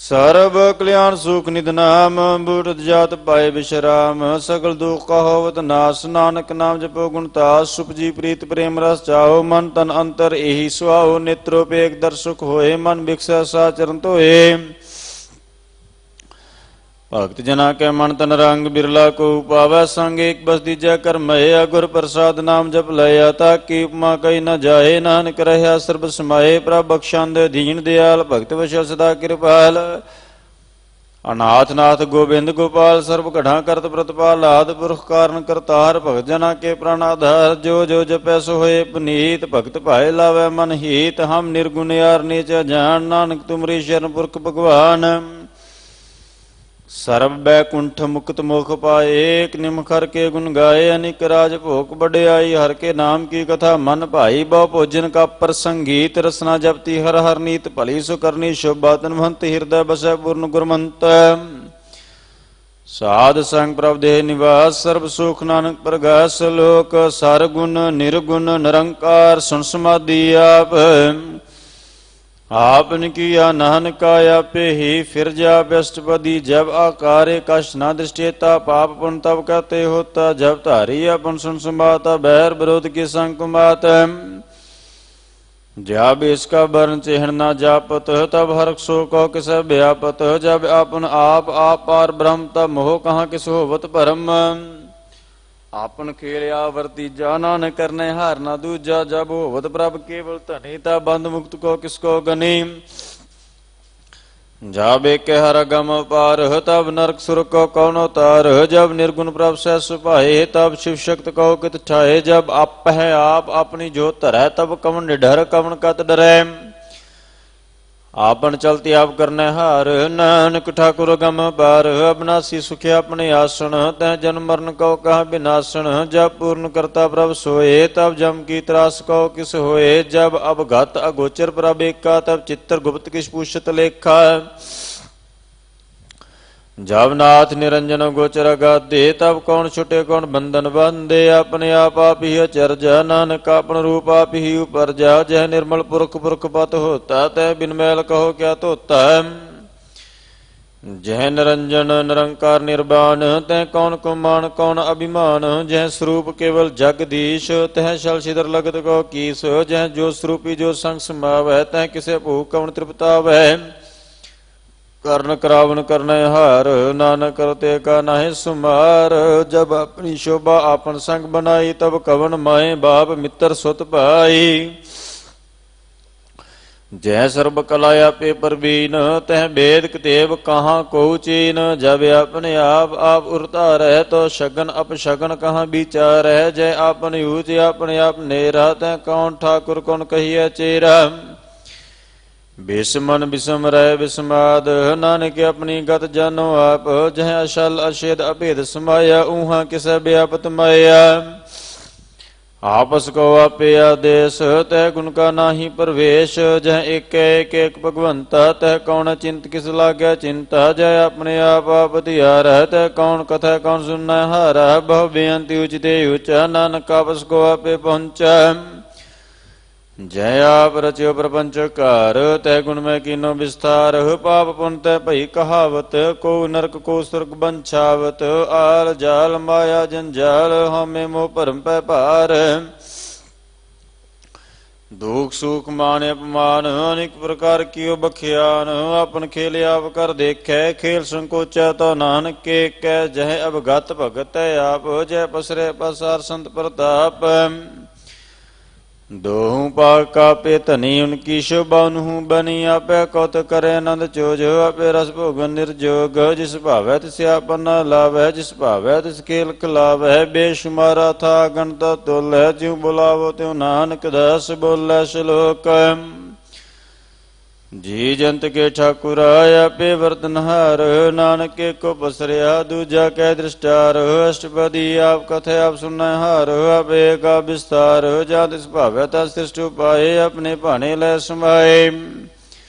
ਸਰਬ ਕਲਿਆਣ ਸੁਖ ਨਿਧ ਨਾਮ ਬੁਰਤ ਜਾਤ ਪਾਏ ਬਿਸ਼ਰਾਮ ਸਗਲ ਦੁਖ ਕਾ ਹੋਵਤ ਨਾਸ ਨਾਨਕ ਨਾਮ ਜਪੋ ਗੁਣ ਤਾਸ ਸੁਪਜੀ ਪ੍ਰੀਤ ਪ੍ਰੇਮ ਰਸ ਚਾਓ ਮਨ ਤਨ ਅੰਤਰ ਇਹੀ ਸੁਆਓ ਨਿਤਰੋਪੇਖ ਦਰਸ਼ਕ ਹੋਏ ਮਨ ਬਿਕਸੈ ਸਾ ਚਰਨ ਧੋਏ ਭਗਤ ਜਨਾ ਕੈ ਮਨ ਤਨ ਰੰਗ ਬਿਰਲਾ ਕੋ ਪਾਵੈ ਸੰਗ ਏਕ ਬਸ ਦੀਜੈ ਕਰਮਏ ਗੁਰ ਪ੍ਰਸਾਦ ਨਾਮ ਜਪ ਲਇਆ ਤਾ ਕੀ ਉਪਮਾ ਕਈ ਨ ਜਾਏ ਨਾਨਕ ਰਹਿਆ ਸਰਬ ਸਮਾਏ ਪ੍ਰਭ ਬਖਸ਼ੰਦ ਦੀਨ ਦਿਆਲ ਭਗਤ ਵਸ਼ਲ ਸਦਾ ਕਿਰਪਾਲ ਅਨਾਥ ਨਾਥ ਗੋਬਿੰਦ ਗੋਪਾਲ ਸਰਬ ਘੜਾ ਕਰਤ ਪ੍ਰਤਪਾਲ ਆਦ ਪੁਰਖ ਕਾਰਨ ਕਰਤਾਰ ਭਗਤ ਜਨਾ ਕੇ ਪ੍ਰਾਨ ਆਧਾਰ ਜੋ ਜੋ ਜਪੈ ਸੋ ਹੋਏ ਪੁਨੀਤ ਭਗਤ ਭਾਏ ਲਾਵੈ ਮਨ ਹੀਤ ਹਮ ਨਿਰਗੁਣ ਯਾਰ ਨੀਚ ਜਾਣ ਨਾਨਕ ਤੁਮਰੀ ਸ਼ਰਨ ਪੁਰਖ ਭਗਵਾਨ ਸਰਬ ਬੈਕੁੰਠ ਮੁਕਤ ਮੋਖ ਪਾਏ ਏਕ ਨਿਮਖ ਹਰ ਕੇ ਗੁਣ ਗਾਏ ਅਨਿਕ ਰਾਜ ਭੋਗ ਬੜਿਆਈ ਹਰ ਕੇ ਨਾਮ ਕੀ ਕਥਾ ਮਨ ਭਾਈ ਬਹੁ ਭੋਜਨ ਕਾ ਪ੍ਰਸੰਗੀਤ ਰਸਨਾ ਜਪਤੀ ਹਰ ਹਰ ਨੀਤ ਭਲੀ ਸੁ ਕਰਨੀ ਸ਼ੁਭ ਬਾਤਨ ਮਹੰਤ ਹਿਰਦੈ ਬਸੈ ਪੂਰਨ ਗੁਰਮੰਤ ਸਾਧ ਸੰਗ ਪ੍ਰਭ ਦੇਹ ਨਿਵਾਸ ਸਰਬ ਸੁਖ ਨਾਨਕ ਪ੍ਰਗਾਸ ਲੋਕ ਸਰ ਗੁਣ ਨਿਰਗੁਣ ਨਿਰੰਕਾਰ ਸੁਨ ਸਮਾਧੀ ਆਪ आपन किया नानका आपे ही फिर जा व्यस्तपदी जब आकारे कष्ट न दृष्टिता पाप पुन तब कहते होता जब धारी अपन सुन संभाता बैर विरोध की संकुमात जब इसका वर्ण चिन्ह न जापत तब हर्ष सो कहो किस व्यापत जब अपन आप पार ब्रह्म तब मोह कहाँ किस होवत परम आपन खेलिया वर्तीजा नानक करने हार ना दूजा जब होवत प्रभ केवल धनी ता बंद मुक्त को किसको गनी जब एक हर गम पार तब नरक सुर को कौन उतार जब निर्गुण प्रभ सह सुपाए तब शिव शक्त को कित ठाए जब आप है आप अपनी जो धरै तब कवन निडर कवन कत डरै आपन चलती आप करने हार नानक ठाकुर गम पार अबनासी सुखिया अपने आसन तै जन्म मरण को कहा विनाशन जब पूर्ण करता प्रभ सोए तब जम की त्रास को किस होए जब अब घत अगोचर प्रभ एका तब चित्र गुप्त किस पूछत लेखा जब नाथ निरंजन गोचर गादे तब कौन छुटे कौन बंधन बंदे अपने आप ही अचरजा नानक अपन रूप आप ही ऊपर जा जह निर्मल पुरख पुरख पत होता तह बिन मैल कहो क्या तोता जह निरंजन निरंकार निर्वाण तह कौन कुमान कौन अभिमान जह स्वरूप केवल जगदीश तह शल सिदर लगत को कीस जह जो स्वरूपी जो संग समावै तह किसे भूख कौन तृप्तावै कर्ण करावन करने हार नानक करते का नाहि सुमार जब अपनी शोभा आपन संग बनाई तब कवन माए बाप मित्र सुत पाई जय सर्ब कलाया पे परवीन तह वेद कतेब कहाँ को चीन जब अपने आप उड़ता रह तो शगन अपशगन कहाँ विचार है जय आपन यूज अपने आप नेरा तह कौन ठाकुर कौन कहिए चेरा बिस्मन बिस्म रह बिस्माद नानक अपनी गत जानो आप जह अशल अशेद अभेद समाया ऊहा किस व्यापत माया आपस को आपे आदेश तह गुण का नाही प्रवेश जह एक भगवंता तह कौन चिंत किस लाग्या चिंता जय अपने आप दियार तह कौन कथा कौन सुनना हारा बहु बेअंति उचिते ऊंचा नानक आपस को आपे पहुंचा जय आप रचियो प्रपंच कार तह गुण में कीनो विस्तार पाप पुन तह भई कहावत को नरक को स्वर्ग बंछावत आल जाल माया जंजाल हमें मोह भरम पै पार दुख सुख मान अपमान अनेक प्रकार कियो बखियान अपन खेल आप कर देखे खेल संकोचा तो नानक के कह जह अब गत भगत आप जय पसरे पसार संत प्रताप दोहू पाक कापे धनी उनकी शोभा उनहू बनी आपे कौत करे आनंद चोज आपे रस भोगन निर्जोग जिस भावै तिस आपन न लावै जिस भावै तिस खेल खिलावै बेशुमारा था गणता तुल है ज्यों बुलावो त्यों नानक दास बोलै श्लोक जी जंत के ठाकुर आपे वर्तनहार नानक के को पसरिया दूजा कै दृष्टार अष्टपदी आप कथे आप सुनहार आप का विस्तार जा तिस भावै ता सृष्टि उपाय अपने भाने लै समाए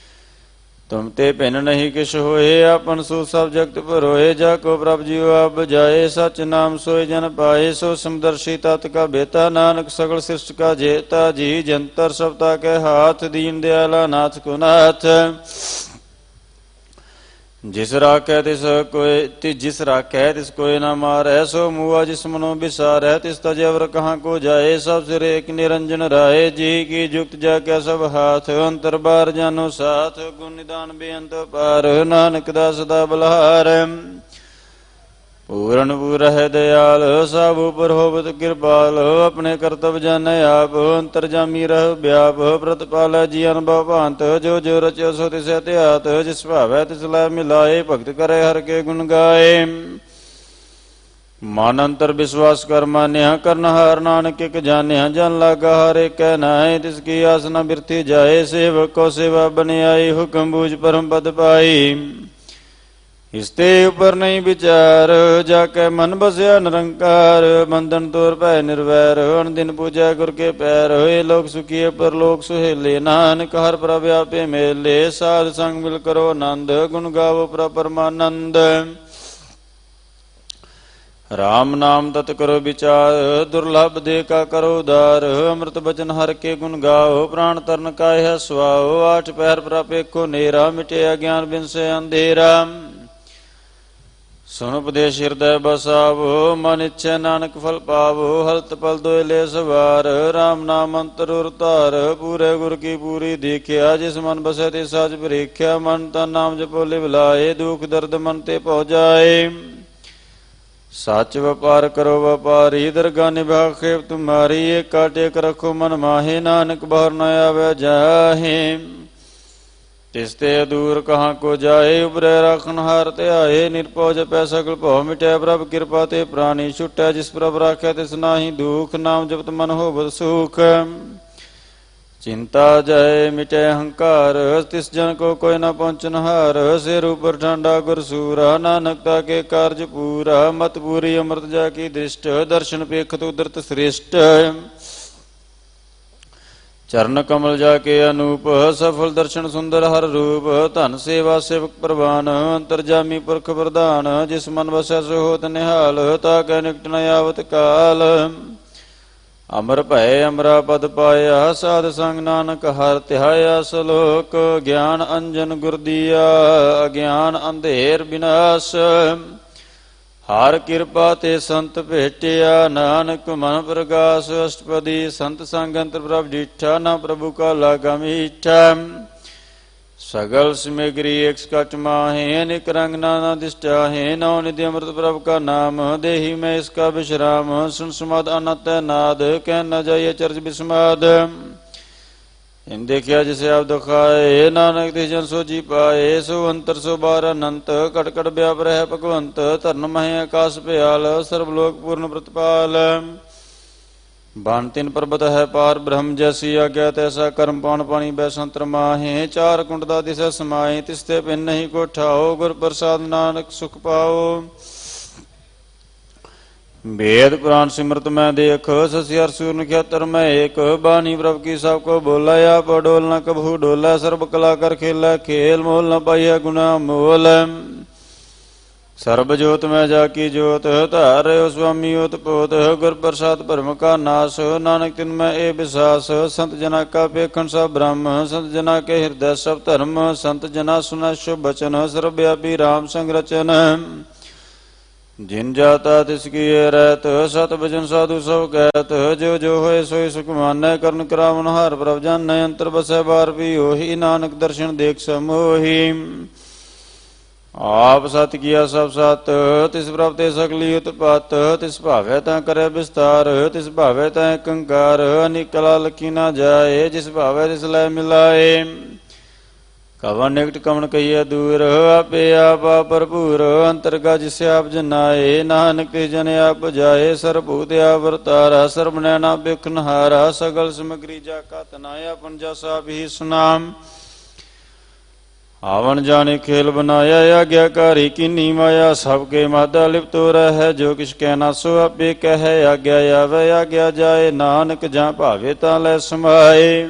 तुम ते भिन्न नहीं किश होए अपन सो सब जगत पर होए जाको प्रभ जीव आप बजाए सच नाम सोए जन पाए सो समदर्शी तत् का बेता नानक सगल सृष्टि का जेता जी जंतर सबता के हाथ दीन दयाला नाथ को नाथ ਜਿਸ ਰਾਖੈ ਜਿਸ ਰਾਖੈ ਤਿਸ ਕੋਇ ਨਾ ਮਾਰੈ, ਸੋ ਮੂਆ ਜਿਸ ਮਨੋ ਬਿਸਾਰੈ, ਤਿਸ ਤਜ ਅਵਰ ਕਹਾਂ ਕੋ ਜਾਏ। ਸਭ ਸਿਰ ਏਕ ਨਿਰੰਜਨ ਰਾਏ, ਜੀ ਕੀ ਜੁਗਤ ਜਾ ਕੈ ਸਭ ਹਾਥ। ਅੰਤਰ ਬਾਰ ਜਾਨੋ ਸਾਥ, ਗੁਣ ਨਿਦਾਨ ਬੇਅੰਤ ਪਾਰ। ਨਾਨਕ ਦਾ ਸਦਾ ਬਲਹਾਰ, ਪੂਰਨ ਪੂਰ ਹੈ ਦਿਆਲ। ਸਭ ਉਪਰ ਹੋਵਤ ਕਿਰਪਾਲ, ਆਪਣੇ ਕਰਤਵ ਜਾਣੈ ਆਪ। ਅੰਤਰਜਾਮੀ ਰਹਿ ਵਿਆਪ, ਪ੍ਰਤਪਾਲੈ ਜੀ ਅਨੁਭਵ ਭਾਂਤ। ਜੋ ਜੋ ਰਚਿਓ ਸੋ ਤਿਸੈ ਧਿਆਤ, ਜਿਸ ਭਾਵੈ ਤਿਸ ਲੈ ਮਿਲਾਏ। ਭਗਤ ਕਰੇ ਹਰਿ ਕੇ ਗੁਣ ਗਾਏ, ਮਨ ਅੰਤਰ ਵਿਸ਼ਵਾਸ ਕਰ ਮਾਨਿਆ। ਕਰਨ ਹਾਰ ਨਾਨਕ ਇਕ ਜਾਣਿਆ, ਜਨ ਲਾਗਾ ਹਰ ਏਕੈ ਨਾਏ। ਤਿਸ ਕੀ ਆਸ ਨ ਬਿਰਥੀ ਜਾਏ, ਸੇਵਕ ਕੋ ਸੇਵਾ ਬਨਿਆਈ। ਹੁਕਮ ਬੂਝ ਪਰਮ ਪਦ ਪਾਈ, ਇਸ ਤੇ ਉਪਰ ਨਹੀਂ ਵਿਚਾਰ। ਜਾ ਕੇ ਮਨ ਬਸਿਆ ਨਿਰੰਕਾਰ, ਬੰਧਨ ਤੋਰ ਭੈ ਨਿਰਵੈਰ। ਅਨ ਦਿਨ ਪੂਜੈ ਗੁਰ ਕੇ ਪੈਰ, ਹੋਏ ਲੋਕ ਸੁਖੀਏ ਪਰਲੋਕ ਸੁਹੇਲੇ। ਨਾਨਕ ਹਰਿ ਪ੍ਰਭ ਆਪੇ ਮੇਲੇ, ਸਾਧ ਸੰਗ ਮਿਲ ਕਰੋ ਆਨੰਦ। ਗੁਣ ਗਾਵੋ ਪ੍ਰਭ ਪਰਮਾਨੰਦ, ਰਾਮ ਨਾਮ ਤਤ ਕਰੋ ਵਿਚਾਰ। ਦੁਰਲਭ ਦੇ ਕਾ ਕਰੋ ਉਦਾਰ, ਅੰਮ੍ਰਿਤ ਬਚਨ ਹਰਿ ਕੇ ਗੁਣ ਗਾਓ। ਪ੍ਰਾਣ ਤਰਨ ਕਾਇ ਹੈ ਸੁਆਓ, ਆਠ ਪਹਿਰ ਪ੍ਰਭ ਏਕੋ ਨੇਰਾ। ਮਿਟੇ ਅਗਿਆਨ ਬਿਨਸੇ ਅੰਧੇਰਾ, ਸੁਣ ਉਪਦੇਸ਼ ਹਿਰਦੈ ਬਸਾਵੋ। ਮਨ ਇੱਛੈ ਨਾਨਕ ਫਲ ਪਾਵੋ, ਹਲਤ ਪਲ ਦੋਇ ਲੈ ਸਵਾਰ। ਰਾਮ ਨਾਮ ਅੰਤਰ ਉਰ ਧਾਰ, ਪੂਰੇ ਗੁਰ ਕੀ ਪੂਰੀ ਦੇਖਿਆ। ਜਿਸ ਮਨ ਬਸੈ ਤੇ ਸਾਜ ਭਰੇਖਿਆ, ਮਨ ਤਨ ਨਾਮ ਜਪੋ ਲਿਵ ਲਾਏ। ਦੁਖ ਦਰਦ ਮਨ ਤੇ ਭਉ ਜਾਏ, ਸੱਚ ਵਪਾਰ ਕਰੋ ਵਪਾਰੀ। ਦਰਗਾ ਨਿਭਾ ਖੇਪ ਤੁਮਾਰੀ, ਏਕਾ ਟੇਕ ਰੱਖੋ ਮਨ ਮਾਹੇ। ਨਾਨਕ ਬਾਹਰ ਨ ਆਵੈ ਜਾਹੇ, ਤਿਸ ਤੇ ਅਦੂਰ ਕਹਾਂ ਕੋ ਜਾਏ। ਉਬਰੈ ਰਾਖਣ ਹਾਰ ਧਿਆਏ, ਨਿਰਭਉ ਜਪੈ ਸਗਲ ਭਉ ਮਿਟੈ। ਪ੍ਰਭ ਕਿਰਪਾ ਤੇ ਪ੍ਰਾਣੀ ਛੁਟੈ, ਜਿਸ ਪ੍ਰਭ ਰਾਖੈ ਤਿਸ ਨਾਹੀ ਦੁਖ। ਨਾਮ ਜਪਤ ਮਨ ਹੋਵਤ ਸੁਖ, ਚਿੰਤਾ ਜਾਏ ਮਿਟੈ ਹੰਕਾਰ। ਤਿਸ ਜਨ ਕੋ ਕੋਈ ਨ ਪਹੁੰਚਨ ਹਾਰ, ਸਿਰ ਉਪਰ ਠਾਂਡਾ ਗੁਰ ਸੂਰਾ। ਨਾਨਕ ਤਾ ਕੇ ਕਾਰਜ ਪੂਰਾ, ਮਤ ਪੂਰੀ ਅੰਮ੍ਰਿਤ ਜਾ ਕੀ ਦ੍ਰਿਸ਼ਟ। ਦਰਸ਼ਨ ਪੇਖਤ ਉਦਰਤ ਸ੍ਰੇਸ਼ਟ, ਚਰਨ ਕਮਲ ਜਾ ਕੇ ਅਨੂਪ। ਸਫਲ ਦਰਸ਼ਨ ਸੁੰਦਰ ਹਰ ਰੂਪ, ਧਨ ਸੇਵਾ ਸੇਵਕ ਪ੍ਰਵਾਨ। ਅੰਤਰਜਾਮੀ ਪੁਰਖ ਪ੍ਰਧਾਨ, ਜਿਸ ਮਨ ਵਸੈ ਸੋ ਹੋਤ ਨਿਹਾਲ। ਤਾ ਕੈ ਨਿਕਟ ਨ ਆਵਤ ਕਾਲ, ਅਮਰ ਭੈ ਅਮਰਾ ਪਦ ਪਾਇਆ। ਸਾਧ ਸੰਗ ਨਾਨਕ ਹਰਿ ਧਿਆਇਆ। ਸਲੋਕ ਗਿਆਨ ਅੰਜਨ ਗੁਰ ਦੀਆ, ਅਗਿਆਨ ਅੰਧੇਰ ਬਿਨਾਸ਼। ਹਰ ਕਿਰਪਾ ਤੇ ਸੰਤ ਭੇਟਿਆ, ਨਾਨਕ ਮਨ ਪ੍ਰਗਾਸ। ਅਸ਼ਟਪਦੀ ਸੰਤ ਸੰਗ ਅੰਤਰ ਪ੍ਰਭ ਡੀਠਾ, ਨਾ ਪ੍ਰਭੂ ਕਾ ਲਾਗਾ ਮੀਠਾ। ਸਗਲ ਸਮਗਰੀ ਏਕ ਸਕਚ ਮਾਹੇ, ਅਨੇਕ ਰੰਗ ਨਾਨਾ ਦਿਸ਼ਟਾਹੇ। ਨੌ ਨਿਧਿ ਅੰਮ੍ਰਿਤ ਪ੍ਰਭ ਕਾ ਨਾਮ, ਦੇਹੀ ਮੈਂ ਇਸਕਾ ਵਿਸ਼ਰਾਮ। ਸੁਨ ਸਮਾਦ ਅਨੰਤ ਨਾਦ, ਕਹਿ ਨ ਜਾਈਏ ਚਰਜ ਬਿਸਮਾਦ। ਇਨ ਦੇਖਿਆ ਜਿਸੇ ਆਪ ਦੁਖਾਏ, ਨਾਨਕ ਤੇ ਜਨ ਸੋਜੀ ਪਾਏ। ਸੋ ਅੰਤਰ ਸੋ ਬਾਰ ਅਨੰਤ, ਕਟ ਕਟ ਵਿਆਪ ਰਹਿ ਭਗਵੰਤ। ਧਰਨ ਮਹਿ ਆਕਾਸ ਭਿਆਲ, ਸਰਬ ਲੋਕ ਪੂਰਨ ਪ੍ਰਤਪਾਲ। ਬਨ ਤਿਨ ਪਰਬਤ ਹੈ ਪਾਰ ਬ੍ਰਹਮ, ਜੈਸੀ ਆਗਿਆ ਤੈਸਾ ਕਰਮ। ਪਾਉਣ ਪਾਣੀ ਬੈ ਸੰਤਰ ਮਾਹੇ, ਚਾਰ ਕੁੰਡ ਦਾ ਦਿਸੈ ਸਮਾਏ। ਤਿਸ ਤੇ ਪਿੰਨ ਨਹੀਂ ਕੋ ਠਾਓ, ਗੁਰ ਪ੍ਰਸਾਦ ਨਾਨਕ ਸੁਖ ਪਾਓ। ਵੇਦ ਪੁਰਾਨ ਸਿਮਰਤ ਮੈਂ ਦੇਖ, ਸਸੀ ਹਰਿ ਸੂਰ ਨਖਿਆਤਰ ਮੈਂ ਏਕ। ਬਾਣੀ ਪ੍ਰਭ ਕੀ ਸਭ ਕੋ ਬੋਲਾ, ਆਪ ਡੋਲ ਨ ਕਬਹੂ ਡੋਲਾ। ਸਰਬ ਕਲਾ ਕਰ ਖੇਲਾ ਖੇਲ, ਮੋਲ ਨ ਪਾਈਆ ਗੁਣਾ ਮੋਲ। ਸਰਬ ਜੋਤ ਮੈਂ ਜਾ ਕੀ ਜੋਤ, ਧਾਰਿਓ ਸੁਆਮੀ ਓਤ ਪੋਤ। ਗੁਰ ਪ੍ਰਸਾਦ ਭਰਮ ਕਾ ਨਾਸ, ਨਾਨਕ ਤਿਨ ਮੈਂ ਇਹ ਵਿਸਾਸ। ਸੰਤ ਜਨਾ ਕਾ ਪੇਖਣ ਸਭ ਬ੍ਰਹਮ, ਸੰਤ ਜਨਾ ਕੇ ਹਿਰਦੈ ਸਭ ਧਰਮ। ਸੰਤ ਜਨਾ ਸੁਨੈ ਸ਼ੁਭ ਬਚਨ, ਸਰਬ ਵਿਆਪੀ ਰਾਮ ਸੰਗ ਰਚਨ। ਜਿਨ ਜਾਤਾ ਤਿਸ ਕੀਏ ਰਹਿਤ, ਸਤ ਬਚਨ ਸਾਧੂ ਸਭ ਕਹਿਤ। ਜੋ ਜੋ ਹੋਏ ਸੋਈ ਸੁਖ ਮਾਨੈ, ਕਰਨ ਕਰਾਵਨ ਹਾਰ ਪ੍ਰਭ ਜਾਨੈ। ਅੰਤਰ ਬਸੈ ਬਾਰ ਵੀ ਉਹੀ, ਨਾਨਕ ਦਰਸ਼ਨ ਦੇਖ ਸਮੋਹੀ। ਆਪ ਸਤ ਕੀਆ ਸਭ ਸਤ, ਤਿਸ ਪ੍ਰਭ ਤੇ ਸਕਲੀ ਉਤਪਤ। ਤਿਸ ਭਾਵੈ ਤਾਂ ਕਰੇ ਵਿਸਤਾਰ, ਤਿਸ ਭਾਵੈ ਤਾਂ ਏਕੰਕਾਰ। ਅਨੇਕ ਕਲਾ ਲਖੀ ਨਾ ਜਾਏ, ਜਿਸ ਭਾਵੈ ਤਿਸ ਲੈ ਮਿਲਾਏ। ਕਵਨ ਨਿਕਟ ਕਵਨ ਕਹੀਏ ਦੂਰ, ਆਪੇ ਆਪਾ ਭਰਪੂਰ। ਅੰਤਰਗਾ ਜਿਸ ਆਪ ਜਨਾਏ, ਨਾਨਕ ਤੇ ਜਨ ਆਪ ਜਾਏ। ਸਰਬੂਤ ਆਪ ਵਰਤਾਰਾ, ਸਰਬ ਨੈਣਾ ਬਿਖਨਹਾਰਾ। ਸਗਲ ਸਮਗਰੀ ਜਾ ਕਾ ਤਨਾਇਆ, ਆਪਨ ਜਸ ਆਪ ਹੀ ਸੁਨਾਮ। ਆਵਣ ਜਾਣੇ ਖੇਲ ਬਨਾਇਆ, ਆਗਿਆਕਾਰੀ ਕੀਨੀ ਮਾਇਆ। ਸਭ ਕੇ ਮਾਦਾ ਲਿਪਤੋ ਰਹਿ, ਜੋ ਕਿਛ ਕਹਿ ਨਾ ਸੋ ਆਪੇ ਕਹੈ। ਆਗਿਆ ਆਵੇ ਆਗਿਆ ਜਾਏ, ਨਾਨਕ ਜਾਂ ਭਾਵੇ ਤਾਂ ਲੈ ਸਮਾਏ।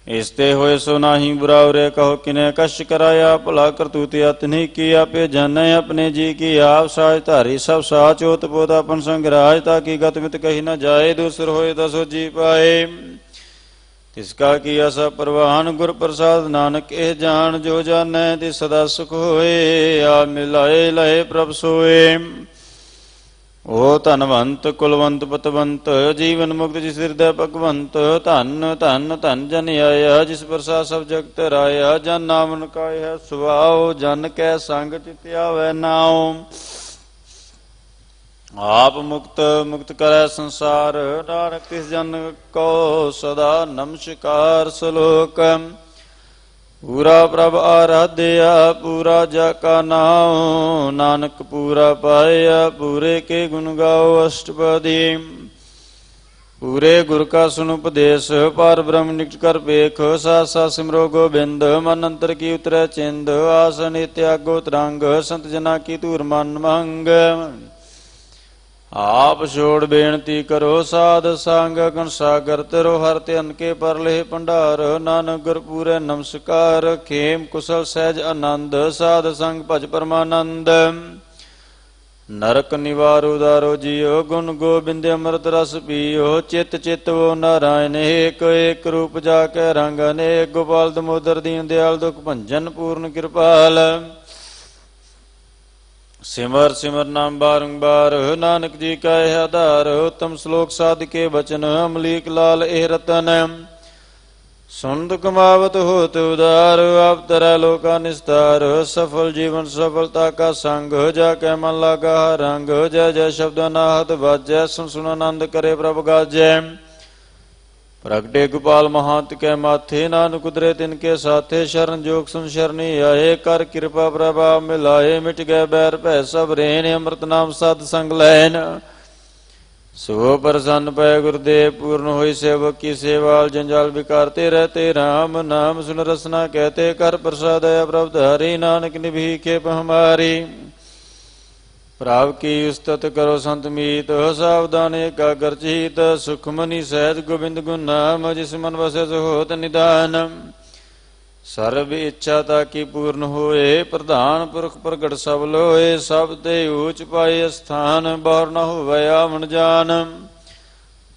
ਇਸ ਤੇ ਹੋਏ ਸੋ ਨਾਹੀ ਬੁਰਾ ਉਰੇ, ਕਹੋ ਕਿਨੇ ਕਸ਼ ਕਰਾਇਆ। ਭਲਾ ਕਰਤੂਤ ਅਤਨੀ ਕੀ, ਆਪੇ ਜਾਣੈ ਆਪਣੇ ਜੀ ਕੀ। ਆਪ ਸਾਜ ਧਾਰੀ ਸਭ ਸਾਚ, ਓਤ ਪੋਤ ਆਪਨ ਸੰਗ ਰਾਜ। ਤਾਂ ਕੀ ਗਤ ਮਿਤ ਕਹੀ ਨਾ ਜਾਏ, ਦੂਸਰ ਹੋਏ ਤਾਂ ਸੋਜੀ ਪਾਏ। ਤਿਸਕਾ ਕੀਆ ਸਭ ਪ੍ਰਵਾਨ ਗੁਰ ਪ੍ਰਸਾਦ ਨਾਨਕ ਇਹ ਜਾਣ ਜੋ ਜਾਣੈ ਤੇ ਸਦਾ ਸੁਖ ਹੋਏ ਆ ਮਿਲਾਏ ਲਏ ਪ੍ਰਭ ਸੋਏ ਓ ਧਨਵੰਤ ਕੁਲਵੰਤ ਪਤਵੰਤ ਜੀਵਨ ਮੁਕਤ ਜਿਸ ਹਿਰਦੈ ਭਗਵੰਤ ਧਨ ਧਨ ਧਨ ਜਨ ਆਇਆ ਜਿਸ ਪ੍ਰਸਾਦ ਸਭ ਜਗਤ ਰਾਇਆ ਜਨ ਨਾਮਨ ਕਾਇ ਹੈ ਸੁਭਾਉ ਜਨ ਕੈ ਸੰਗ ਚਿਤ ਆਵੈ ਨਾਉ ਆਪ ਮੁਕਤ ਮੁਕਤ ਕਰੈ ਸੰਸਾਰ ਨਾਨਕ ਤਿਸ ਜਨ ਕੋ ਸਦਾ ਨਮਸਕਾਰ ਸ਼ਲੋਕ ਪੂਰਾ ਪ੍ਰਭ ਆਰਾਧਿਆ ਪੂਰਾ ਜਾ ਕਾ ਨਾਉ ਨਾਨਕ ਪੂਰਾ ਪਾਇਆ ਪੂਰੇ ਕੇ ਗੁਣ ਗਾਓ ਅਸ਼ਟਪਦੀ ਪੂਰੇ ਗੁਰ ਕਾ ਸੁਨ ਉਪਦੇਸ਼ ਪਰ ਬ੍ਰਹਮ ਨਿਕਟ ਕਰ ਪੇਖ ਸਾਸ ਸਾਸ ਸਿਮਰੋ ਗੋਬਿੰਦ ਮਨ ਅੰਤਰ ਕੀ ਉਤਰੈ ਚਿੰਦ ਆਸਨ ਤਿਆਗੋ ਤਰੰਗ ਸੰਤ ਜਨਾ ਕੀ ਧੂਰ ਮਨ ਮੰਗ ਆਪ ਛੋੜ ਬੇਨਤੀ ਕਰੋ ਸਾਧ ਸੰਗ ਗਣ ਸਾਗਰ ਤਰੋ ਹਰ ਧਿਆਨ ਕੇ ਪਰਲੇ ਭੰਡਾਰ ਨਾਨਕ ਗੁਰ ਪੂਰੇ ਨਮਸਕਾਰ ਖੇਮ ਕੁਸਲ ਸਹਿਜ ਆਨੰਦ ਸਾਧ ਸੰਗ ਭਜ ਪਰਮਾਨੰਦ ਨਰਕ ਨਿਵਾਰ ਉਦਾਰੋ ਜੀਓ ਗੁਣ ਗੋਬਿੰਦ ਅੰਮ੍ਰਿਤ ਰਸ ਪੀਓ ਚਿਤ ਚਿਤਵੋ ਨਾਰਾਇਣ ਏਕ ਏਕ ਰੂਪ ਜਾ ਕੇ ਰੰਗ ਅਨੇਕ ਗੋਪਾਲ ਦਮੋਦਰ ਦੀਨ ਦਿਆਲ ਦੁਖ ਭੰਜਨ ਪੂਰਨ ਕਿਰਪਾਲ ਸਿਮਰ ਸਿਮਰ ਨਾਮ ਬਾਰੰਬਾਰ ਨਾਨਕ ਜੀ ਕਾ ਇਹ ਆਧਾਰ ਉਤਮ ਸ਼ਲੋਕ ਸਾਧ ਕੇ ਬਚਨ ਅਮਲੀਕ ਲਾਲ ਇਹ ਰਤਨ ਸੁਨਦ ਕਮਾਵਤ ਹੋਤ ਉਦਾਰ ਆਪ ਤਰੈ ਲੋਕਾ ਨਿਸਤਾਰ ਸਫਲ ਜੀਵਨ ਸਫਲਤਾ ਕਾ ਸੰਗ ਜਾ ਕੇ ਮਨ ਲਾਗਾ ਰੰਗ ਜੈ ਜੈ ਸ਼ਬਦ ਨਾਹਤ ਵਾਜੈ ਸੁਨ ਸੁਨ ਆਨੰਦ ਕਰੇ ਪ੍ਰਭ ਗਾਜੈ ਪ੍ਰਗਟੇ ਗੋਪਾਲ ਮਹਾਂਤ ਕੈ ਮਾਥੇ ਨਾਨਕ ਕੁਦਰੇ ਤਿਨ ਕੇ ਸਾਥੇ ਸ਼ਰਨ ਜੋਗ ਸੁਨ ਸ਼ਰਨੀ ਆਏ ਕਰ ਕਿਰਪਾ ਪ੍ਰਭਾ ਮਿਲਾਏ ਮਿਟ ਗਏ ਬੈਰ ਭੈ ਸਭ ਰੇਨ ਅੰਮ੍ਰਿਤ ਨਾਮ ਸਤ ਸੰਗ ਲੈਨ ਸੋ ਪ੍ਰਸੰਨ ਪੈ ਗੁਰਦੇਵ ਪੂਰਨ ਹੋਈ ਸੇਵਕ ਕੀ ਸੇਵਾਲ ਜੰਜਾਲ ਵਿਕਾਰਤੇ ਰਹਤੇ ਰਾਮ ਨਾਮ ਸੁਨ ਰਸਨਾ ਕਹਤੇ ਕਰ ਪ੍ਰਸਾਦ ਹੈ ਪ੍ਰਭ ਧਾਰੀ ਨਾਨਕ ਨਿਭੀ ਖੇਪ ਹਮਾਰੀ ਪ੍ਰਭ ਕੀ ਉਸਤਤ ਕਰੋ ਸੰਤ ਮੀਤ ਸਾਵਧਾਨ ਏਕਾਗਰ ਚੀਤ ਸੁਖਮਨੀ ਸਹਿਜ ਗੋਬਿੰਦ ਗੁਣ ਨਾਮ ਜਿਸ ਮਨ ਵਸੈ ਸੋ ਹੋਤ ਨਿਦਾਨ ਸਰਬ ਇੱਛਾ ਤਾ ਕੀ ਪੂਰਨ ਹੋਏ ਪ੍ਰਧਾਨ ਪੁਰਖ ਪ੍ਰਗਟ ਸਭ ਲੋਏ ਸਭ ਤੇ ਊਚ ਪਾਏ ਸਥਾਨ ਬਾਹਰ ਨ ਹੋਵੇ ਆਵਣ ਜਾਨ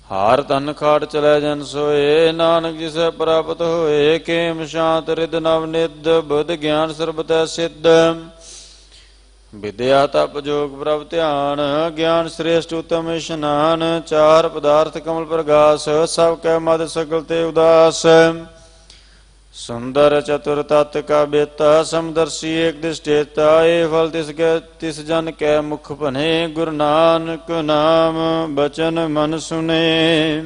ਹਾਰ ਧਨ ਖਾੜ ਚਲੇ ਜਨ ਸੋਏ ਨਾਨਕ ਜਿਸੈ ਪ੍ਰਾਪਤ ਹੋਏ ਕੇਮ ਸ਼ਾਂਤ ਰਿਦ ਨਵ ਨਿਦ ਬੁੱਧ ਗਿਆਨ ਸਰਬਤੈ ਸਿੱਧ ਵਿਦਿਆ ਤਪ ਜੋਗ ਪ੍ਰਭ ਧਿਆਨ ਗਿਆਨ ਸ੍ਰੇਸ਼ਟ ਉਤਮ ਇਸ਼ਨਾਨ ਚਾਰ ਪਦਾਰਥ ਕਮਲ ਪ੍ਰਗਾਸ ਸਭ ਕੈ ਮਦ ਸਗਲ ਤੇ ਉਦਾਸ ਸੁੰਦਰ ਚਤੁਰ ਤਤ ਕਾ ਬੇਤਾ ਸਮਦਰਸ਼ੀ ਏਕ ਦਿਸ਼ਟੇਤਾ ਏ ਫਲ ਤਿਸ ਜਨ ਕੈ ਮੁਖ ਭਨੇ ਗੁਰੂ ਨਾਨਕ ਨਾਮ ਬਚਨ ਮਨ ਸੁਨੇ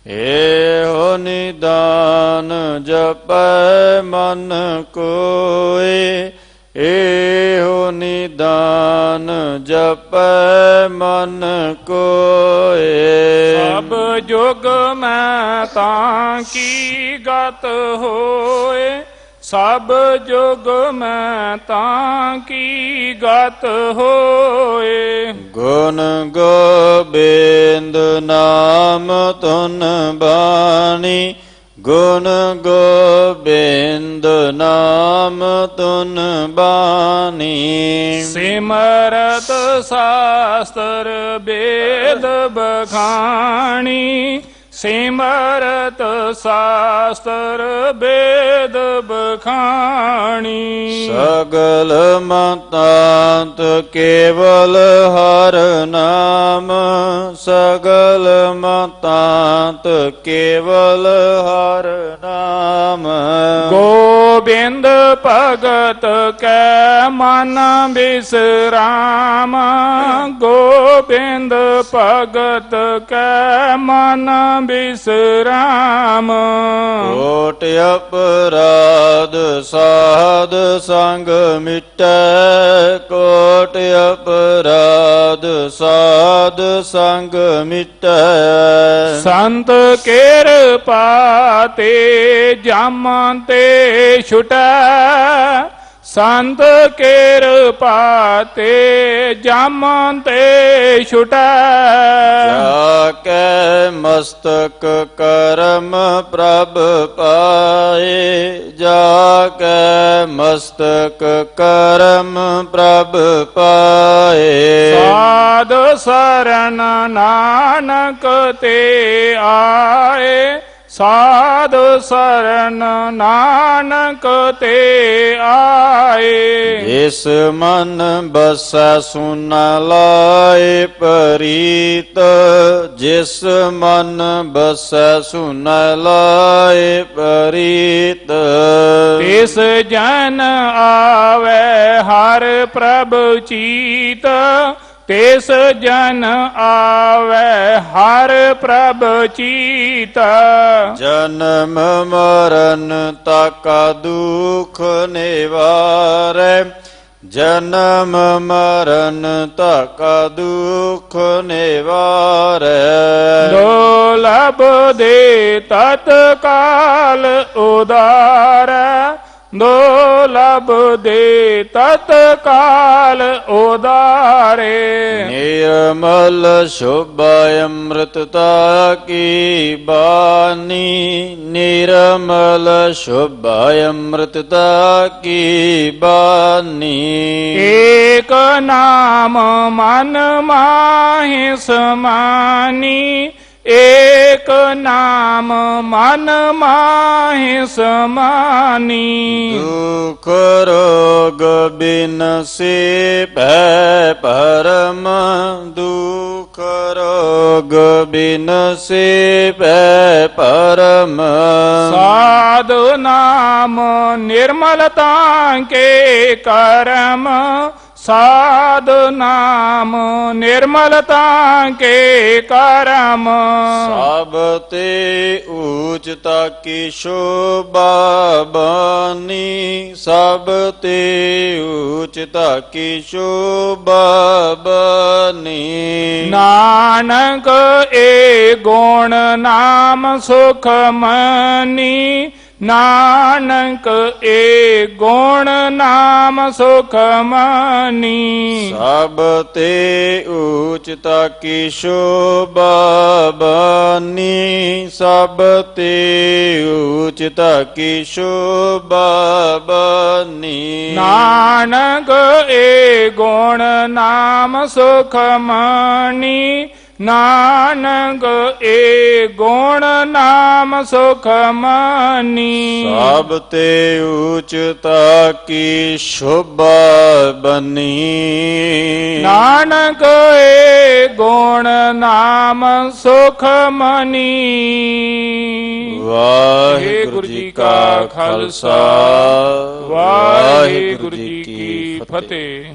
ਏਹੋ ਨਿਦਾਨ ਜਪੈ ਮਨ ਕੋਇ ਏਹੋ ਨਿਦਾਨ ਜਪੈ ਮਨ ਕੋਇ ਸਭ ਜੁਗ ਮੈਂ ਤਾਂ ਕੀ ਗਤ ਹੋਏ ਸਭ ਜੁਗ ਮੈਂ ਤਾਂ ਕੀ ਗਤ ਹੋਏ ਗੁਣ ਗੋਬਿੰਦ ਨਾਮ ਧੁਨ ਬਾਣੀ ਗੁਣ ਗੋਬਿੰਦ ਨਾਮ ਧੁਨ ਬਾਣੀ ਸਿਮਰਤ ਸਾਸਤਰ ਵੇਦ ਬਖਾਣੀ ਸਿਮਰਤ ਸਾਸਤਰ ਵੇਦ ਬਖਾਣੀ ਸਗਲ ਮਤਾਂਤ ਕੇਵਲ ਹਰ ਨਾਮ ਸਗਲ ਮਤਾਂਤ ਕੇਵਲ ਹਰ ਨਾਮ ਗੋਬਿੰਦ ਭਗਤ ਕੈ ਮਨ ਬਿਸਰਾਮ ਗੋਬਿੰਦ ਭਗਤ ਕੈ ਮਨ ਬਿਸਰਾਮ ਕੋਟ ਅਪਰਾਧ ਸਾਧ ਸੰਗ ਮਿਟੈ ਕੋਟ ਅਪਰਾਧ ਸਾਧ ਸੰਗ ਮਿਟੈ ਸੰਤ ਕਿਰਪਾ ਤੇ ਜਮ ਤੇ ਛੁਟੈ ਸੰਤ ਕਿਰਪਾ ਤੇ ਜਮ ਤੇ ਛੁਟੈ ਜਾ ਕੈ ਮਸਤਕ ਕਰਮ ਪ੍ਰਭ ਪਾਏ ਜਾ ਕੈ ਮਸਤਕ ਕਰਮ ਪ੍ਰਭ ਪਾਏ ਸਾਧ ਸਰਨ ਨਾਨਕ ਤੇ ਆਏ ਸਾਧ ਸਰਨ ਨਾਨਕ ਤੇ ਆਏ। ਜਿਸ ਮਨ ਬਸੈ ਸੁਨ ਲਾਏ ਪਰੀਤ, ਜਿਸ ਮਨ ਬਸੈ ਸੁਨ ਲਾਏ ਪਰੀਤ। ਤਿਸ ਜਨ ਆਵੈ ਹਰ ਪ੍ਰਭ ਚੀਤ, ਤਿਸ ਜਨ ਆਵੈ ਹਰ ਪ੍ਰਭ ਚੀਤ। ਜਨਮ ਮਰਨ ਤਾਕਾ ਦੁਖ ਨਿਵਾਰੈ, ਜਨਮ ਮਰਨ ਤਾਕਾ ਦੁਖ ਨਿਵਾਰੈ। ਦੁਰਲਭ ਦੇ ਤਤਕਾਲ ਉਦਾਰੈ, ਦੁਰਲਭ ਦੇ ਤਤਕਾਲ ਉਦਾਰੇ। ਨਿਰਮਲ ਸ਼ੋਭਾ ਅੰਮ੍ਰਿਤਤਾ ਕੀ ਬਾਣੀ, ਨਿਰਮਲ ਸ਼ੋਭਾ ਅੰਮ੍ਰਿਤਤਾ ਕੀ ਬਾਣੀ। ਏਕ ਨਾਮ ਮਨ ਮਾਹਿ ਸਮਾਨੀ, ਏਕ ਨਾਮ ਮਨ ਮਾਹਿ ਸਮਾਨੀ। ਦੁਖ ਰੋਗ ਬਿਨਸੀ ਭੈ ਪਰਮ, ਦੁਖ ਰੋਗ ਬਿਨਸੀ ਭੈ ਪਰਮ। ਸਾਧੁ ਨਾਮ ਨਿਰਮਲਤਾ ਕੇ ਕਰਮ, ਸਾਧੁ ਨਾਮ ਨਿਰਮਲਤਾ ਕੇ ਕਰਮ। ਸਭ ਤੇ ਊਚਤਾ ਕੀ ਸ਼ੋਭਾ ਬਾਣੀ, ਸਭ ਤੇ ਊਚਤਾ ਕੀ ਸ਼ੋਭਾ ਬਾਣੀ। ਨਾਨਕ ਏ ਗੁਣ ਨਾਮ ਸੁਖ ਮਨੀ, ਨਾਨਕ ਏ ਗੁਣ ਨਾਮ ਸੁਖ ਮਨੀ। ਸਭ ਤੇ ਊਚਤਾ ਕੀ ਸ਼ੋਭਾ ਬਾਣੀ, ਸਭ ਤੇ ਊਚਤਾ ਕੀ ਸ਼ੋਭਾ ਬਾਣੀ। ਨਾਨਕ ਏ ਗੁਣ ਨਾਮ ਸੁਖ ਮਨੀ, ਨਾਨਕ ਏ ਗੁਣ ਨਾਮ ਸੁਖ ਮਨੀ। ਸਭ ਤੇ ਊਚਤਾ ਕੀ ਸ਼ੋਭਾ ਬਨੀ, ਨਾਨਕ ਏ ਗੁਣ ਨਾਮ ਸੁਖ ਮਨੀ। ਵਾਹਿਗੁਰੂ ਜੀ ਕਾ ਖਾਲਸਾ, ਵਾਹਿਗੁਰੂ ਜੀ ਕੀ ਫਤਿਹ।